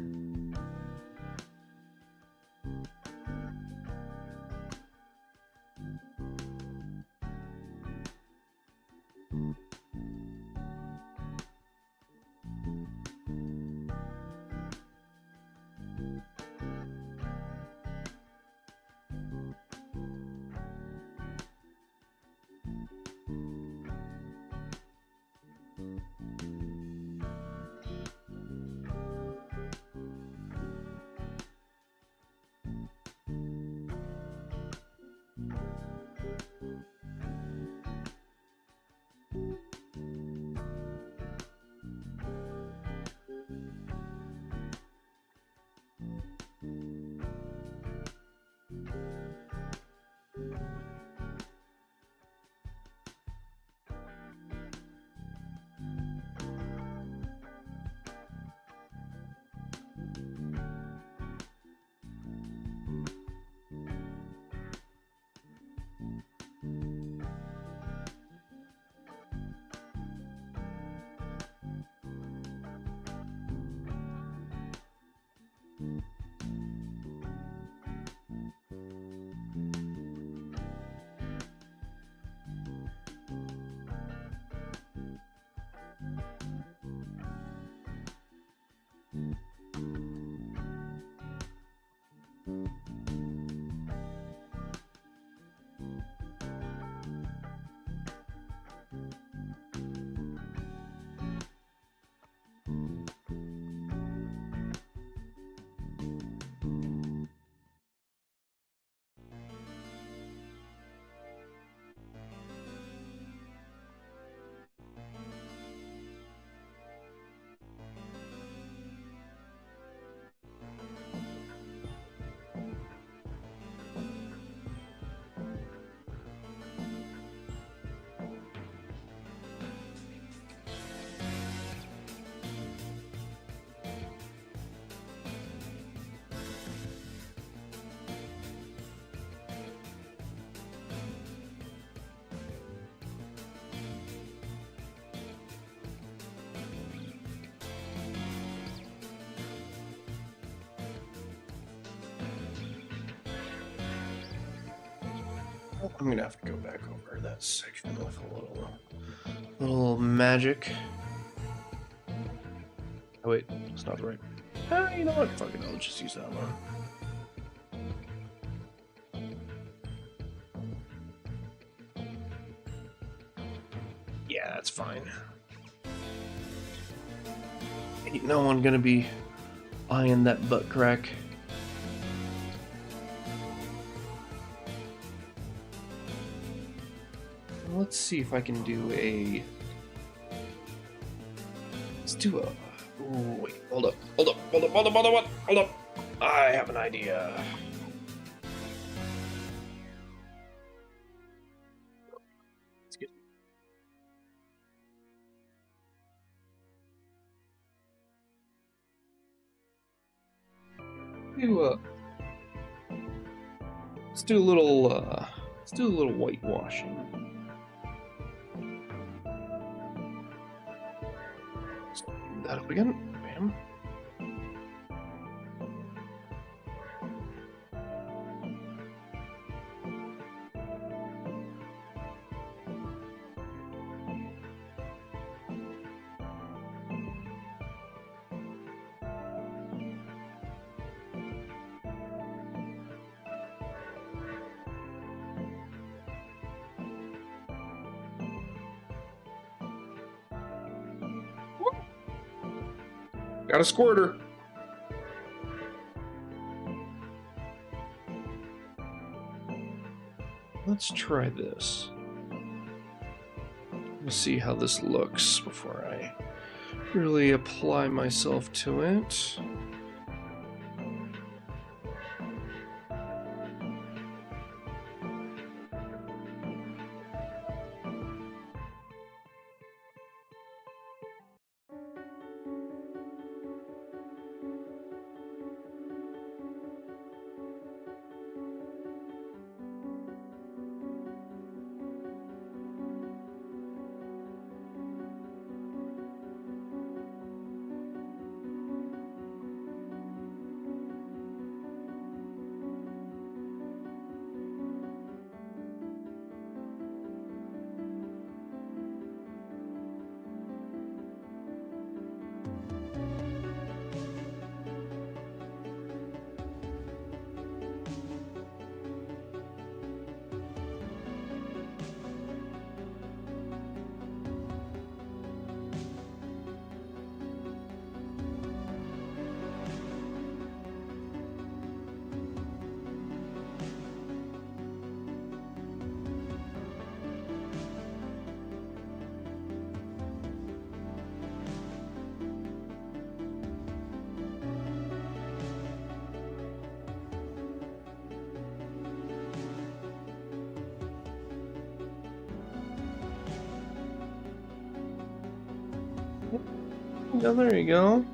I'm gonna have to go back over that section with a little magic. Oh wait, it's not right. You know what? Fuck it, I'll just use that one. Yeah, that's fine. Ain't no one gonna be buying that butt crack. Let's see if I can do a... Let's do a... Ooh, wait, hold up. I have an idea. Let's get... Let's do a little whitewashing. Let's do that up again. Bam. Got a squirter. Let's try this. Let's see how this looks before I really apply myself to it. Yeah, there you go.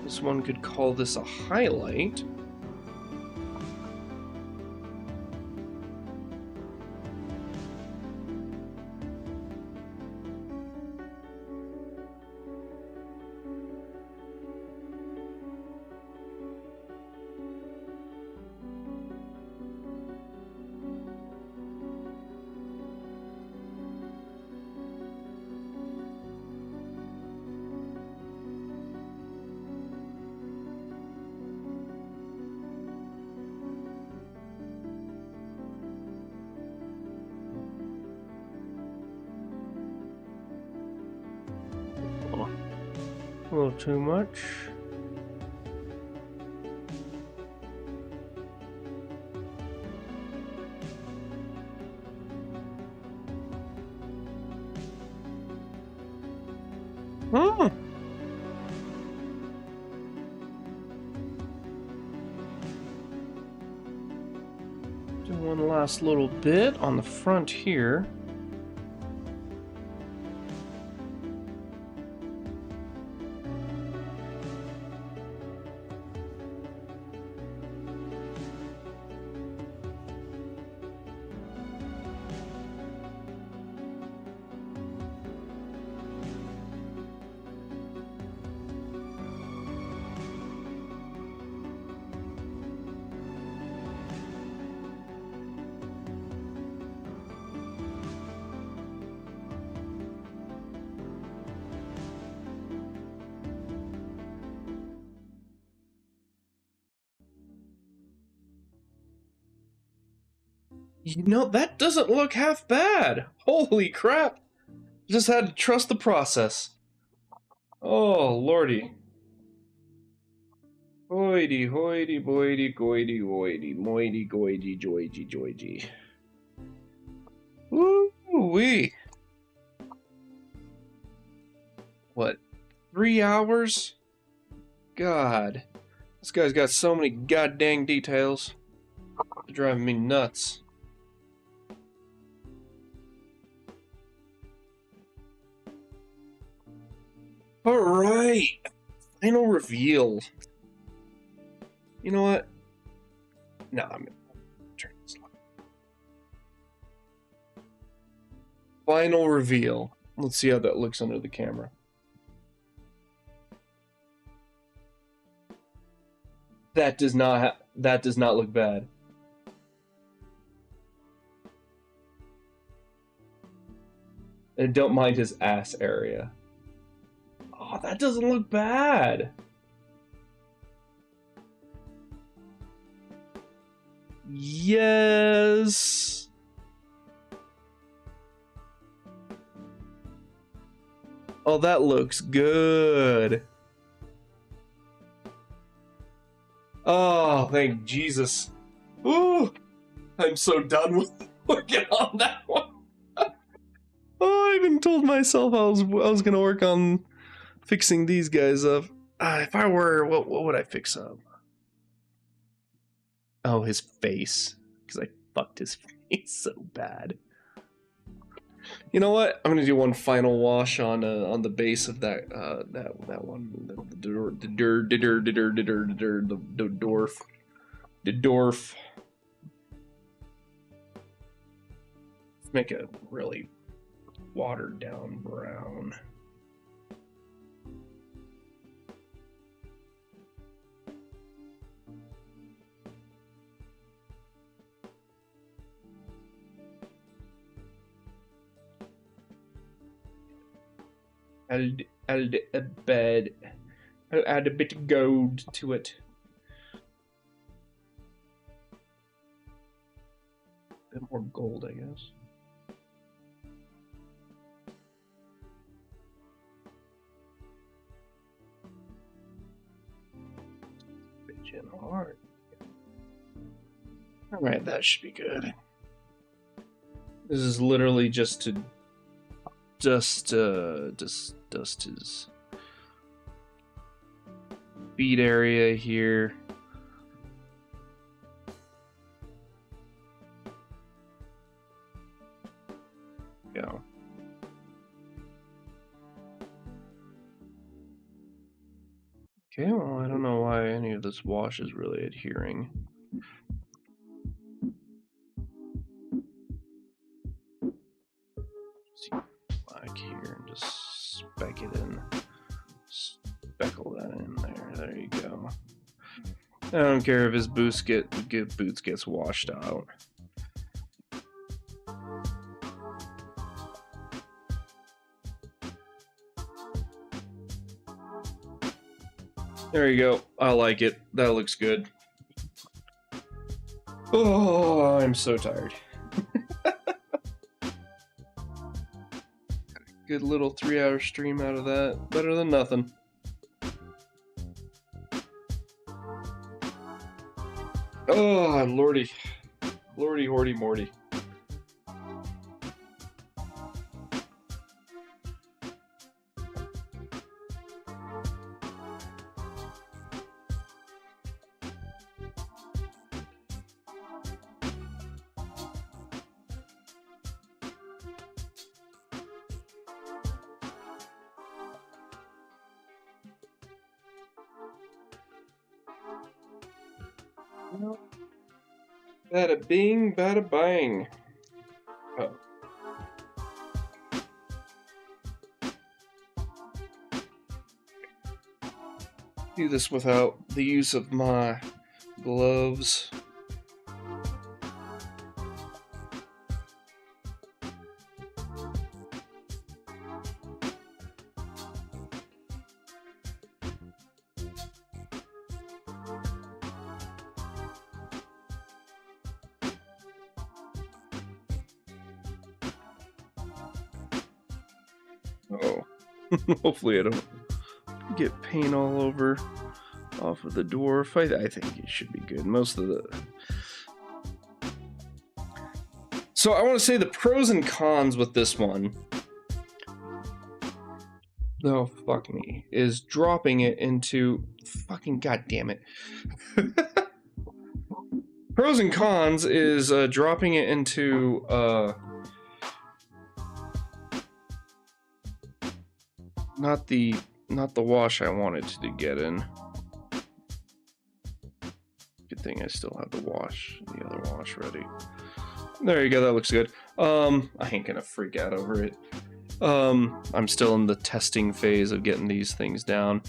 This one could call this a highlight. A little too much. Oh. Do one last little bit on the front here. You know, that doesn't look half bad. Holy crap. Just had to trust the process. Oh, lordy. Hoity, hoity, boity, goity, woity, moity, goity, joity, joity. Woo-wee. What, 3 hours? God. This guy's got so many goddamn details. It's driving me nuts. Alright. Final reveal. You know what? No, I'm gonna turn this off. Final reveal. Let's see how that looks under the camera. That does not look bad. And don't mind his ass area. Oh, that doesn't look bad. Yes. Oh, that looks good. Oh, thank Jesus. Ooh, I'm so done with working on that one. Oh, I even told myself I was gonna work on fixing these guys up. If I were, what would I fix up? Oh, his face, because I fucked his face so bad. You know what? I'm gonna do one final wash on the base of that that one, the dwarf. Let's make it really watered down brown. I'll add a bit of gold to it. A bit more gold, I guess. Pigeon heart. All right, that should be good. This is literally just to dust his feet area here. Go. Okay, well, I don't know why any of this wash is really adhering. See, black here and just speck it in. Speckle that in there. There you go. I don't care if his boots gets washed out. There you go. I like it. That looks good. Oh, I'm so tired. Good little 3-hour stream out of that. Better than nothing. Oh, lordy. Lordy, hordy, morty. Bada bing, bada bang. Oh. Do this without the use of my gloves. Oh, hopefully I don't get paint all over off of the dwarf. I think it should be good. Most of the... So I want to say the pros and cons with this one, oh fuck me, is dropping it into fucking goddamn it. Pros and cons is dropping it into not the wash I wanted to get in. Good thing I still have the other wash ready. There you go, that looks good. I ain't gonna freak out over it. I'm still in the testing phase of getting these things down.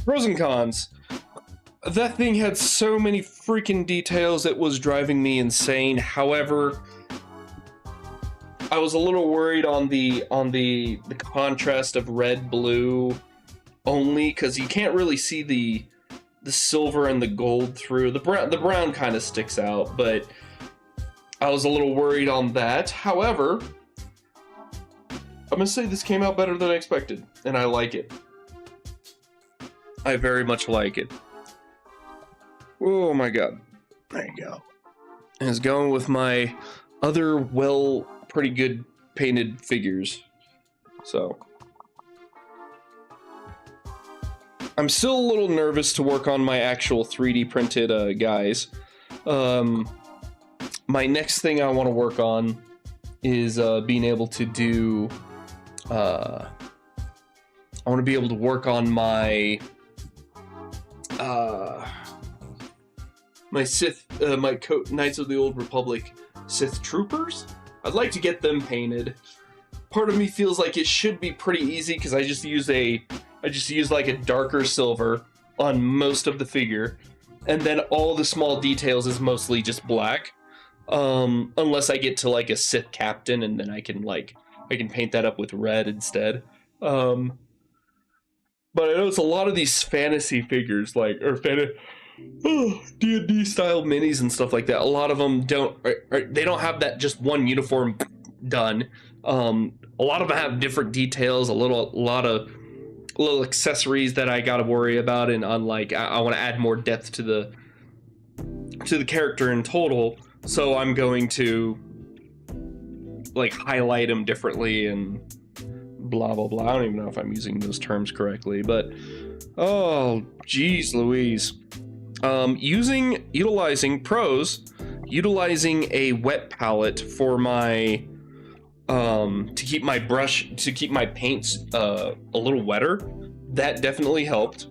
Pros and cons. That thing had so many freaking details, it was driving me insane. However, I was a little worried on the contrast of red blue only, because you can't really see the silver and the gold through. The brown kind of sticks out, but I was a little worried on that. However, I'm gonna say this came out better than I expected, and I like it. I very much like it. Oh my god. There you go. And it's going with my other pretty good painted figures. So I'm still a little nervous to work on my actual 3D printed guys. My next thing I want to work on is being able to do I want to be able to work on my my Sith, Knights of the Old Republic Sith Troopers. I'd like to get them painted. Part of me feels like it should be pretty easy because I just use like a darker silver on most of the figure, and then all the small details is mostly just black. Unless I get to like a Sith captain, and then I can paint that up with red instead. But I know it's a lot of these fantasy figures, D&D style minis and stuff like that. A lot of them they don't have that just one uniform done. A lot of them have different details, a lot of little accessories that I gotta worry about, and I want to add more depth to the character in total. So I'm going to like highlight them differently and blah blah blah. I don't even know if I'm using those terms correctly, but oh geez Louise. Utilizing a wet palette for my to keep my paints a little wetter, that definitely helped.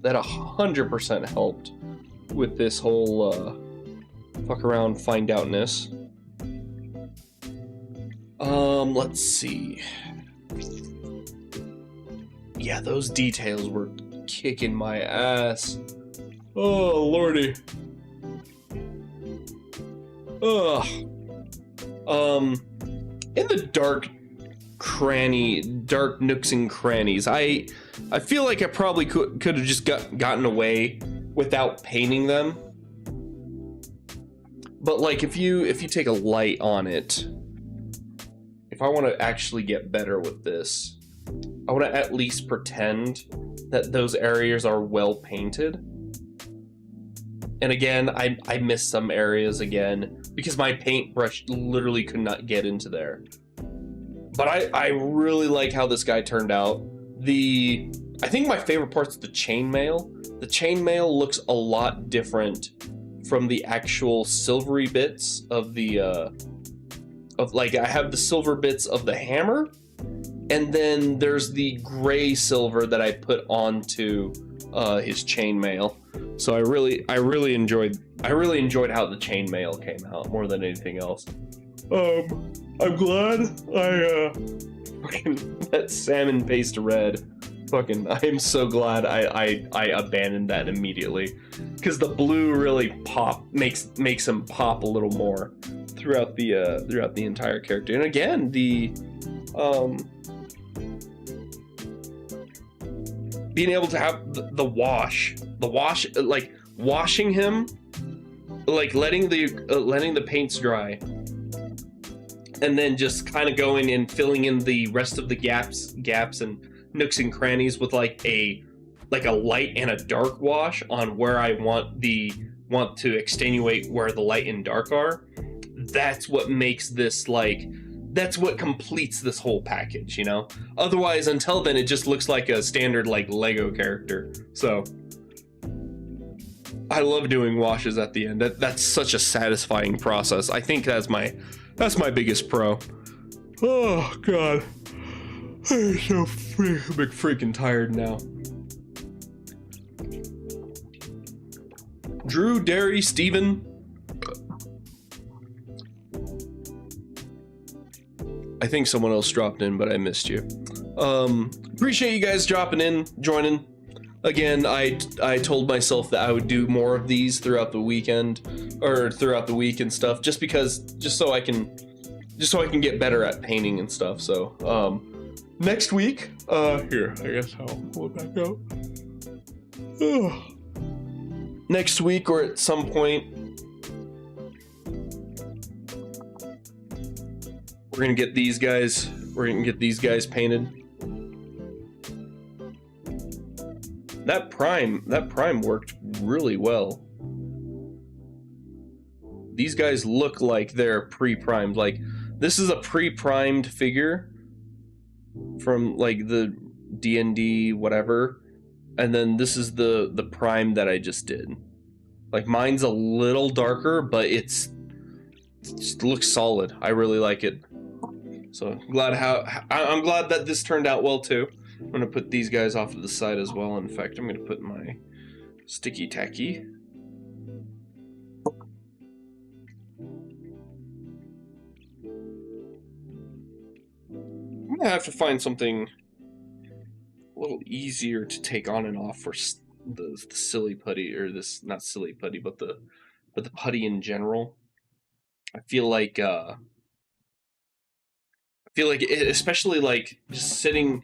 That 100% helped with this whole fuck around find outness. Let's see. Yeah, those details were kicking my ass. Oh lordy. Ugh. In the dark nooks and crannies, I feel like I probably could have just gotten away without painting them. But like if you take a light on it, if I want to actually get better with this, I want to at least pretend that those areas are well painted. And again, I missed some areas again because my paintbrush literally could not get into there. But I really like how this guy turned out. I think my favorite part's the chainmail. The chainmail looks a lot different from the actual silvery bits of the I have the silver bits of the hammer, and then there's the gray silver that I put onto his chainmail. So I really enjoyed how the chainmail came out more than anything else. I'm glad that salmon paste red. I am so glad I abandoned that immediately, because the blue really makes him pop a little more throughout the entire character. And again, being able to have the wash, like washing him, like letting the paints dry, and then just kind of going and filling in the rest of the gaps and nooks and crannies with like a light and a dark wash on where I want to extenuate where the light and dark are. That's what makes this that's what completes this whole package, you know? Otherwise, until then, it just looks like a standard like Lego character. So I love doing washes at the end. That's such a satisfying process. I think that's my biggest pro. Oh god, I'm so freaking tired now. Drew, Derry, Steven. I think someone else dropped in, but I missed you. Appreciate you guys dropping in, joining. Again, I told myself that I would do more of these throughout the weekend, or throughout the week and stuff, just so I can get better at painting and stuff. So next week, here, I guess I'll pull it back out. Next week or at some point, we're gonna get these guys. We're gonna get these guys painted. That prime worked really well. These guys look like they're pre-primed. Like, this is a pre-primed figure from like the D&D whatever, and then this is the prime that I just did. Like, mine's a little darker, but it just looks solid. I really like it. So I'm glad that this turned out well too. I'm gonna put these guys off to the side as well. In fact, I'm gonna put my sticky tacky. I'm gonna have to find something a little easier to take on and off for the silly putty, or this, not silly putty, but the putty in general. I feel like it, especially like just sitting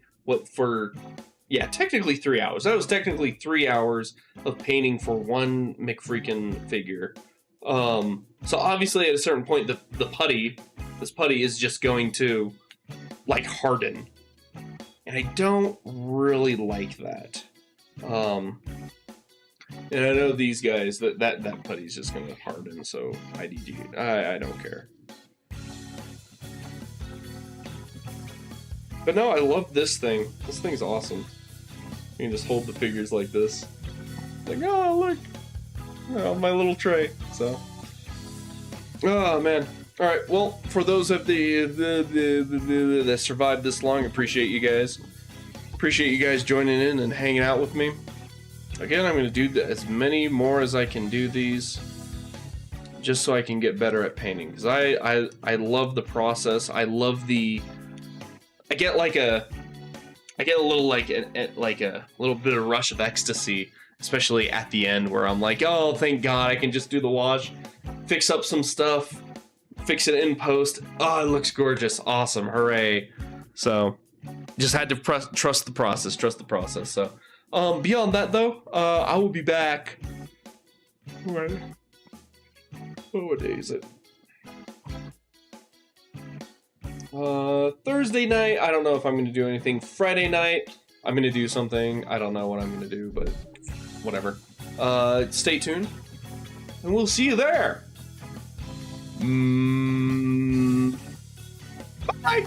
technically 3 hours. That was technically 3 hours of painting for one McFreakin figure. So obviously at a certain point this putty is just going to like harden. And I don't really like that. And I know these guys, that putty's just gonna harden, so IDG. I don't care. But no, I love this thing. This thing's awesome. You can just hold the figures like this. Like, oh look, oh, my little tray. So, oh man. All right. Well, for those of that survived this long, appreciate you guys. Appreciate you guys joining in and hanging out with me. Again, I'm going to do as many more as I can do these, just so I can get better at painting. Because I love the process. I love the. I get a little like a little bit of rush of ecstasy, especially at the end, where I'm like, oh, thank God, I can just do the wash, fix up some stuff, fix it in post. Oh, it looks gorgeous, awesome, hooray! So, just had to trust the process. So, beyond that though, I will be back. What day is it? Thursday night, I don't know if I'm going to do anything. Friday night, I'm going to do something. I don't know what I'm going to do, but whatever. Stay tuned, and we'll see you there. Bye!